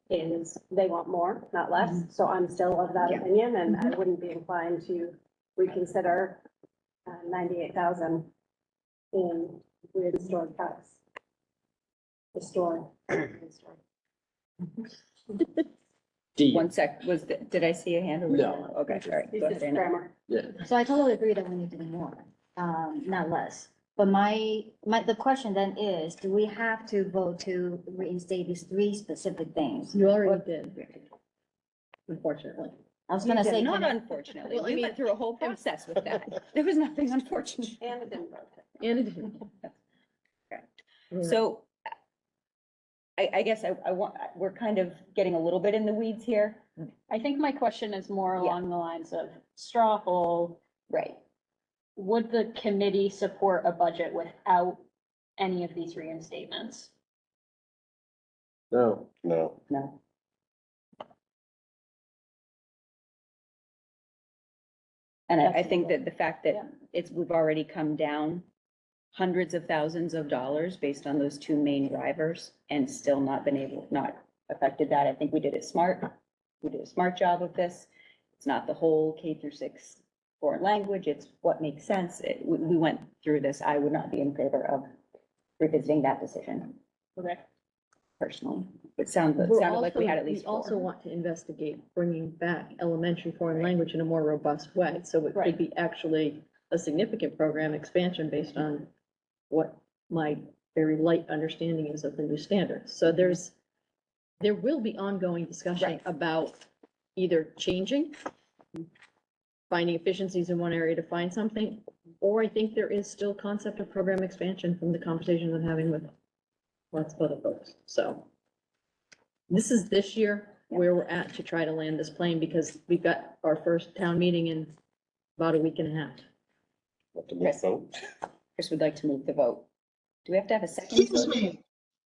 is they want more, not less. So I'm still of that opinion, and I wouldn't be inclined to reconsider 98,000 in We had store cuts. The store. D. One sec, did I see a hand over there? No. Okay, all right. Go ahead, Anna. Yeah. So I totally agree that we need to do more, not less. But the question then is, do we have to vote to reinstate these three specific things? You already did, unfortunately. I was gonna say, Not can- unfortunately, Well, I we mean- went through a whole process with that. There was nothing unfortunate. And it didn't vote. And it didn't. So I guess I want, we're kind of getting a little bit in the weeds here. I think my question is more Yeah. along the lines of straw poll. Right. Would the committee support a budget without any of these reinstatements? No. No. And I think that the fact that we've already come down hundreds of thousands of dollars based on those two main drivers and still not affected that. I think we did it smart. We did a smart job of this. It's not the whole K-6 foreign language. It's what makes sense. We went through this. I would not be in favor of revisiting that decision Okay. personally. It sounded like we had at least We also four. want to investigate bringing back elementary foreign language in a more robust way. So it Right. could be actually a significant program expansion based on what my very light understanding is of the new standards. So there will be ongoing discussion Right. about either changing, finding efficiencies in one area to find something, or I think there is still concept of program expansion from the conversations I'm having with lots of other folks. So this is this year where we're at to try to land this plane because we've got our first town meeting in about a week and a half. Chris would like to move the vote. Do we have to have a second? Excuse me.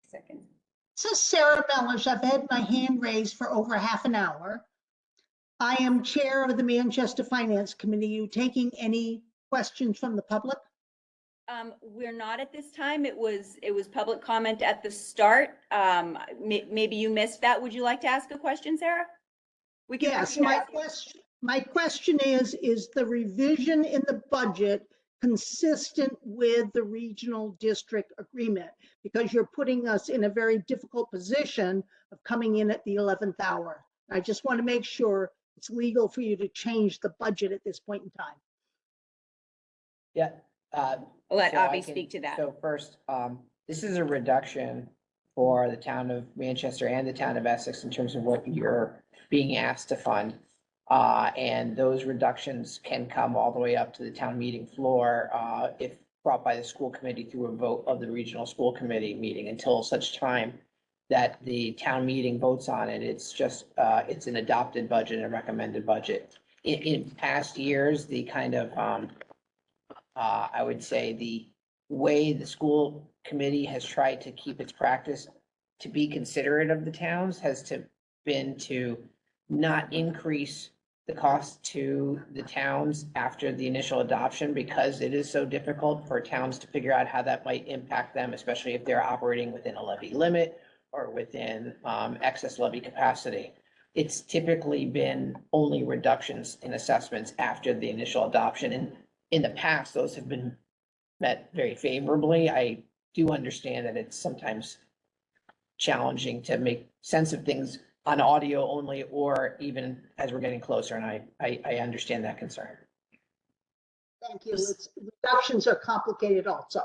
Second. This is Sarah Mellish. I've had my hand raised for over half an hour. I am Chair of the Manchester Finance Committee. You taking any questions from the public? We're not at this time. It was public comment at the start. Maybe you missed that. Would you like to ask a question, Sarah? We can. Yes, my question is the revision in the budget consistent with the regional district agreement? Because you're putting us in a very difficult position of coming in at the 11th hour. I just want to make sure it's legal for you to change the budget at this point in time. Yeah. Let so I Avi can- speak to that. So first, this is a reduction for the town of Manchester and the town of Essex in terms of what you're being asked to fund. And those reductions can come all the way up to the town meeting floor, if brought by the school committee through a vote of the regional school committee meeting until such time that the town meeting votes on it. It's just, it's an adopted budget and a recommended budget. In past years, the kind of, I would say the way the school committee has tried to keep its practice to be considerate of the towns has been to not increase the cost to the towns after the initial adoption because it is so difficult for towns to figure out how that might impact them, especially if they're operating within a levy limit or within excess levy capacity. It's typically been only reductions in assessments after the initial adoption. And in the past, those have been met very favorably. I do understand that it's sometimes challenging to make sense of things on audio only, or even as we're getting closer, and I understand that concern. Thank you. Reductions are complicated also.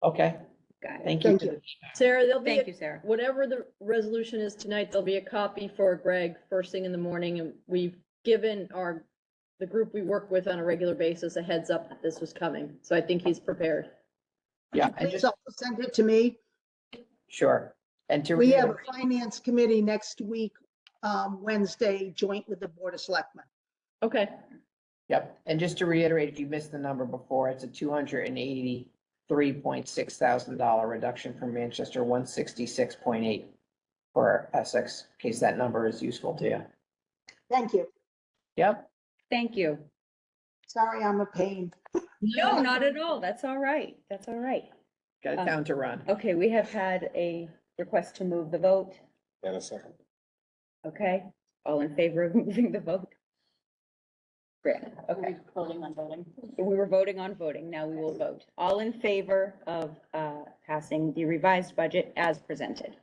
Okay, Got it. thank you. Thank you. Sarah, there'll be, Thank you, Sarah. whatever the resolution is tonight, there'll be a copy for Greg first thing in the morning. And we've given the group we work with on a regular basis a heads up that this was coming. So I think he's prepared. Yeah, and Please just, also send it to me. sure. And to We have reiterate, a finance committee next week, Wednesday, joint with the Board of Selectmen. Okay. yep, and just to reiterate, if you missed the number before, it's a $283.6 thousand reduction from Manchester, 166.8 for Essex, in case that number is useful to you. Thank you. Yep. Thank you. Sorry, I'm a pain. No, not at all. That's all right. That's all right. Got a town to run. Okay, we have had a request to move the vote. And a second. Okay, all in favor of moving the vote? Great, okay. Voting on voting. We were voting on voting, now we will vote. All in favor of passing the revised budget as presented?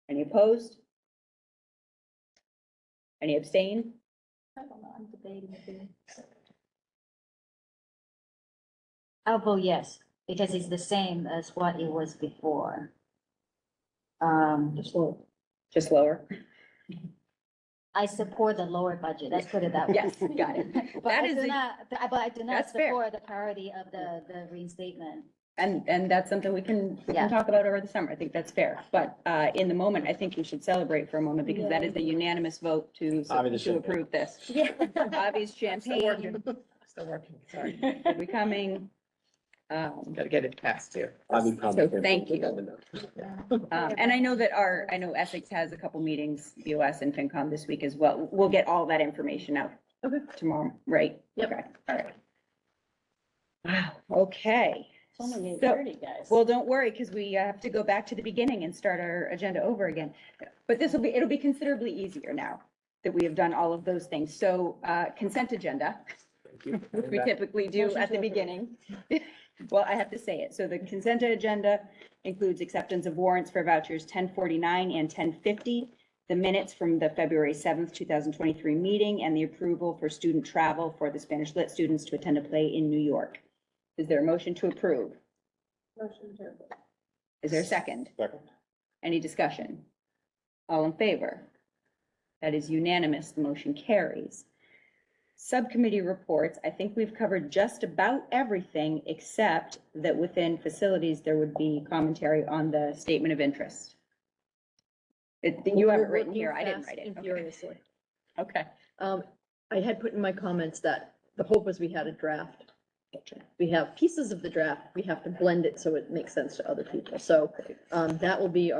Any opposed? Any abstain? I'm debating. I'll vote yes, because it's the same as what it was before. Just lower? I support the lower budget, let's put it that way. Yes, got it. But That I is do a- not, but I do not That's fair. support the priority of the reinstatement. And that's something we can Yeah. talk about over the summer. I think that's fair. But in the moment, I think we should celebrate for a moment because that is a unanimous vote to approve this. Yeah. Bobby's champagne Still working, sorry. will be coming. Gotta get it passed too. So thank you. And I know that I know Essex has a couple meetings, BOS and FinCom this week as well. We'll get all that information out tomorrow, right? Yep. Okay, all right. Wow, okay. It's only So- 8:30, guys. Well, don't worry, because we have to go back to the beginning and start our agenda over again. But it'll be considerably easier now that we have done all of those things. So consent agenda, which we typically do at the beginning. Well, I have to say it. So the consent agenda includes acceptance of warrants for vouchers 1049 and 1050, the minutes from the February 7th, 2023 meeting, and the approval for student travel for the Spanish Lit students to attend a play in New York. Is there a motion to approve? Motion to approve. Is there a second? Second. Any discussion? All in favor? That is unanimous. The motion carries. Subcommittee reports, I think we've covered just about everything except that within facilities, there would be commentary on the statement of interest. You have it written Working here. I didn't fast write it. and Okay. furiously. Okay. I had put in my comments that the hope was we had a draft. We have pieces of the draft, we have to blend it so it makes sense to other people. So, that will be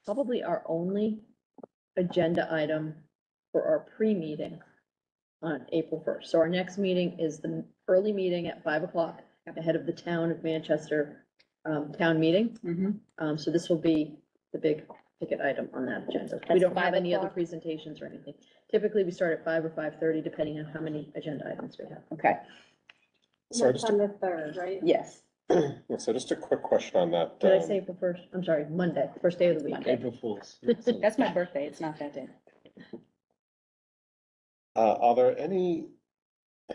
probably our only agenda item for our pre-meeting on April 1st. So our next meeting is the early meeting at 5 o'clock ahead of the town of Manchester, town meeting. So this will be the big ticket item on that agenda. We That's don't have 5 any other o'clock? presentations or anything. Typically, we start at 5 or 5:30, depending on how many agenda items we have. Okay. So That's just, on the 3rd, right? Yes. so just a quick question on that. Did I say April 1st? I'm sorry, Monday, first day of the week. April Fools. That's my birthday. It's not that day. Are there any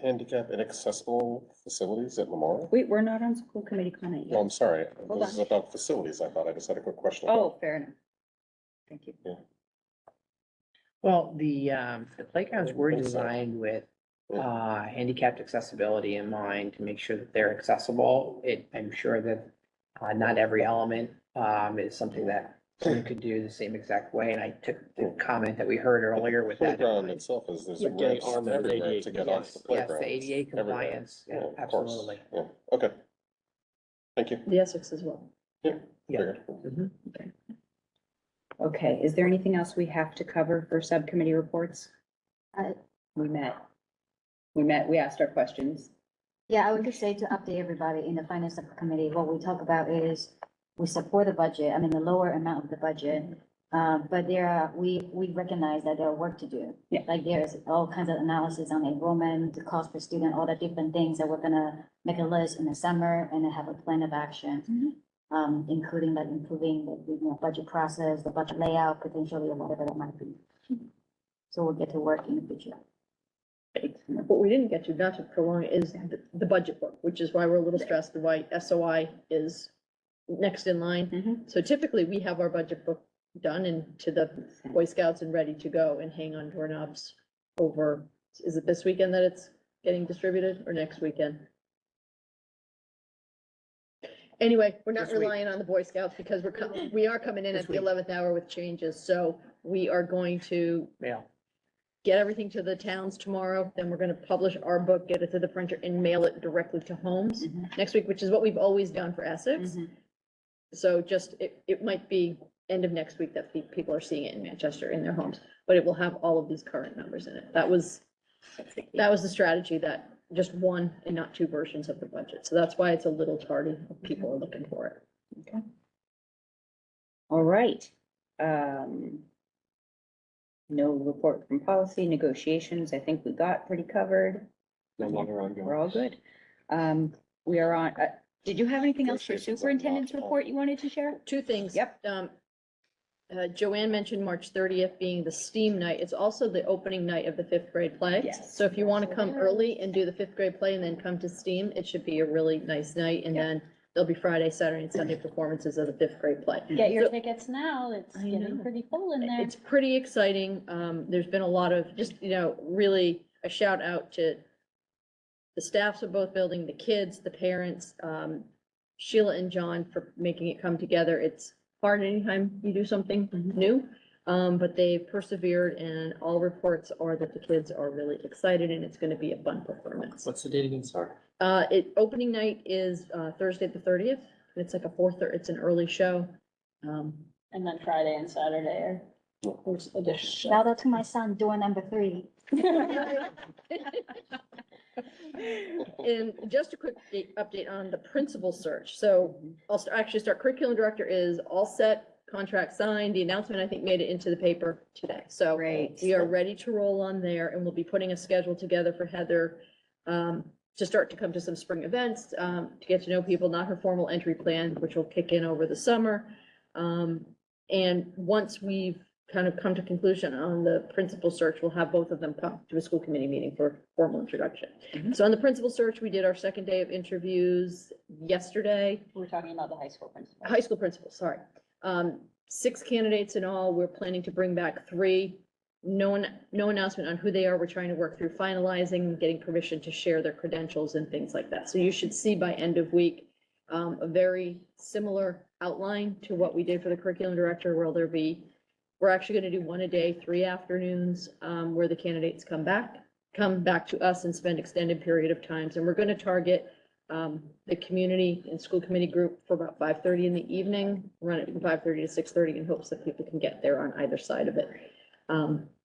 handicap inaccessible facilities at Memorial? Wait, we're not on school committee comment Well, yet. I'm sorry, Hold this is on. about facilities. I thought I just had a quick question. Oh, fair enough. Thank you. Well, the playgrounds were designed with handicapped accessibility in mind to make sure that they're accessible. I'm sure that not every element is something that someone could do the same exact way. And I took the comment that we heard earlier with that. in Playground mind. itself is, there's Yeah. ramps everywhere to get onto the Yes, playground. the ADA compliance, yeah, of course. absolutely. Yeah, okay. Thank you. The Essex as well. Yeah. Yeah. figured. Okay, is there anything else we have to cover for subcommittee reports? We met. We asked our questions. Yeah, I would just say to update everybody in the finance subcommittee, what we talk about is we support the budget, I mean, the lower amount of the budget. But we recognize that there are work to do. Yeah. Like there's all kinds of analysis on enrollment, the cost per student, all the different things that we're gonna make a list in the summer and then have a plan of action. Including like improving the budget process, the budget layout, potentially, or whatever that might be. So we'll get to work in the future. What we didn't get to, not to prolong, is the budget book, which is why we're a little stressed, why SOI is next in line. So typically, we have our budget book done and to the Boy Scouts and ready to go and hang on doorknobs over, is it this weekend that it's getting distributed or next weekend? Anyway, we're not This week. relying on the Boy Scouts because we are coming in This at the week. 11th hour with changes, so we are going to get everything to the towns tomorrow, then we're gonna publish our book, get it to the printer and mail it directly to homes next week, which is what we've always done for Essex. So just, it might be end of next week that people are seeing it in Manchester in their homes, but it will have all of these current numbers in it. That was the strategy, that just one and not two versions of the budget. So that's why it's a little tardy. People are looking for it. Okay. All right. No report from policy negotiations. I think we got pretty covered. No longer ongoing. We're all good. We are on, did you have anything else for superintendent's report you wanted to share? Two things. Yep. Joanne mentioned March 30th being the STEAM night. It's also the opening night of the fifth grade play. Yes. So if you want to come early and do the fifth grade play and then come to STEAM, it should be a really nice night. And then there'll be Friday, Saturday, and Sunday performances of the fifth grade play. Get your So- tickets now. It's I getting know. pretty full in there. It's pretty exciting. There's been a lot of just, really a shout out to the staffs of both buildings, the kids, the parents, Sheila and John for making it come together. It's hard anytime you do something new, but they've persevered and all reports are that the kids are really excited and it's gonna be a fun performance. What's the date again? Sorry. Opening night is Thursday the 30th. It's like a 4:30, it's an early show. And then Friday and Saturday are additional. Shout out to my son, door number 3. And just a quick update on the principal search. So I'll actually start, curriculum director is all set, contract signed. The announcement, I think, made it into the paper today. So Great. we are ready to roll on there and we'll be putting a schedule together for Heather to start to come to some spring events, to get to know people, not her formal entry plan, which will kick in over the summer. And once we've kind of come to conclusion on the principal search, we'll have both of them come to a school committee meeting for formal introduction. So on the principal search, we did our second day of interviews yesterday. We're talking about the high school principal. High school principal, sorry. 6 candidates in all. We're planning to bring back 3. No announcement on who they are. We're trying to work through finalizing, getting permission to share their credentials and things like that. So you should see by end of week, a very similar outline to what we did for the curriculum director, where we're actually gonna do 1 a day, 3 afternoons, where the candidates come back to us and spend extended period of times. And we're gonna target the community and school committee group for about 5:30 in the evening, run it from 5:30 to 6:30 in hopes that people can get there on either side of it.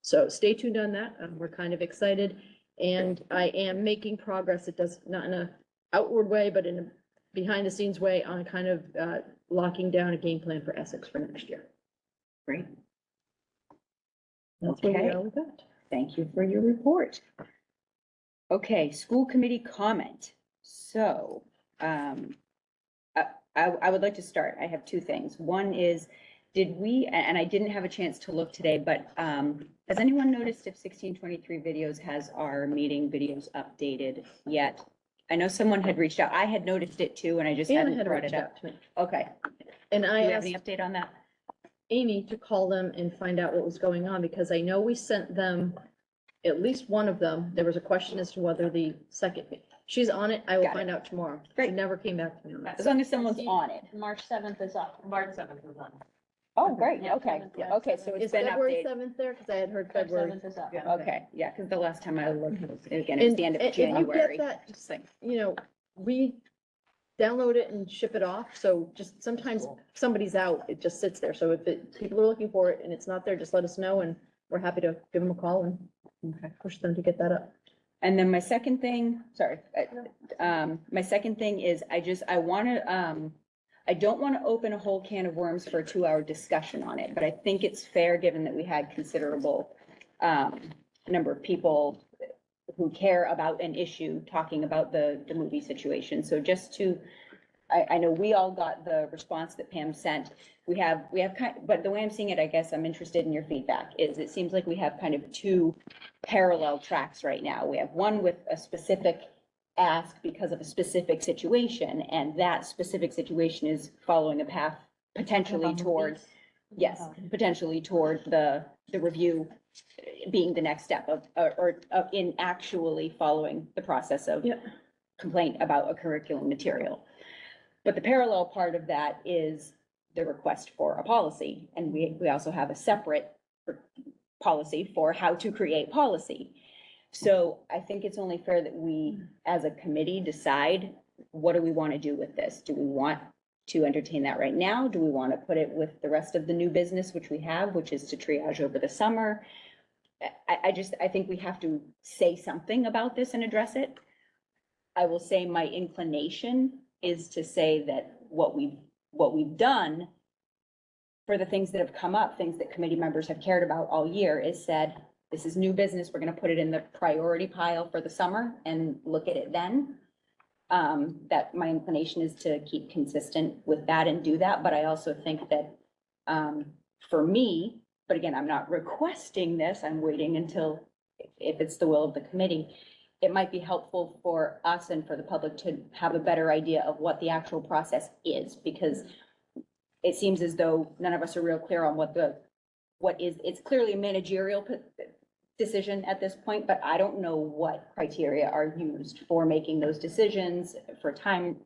So stay tuned on that. We're kind of excited. And I am making progress. It does not in a outward way, but in a behind the scenes way on kind of locking down a game plan for Essex for next year. Great. That's where we Okay. are with that. Thank you for your report. Okay, school committee comment. So, I would like to start. I have 2 things. One is, did we, and I didn't have a chance to look today, but, has anyone noticed if 1623 videos has our meeting videos updated yet? I know someone had reached out. I had noticed it too, and I just Anna hadn't had brought reached it up. out to me. Okay. And Do I you have asked any update on that? Amy to call them and find out what was going on, because I know we sent them, at least one of them, there was a question as to whether the second, she's on it. I will Got it. find out tomorrow. She Great. never came back to me on that. As long as someone's on it. March 7th is up. March 7th is on. Oh, great. Yeah, Okay. 7th, yeah. Okay, so it's Is been February updated. 7th there? Because I had heard March February. 7th is up. Yeah. Okay, yeah, because the last time I looked, it was, again, it was the end of And if you January. get that, Just like, we download it and ship it off, so just sometimes somebody's out, it just sits there, so if people are looking for it and it's not there, just let us know and we're happy to give them a call and push them to get that up. And then my second thing, sorry, my second thing is I don't want to open a whole can of worms for a 2-hour discussion on it, but I think it's fair, given that we had considerable number of people who care about an issue, talking about the movie situation. So just to, I know we all got the response that Pam sent. We have but the way I'm seeing it, I guess I'm interested in your feedback, is it seems like we have kind of 2 parallel tracks right now. We have one with a specific ask because of a specific situation, and that specific situation is following a path potentially toward, yes, potentially toward the review being the next step of in actually following the process of complaint about a curriculum material. But the parallel part of that is the request for a policy, and we also have a separate policy for how to create policy. So I think it's only fair that we, as a committee, decide, what do we want to do with this? Do we want to entertain that right now? Do we want to put it with the rest of the new business, which we have, which is to triage over the summer? I think we have to say something about this and address it. I will say my inclination is to say that what we've done for the things that have come up, things that committee members have cared about all year, is said, this is new business, we're gonna put it in the priority pile for the summer and look at it then. That my inclination is to keep consistent with that and do that, but I also think that, for me, but again, I'm not requesting this, I'm waiting until, if it's the will of the committee, it might be helpful for us and for the public to have a better idea of what the actual process is, because it seems as though none of us are real clear on it's clearly a managerial decision at this point, but I don't know what criteria are used for making those decisions, for time,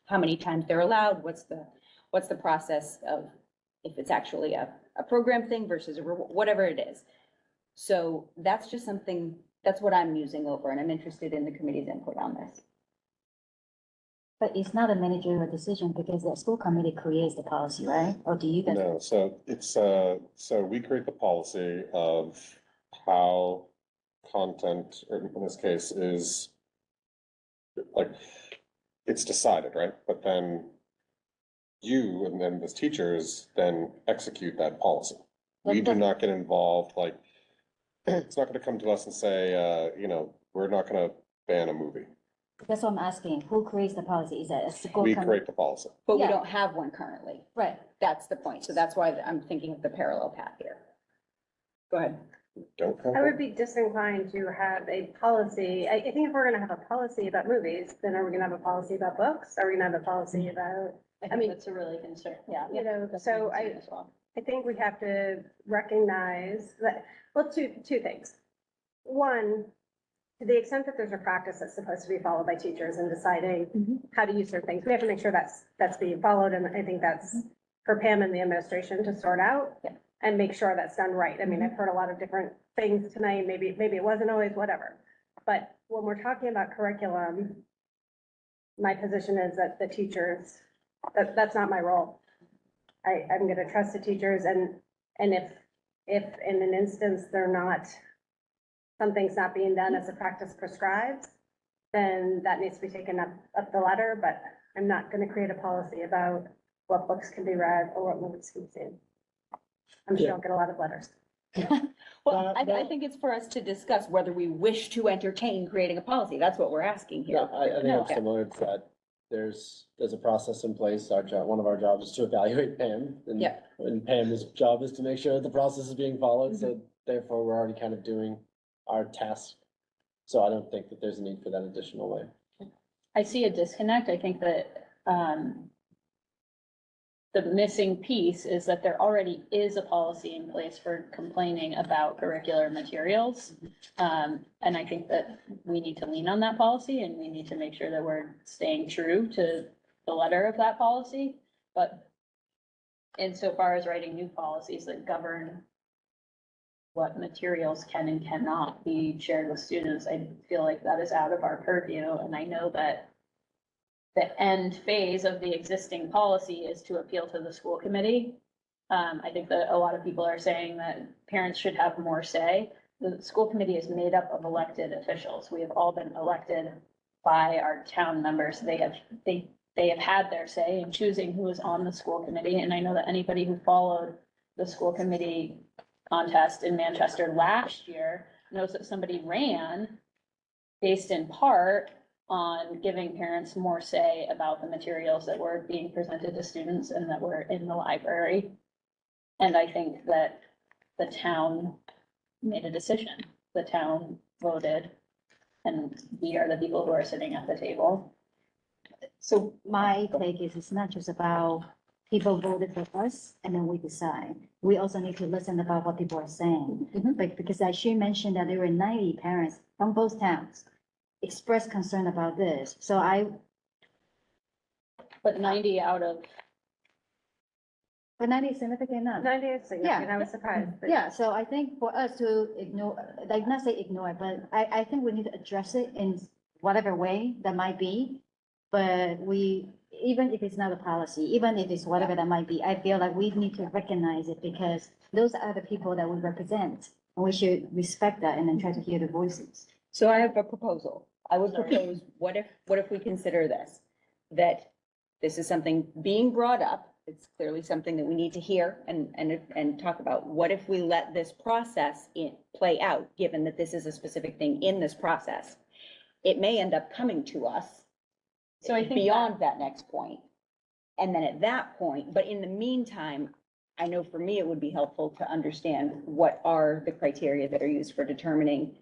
how many times they're allowed, what's the process of, if it's actually a program thing versus whatever it is. So that's just something, that's what I'm musing over, and I'm interested in the committee's input on this. But it's not a managerial decision because the school committee creates the policy, right? Or do you guys? No, so it's, so we create the policy of how content, or in this case, is like, it's decided, right? But then you and then as teachers then execute that policy. We do not get involved, like, it's not gonna come to us and say, we're not gonna ban a movie. That's what I'm asking. Who creates the policy? Is that a school? We committee? create the policy. But we Yeah. don't have one currently. Right. That's the point. So that's why I'm thinking of the parallel path here. Go ahead. Don't have I one? would be disinclined to have a policy. I think if we're gonna have a policy about movies, then are we gonna have a policy about books? Are we gonna have a policy about, I I think mean, that's a really concern, yeah. That's so my concern as well. I think we have to recognize that, well, two things. One, to the extent that there's a practice that's supposed to be followed by teachers in deciding how to use certain things, we have to make sure that's being followed, and I think that's for Pam and the administration to sort out and make sure that's done right. I mean, I've heard a lot of different things tonight, maybe it wasn't always, whatever. But when we're talking about curriculum, my position is that the teachers, that's not my role. I'm gonna trust the teachers, and if in an instance something's not being done as a practice prescribes, then that needs to be taken up the ladder, but I'm not gonna create a policy about what books can be read or what movies can be seen. I'm sure I'll get a lot of letters. Well, I think it's for us to discuss whether we wish to entertain creating a policy. That's what we're asking here. No, I think I'm similar to that. There's a process in place. One of our jobs is to evaluate Pam. And Pam's job is to make sure that the process is being followed. So therefore, we're already kind of doing our task. So I don't think that there's a need for that additional way. I see a disconnect. I think that, the missing piece is that there already is a policy in place for complaining about curricular materials. And I think that we need to lean on that policy, and we need to make sure that we're staying true to the letter of that policy. But insofar as writing new policies that govern what materials can and cannot be shared with students, I feel like that is out of our purview. And I know that the end phase of the existing policy is to appeal to the school committee. I think that a lot of people are saying that parents should have more say. The school committee is made up of elected officials. We have all been elected by our town members. They have had their say in choosing who is on the school committee. And I know that anybody who followed the school committee contest in Manchester last year knows that somebody ran based in part on giving parents more say about the materials that were being presented to students and that were in the library. And I think that the town made a decision. The town voted, and we are the people who are sitting at the table. So my take is it's not just about people voted for us and then we decide. We also need to listen about what people are saying. Like, because as she mentioned that there were 90 parents from both towns expressed concern about this. So But 90 out of. But 90 is significant enough. 90 is significant. I was surprised. but- Yeah, so I think for us to ignore, like not say ignore, but I think we need to address it in whatever way that might be. But even if it's not a policy, even if it's whatever that might be, I feel like we need to recognize it because those are the people that we represent. And we should respect that and then try to hear the voices. So I have a proposal. I would propose, what if we consider this? That this is something being brought up it's clearly something that we need to hear and talk about. What if we let this process play out, given that this is a specific thing in this process? It may end up coming to us So I think beyond that next point. And then at that point, but in the meantime, I know for me, it would be helpful to understand what are the criteria that are used for determining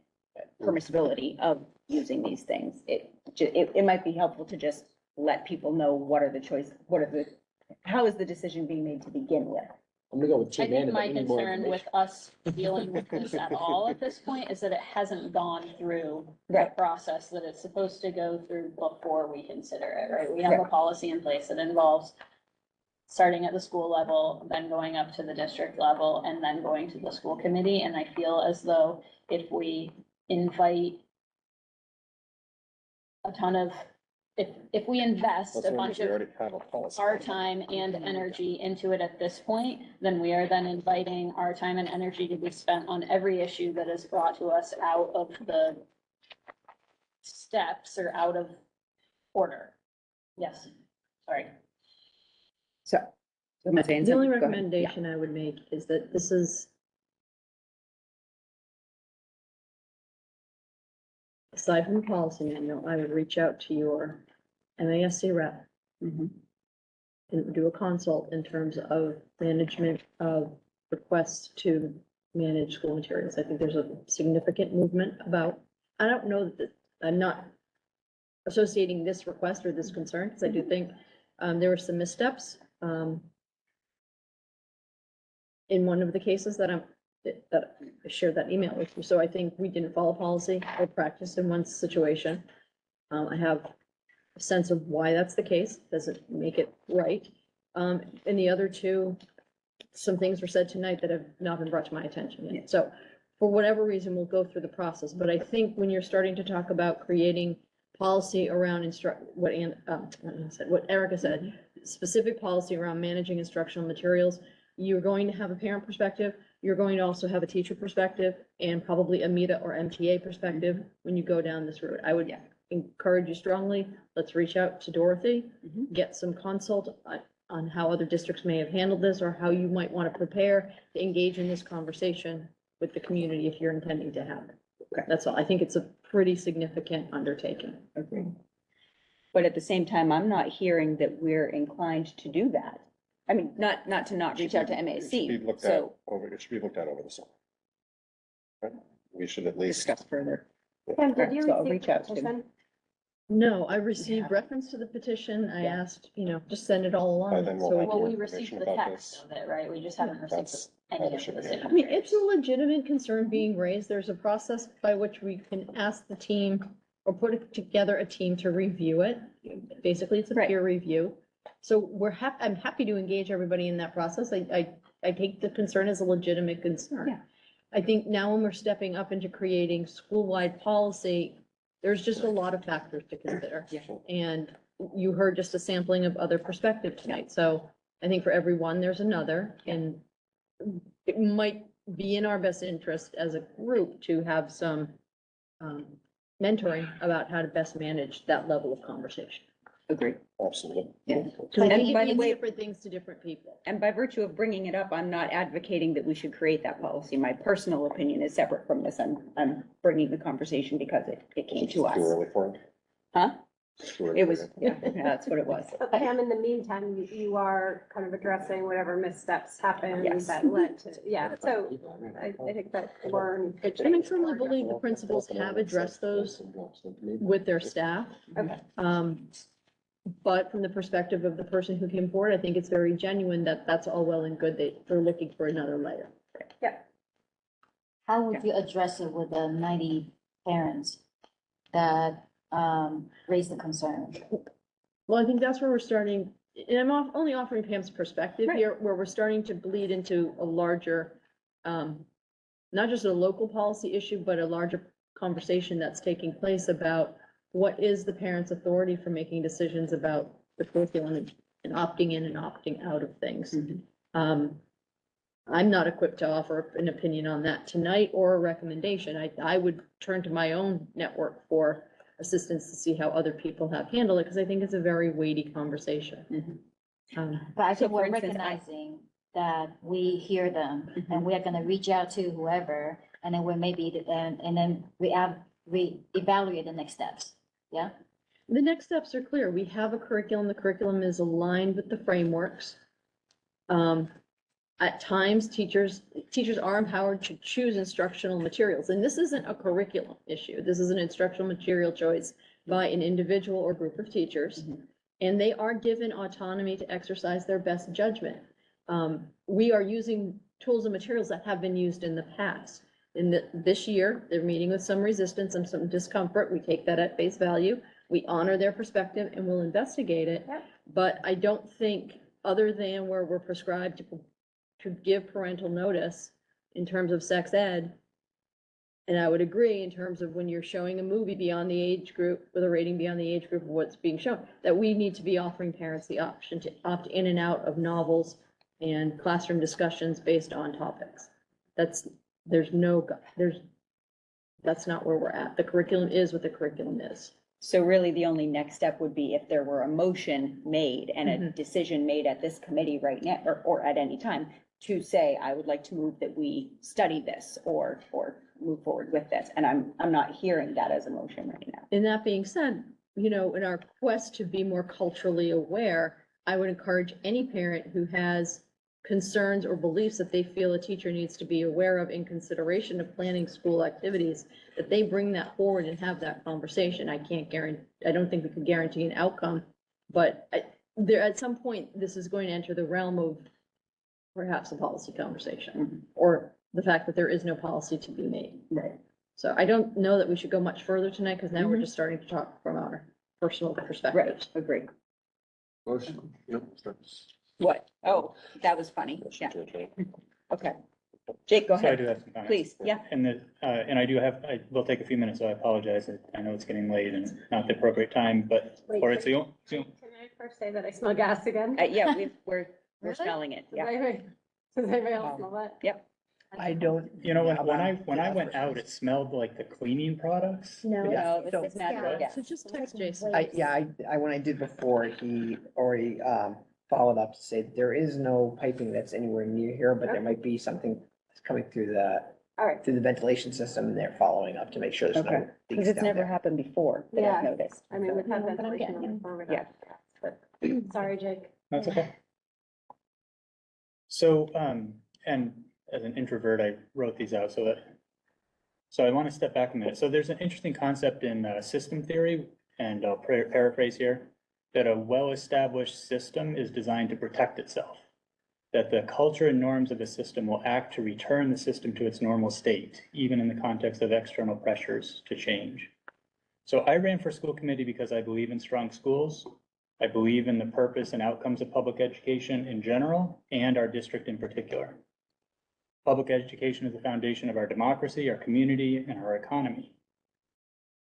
permissibility of using these things. It might be helpful to just let people know what are the choice, how is the decision being made to begin with? I'm gonna go with I Team think Anna, my but we need more concern with information. us dealing with this at all at this point is that it hasn't gone through the Right. process that it's supposed to go through before we consider it, right? We have a Right. policy in place that involves starting at the school level, then going up to the district level, and then going to the school committee. And I feel as though if we invite a ton of, if we invest a bunch We of already have a policy. our time and energy into it at this point, then we are then inviting our time and energy to be spent on every issue that is brought to us out of the steps or out of order. Yes, sorry. So. am I saying The only something? Go ahead. recommendation I would make is that this is, aside from the policy manual, I would reach out to your MASC rep Mhm. and do a consult in terms of management of requests to manage school materials. I think there's a significant movement about, I don't know that, I'm not associating this request or this concern, because I do think there were some missteps in one of the cases that I shared that email with you. So I think we didn't follow policy or practice in one situation. I have a sense of why that's the case, doesn't make it right. And the other two, some things were said tonight that have not been brought to my attention yet. So for whatever reason, we'll go through the process. But I think when you're starting to talk about creating policy around what Erica said, specific policy around managing instructional materials, you're going to have a parent perspective, you're going to also have a teacher perspective, and probably a META or MTA perspective when you go down this route. I would encourage you strongly, let's reach out to Dorothy, get some consult on how other districts may have handled this, or how you might want to prepare to engage in this conversation with the community if you're intending to have it. Okay. That's all. I think it's a pretty significant undertaking. Agreed. But at the same time, I'm not hearing that we're inclined to do that. I mean, not to reach out to It should be MAC, looked at so it should be looked at over the summer. Right? We should at least. discuss further. Kim, did you So I'll receive reach the out to him. petition? No, I received reference to the petition. I asked, just send it all By along. then we'll So have Well, we more received information the about text this. of it, right? We just haven't received That's any all we of should the be I signatures. mean, it's a legitimate concern being raised. There's a process by which we can ask the team or put together a team to review it. Basically, it's a peer review. So I'm happy to engage everybody in that process. I take the concern as a legitimate concern. Yeah. I think now when we're stepping up into creating school-wide policy, there's just a lot of factors to consider. Yeah. And you heard just a sampling of other perspectives tonight. So I think for everyone, there's another, and it might be in our best interest as a group to have some mentoring about how to best manage that level of conversation. Agreed. Absolutely. Yeah. Because I And think by it the means way, different things to different people. and by virtue of bringing it up, I'm not advocating that we should create that policy. My personal opinion is separate from this. I'm bringing the conversation because it came to Too us. early for it. Huh? Too early It for was, you. yeah, that's what it was. But Pam, in the meantime, you are kind of addressing whatever missteps happened Yes. that led to, so I think that we're in good shape. And I firmly believe the principals have addressed those with their staff. Okay. But from the perspective of the person who came forward, I think it's very genuine that that's all well and good. They're looking for another layer. How would you address it with the 90 parents that raised the concern? Well, I think that's where we're starting, and I'm only offering Pam's perspective here, where we're starting to bleed into a larger, not just a local policy issue, but a larger conversation that's taking place about what is the parent's authority for making decisions about the curriculum and opting in and opting out of things. I'm not equipped to offer an opinion on that tonight or a recommendation. I would turn to my own network for assistance to see how other people have handled it, because I think it's a very weighty conversation. But I So think for we're instance, recognizing that we hear them and we are gonna reach out to whoever, and then we're maybe, and then we evaluate the next steps. Yeah? The next steps are clear. We have a curriculum. The curriculum is aligned with the frameworks. At times, teachers are empowered to choose instructional materials, and this isn't a curriculum issue. This is an instructional material choice by an individual or group of teachers. And they are given autonomy to exercise their best judgment. We are using tools and materials that have been used in the past. This year, they're meeting with some resistance and some discomfort. We take that at face value. We honor their perspective and we'll investigate it. But I don't think, other than where we're prescribed to give parental notice in terms of sex ed, and I would agree in terms of when you're showing a movie beyond the age group, with a rating beyond the age group of what's being shown, that we need to be offering parents the option to opt in and out of novels and classroom discussions based on topics. That's not where we're at. The curriculum is what the curriculum is. So really, the only next step would be if there were a motion made and a decision made at this committee right now, or at any time, to say, I would like to move that we study this or move forward with this. And I'm not hearing that as a motion right now. And that being said, in our quest to be more culturally aware, I would encourage any parent who has concerns or beliefs that they feel a teacher needs to be aware of in consideration of planning school activities, that they bring that forward and have that conversation. I don't think we could guarantee an outcome, but at some point, this is going to enter the realm of perhaps a policy conversation, or the fact that there is no policy to be made. Right. So I don't know that we should go much further tonight, because now we're just starting to talk from our personal perspectives. Agree. Motion, What? Oh, that was funny. Yeah. Okay. Jake, go So I ahead. do have some comments. Please, yeah. And I will take a few minutes, so I apologize. I know it's getting late and not the appropriate time, but, or it's the, Can I first say that I smell gas again? Yeah, we're Really? smelling it. Does Yeah. anybody else smell that? Yep. I don't. you know, when I went out, it smelled like the cleaning products. No. No, So- this is natural gas. So just text Jason. When I did before, he already followed up to say there is no piping that's anywhere near here, but there might be something that's coming through All right. the ventilation system, and they're following up to make sure there's Okay. no Because leaks it's down never there. happened before that I've Yeah. noticed. I mean, we've had No, but I'm ventilation getting on the phone Yeah. but sorry, Jake. That's okay. So, and as an introvert, I wrote these out so I want to step back a minute. So there's an interesting concept in system theory, and I'll paraphrase here, that a well-established system is designed to protect itself, that the culture and norms of a system will act to return the system to its normal state, even in the context of external pressures to change. So I ran for school committee because I believe in strong schools. I believe in the purpose and outcomes of public education in general and our district in particular. Public education is the foundation of our democracy, our community, and our economy.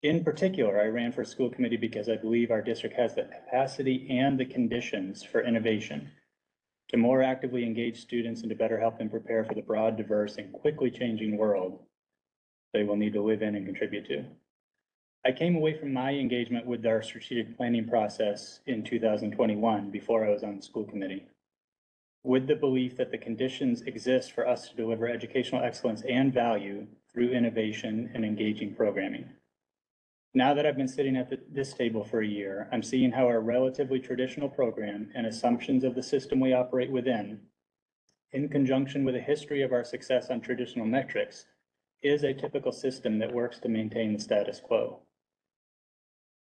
In particular, I ran for school committee because I believe our district has the capacity and the conditions for innovation to more actively engage students and to better help them prepare for the broad, diverse, and quickly changing world they will need to live in and contribute to. I came away from my engagement with our strategic planning process in 2021, before I was on the school committee, with the belief that the conditions exist for us to deliver educational excellence and value through innovation and engaging programming. Now that I've been sitting at this table for a year, I'm seeing how our relatively traditional program and assumptions of the system we operate within, in conjunction with a history of our success on traditional metrics, is a typical system that works to maintain the status quo.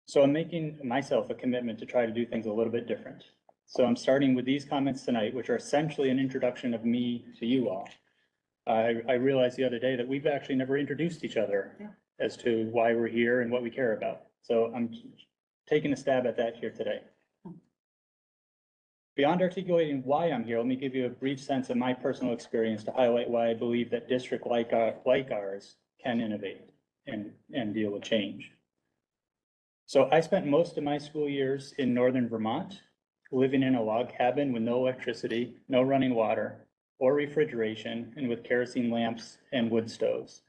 So I'm making myself a commitment to try to do things a little bit different. So I'm starting with these comments tonight, which are essentially an introduction of me to you all. I realized the other day that we've actually never introduced each other as to why we're here and what we care about. So I'm taking a stab at that here today. Beyond articulating why I'm here, let me give you a brief sense of my personal experience to highlight why I believe that districts like ours can innovate and deal with change. So I spent most of my school years in northern Vermont, living in a log cabin with no electricity, no running water or refrigeration, and with kerosene lamps and wood stoves.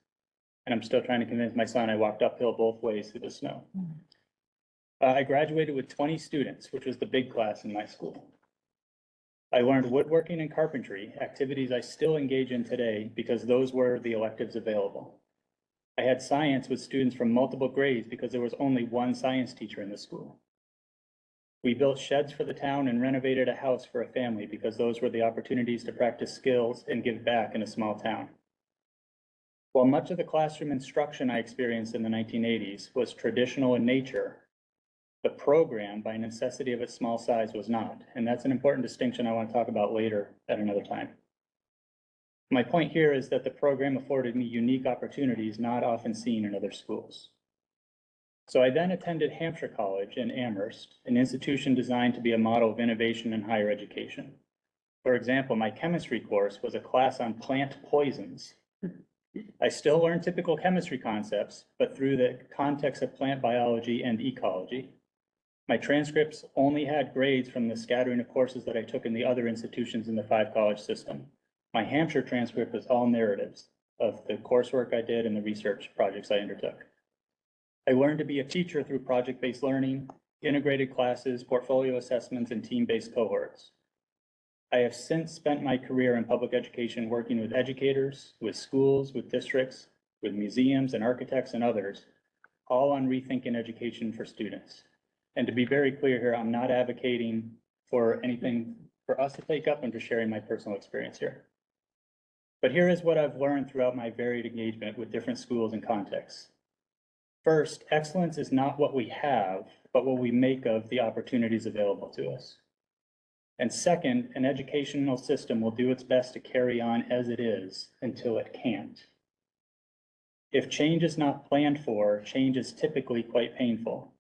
And I'm still trying to convince my son I walked uphill both ways through the snow. I graduated with 20 students, which was the big class in my school. I learned woodworking and carpentry, activities I still engage in today because those were the electives available. I had science with students from multiple grades because there was only one science teacher in the school. We built sheds for the town and renovated a house for a family because those were the opportunities to practice skills and give back in a small town. While much of the classroom instruction I experienced in the 1980s was traditional in nature, the program, by necessity of its small size, was not. And that's an important distinction I want to talk about later at another time. My point here is that the program afforded me unique opportunities not often seen in other schools. So I then attended Hampshire College in Amherst, an institution designed to be a model of innovation in higher education. For example, my chemistry course was a class on plant poisons. I still learned typical chemistry concepts, but through the context of plant biology and ecology. My transcripts only had grades from the scattering of courses that I took in the other institutions in the 5-college system. My Hampshire transcript was all narratives of the coursework I did and the research projects I undertook. I learned to be a teacher through project-based learning, integrated classes, portfolio assessments, and team-based cohorts. I have since spent my career in public education working with educators, with schools, with districts, with museums and architects and others, all on rethinking education for students. And to be very clear here, I'm not advocating for anything for us to take up. I'm just sharing my personal experience here. But here is what I've learned throughout my varied engagement with different schools and contexts. First, excellence is not what we have, but what we make of the opportunities available to us. And second, an educational system will do its best to carry on as it is until it can't. If change is not planned for, change is typically quite painful.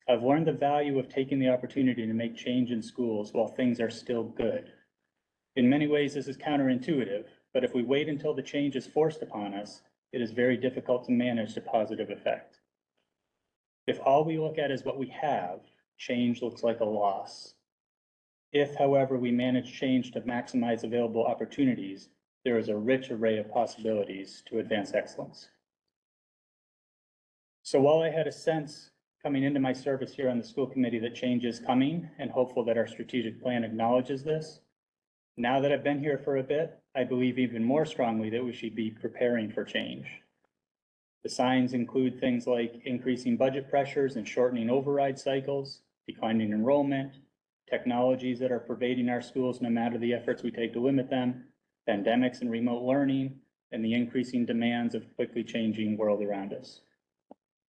I've learned the value of taking the opportunity to make change in schools while things are still good. In many ways, this is counterintuitive, but if we wait until the change is forced upon us, it is very difficult to manage the positive effect. If all we look at is what we have, change looks like a loss. If, however, we manage change to maximize available opportunities, there is a rich array of possibilities to advance excellence. So while I had a sense coming into my service here on the school committee that change is coming and hopeful that our strategic plan acknowledges this, now that I've been here for a bit, I believe even more strongly that we should be preparing for change. The signs include things like increasing budget pressures and shortening override cycles, declining enrollment, technologies that are pervading our schools no matter the efforts we take to limit them, pandemics and remote learning, and the increasing demands of quickly changing world around us.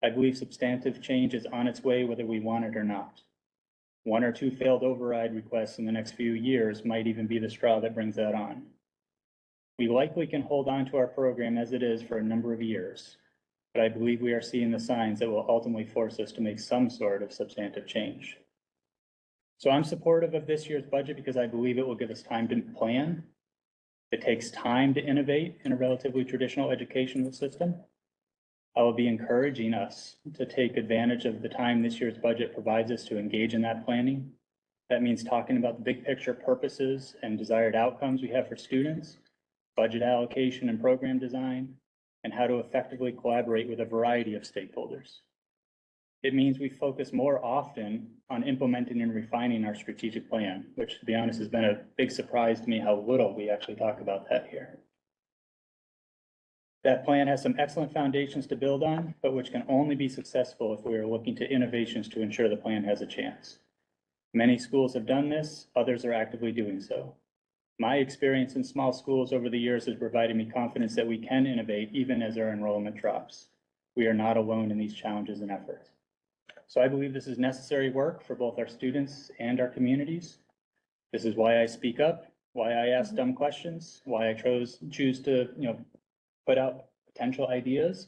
I believe substantive change is on its way whether we want it or not. 1 or 2 failed override requests in the next few years might even be the straw that brings that on. We likely can hold on to our program as it is for a number of years, but I believe we are seeing the signs that will ultimately force us to make some sort of substantive change. So I'm supportive of this year's budget because I believe it will give us time to plan. It takes time to innovate in a relatively traditional educational system. I will be encouraging us to take advantage of the time this year's budget provides us to engage in that planning. That means talking about the big picture purposes and desired outcomes we have for students, budget allocation and program design, and how to effectively collaborate with a variety of stakeholders. It means we focus more often on implementing and refining our strategic plan, which, to be honest, has been a big surprise to me how little we actually talk about that here. That plan has some excellent foundations to build on, but which can only be successful if we are looking to innovations to ensure the plan has a chance. Many schools have done this, others are actively doing so. My experience in small schools over the years has provided me confidence that we can innovate even as our enrollment drops. We are not alone in these challenges and efforts. So I believe this is necessary work for both our students and our communities. This is why I speak up, why I ask dumb questions, why I choose to, put out potential ideas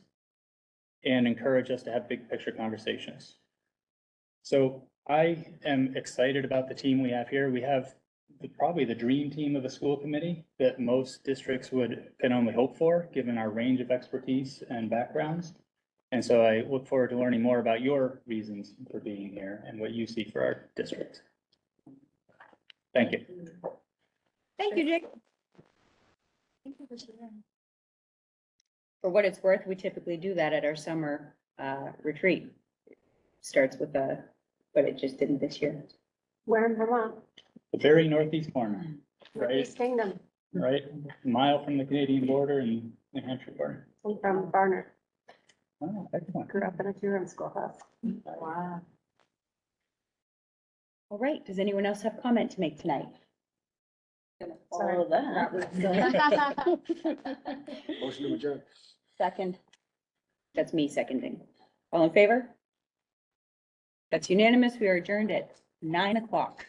and encourage us to have big picture conversations. So I am excited about the team we have here. We have probably the dream team of a school committee that most districts can only hope for, given our range of expertise and backgrounds. And so I look forward to learning more about your reasons for being here and what you see for our district. Thank you. Thank you, Jake. For what it's worth, we typically do that at our summer retreat. Starts with but it just didn't this year. Where in Vermont? The very northeast corner, right, Northeast Kingdom, right, a mile from the Canadian border and New Hampshire border. I'm from Barnard, Oh, excellent. grew up in a two-room schoolhouse. Wow. All right, does anyone else have comment to make tonight? Sorry. All of that. Motion to adjourn. Second. That's me seconding. All in favor? That's unanimous. We are adjourned at 9 o'clock.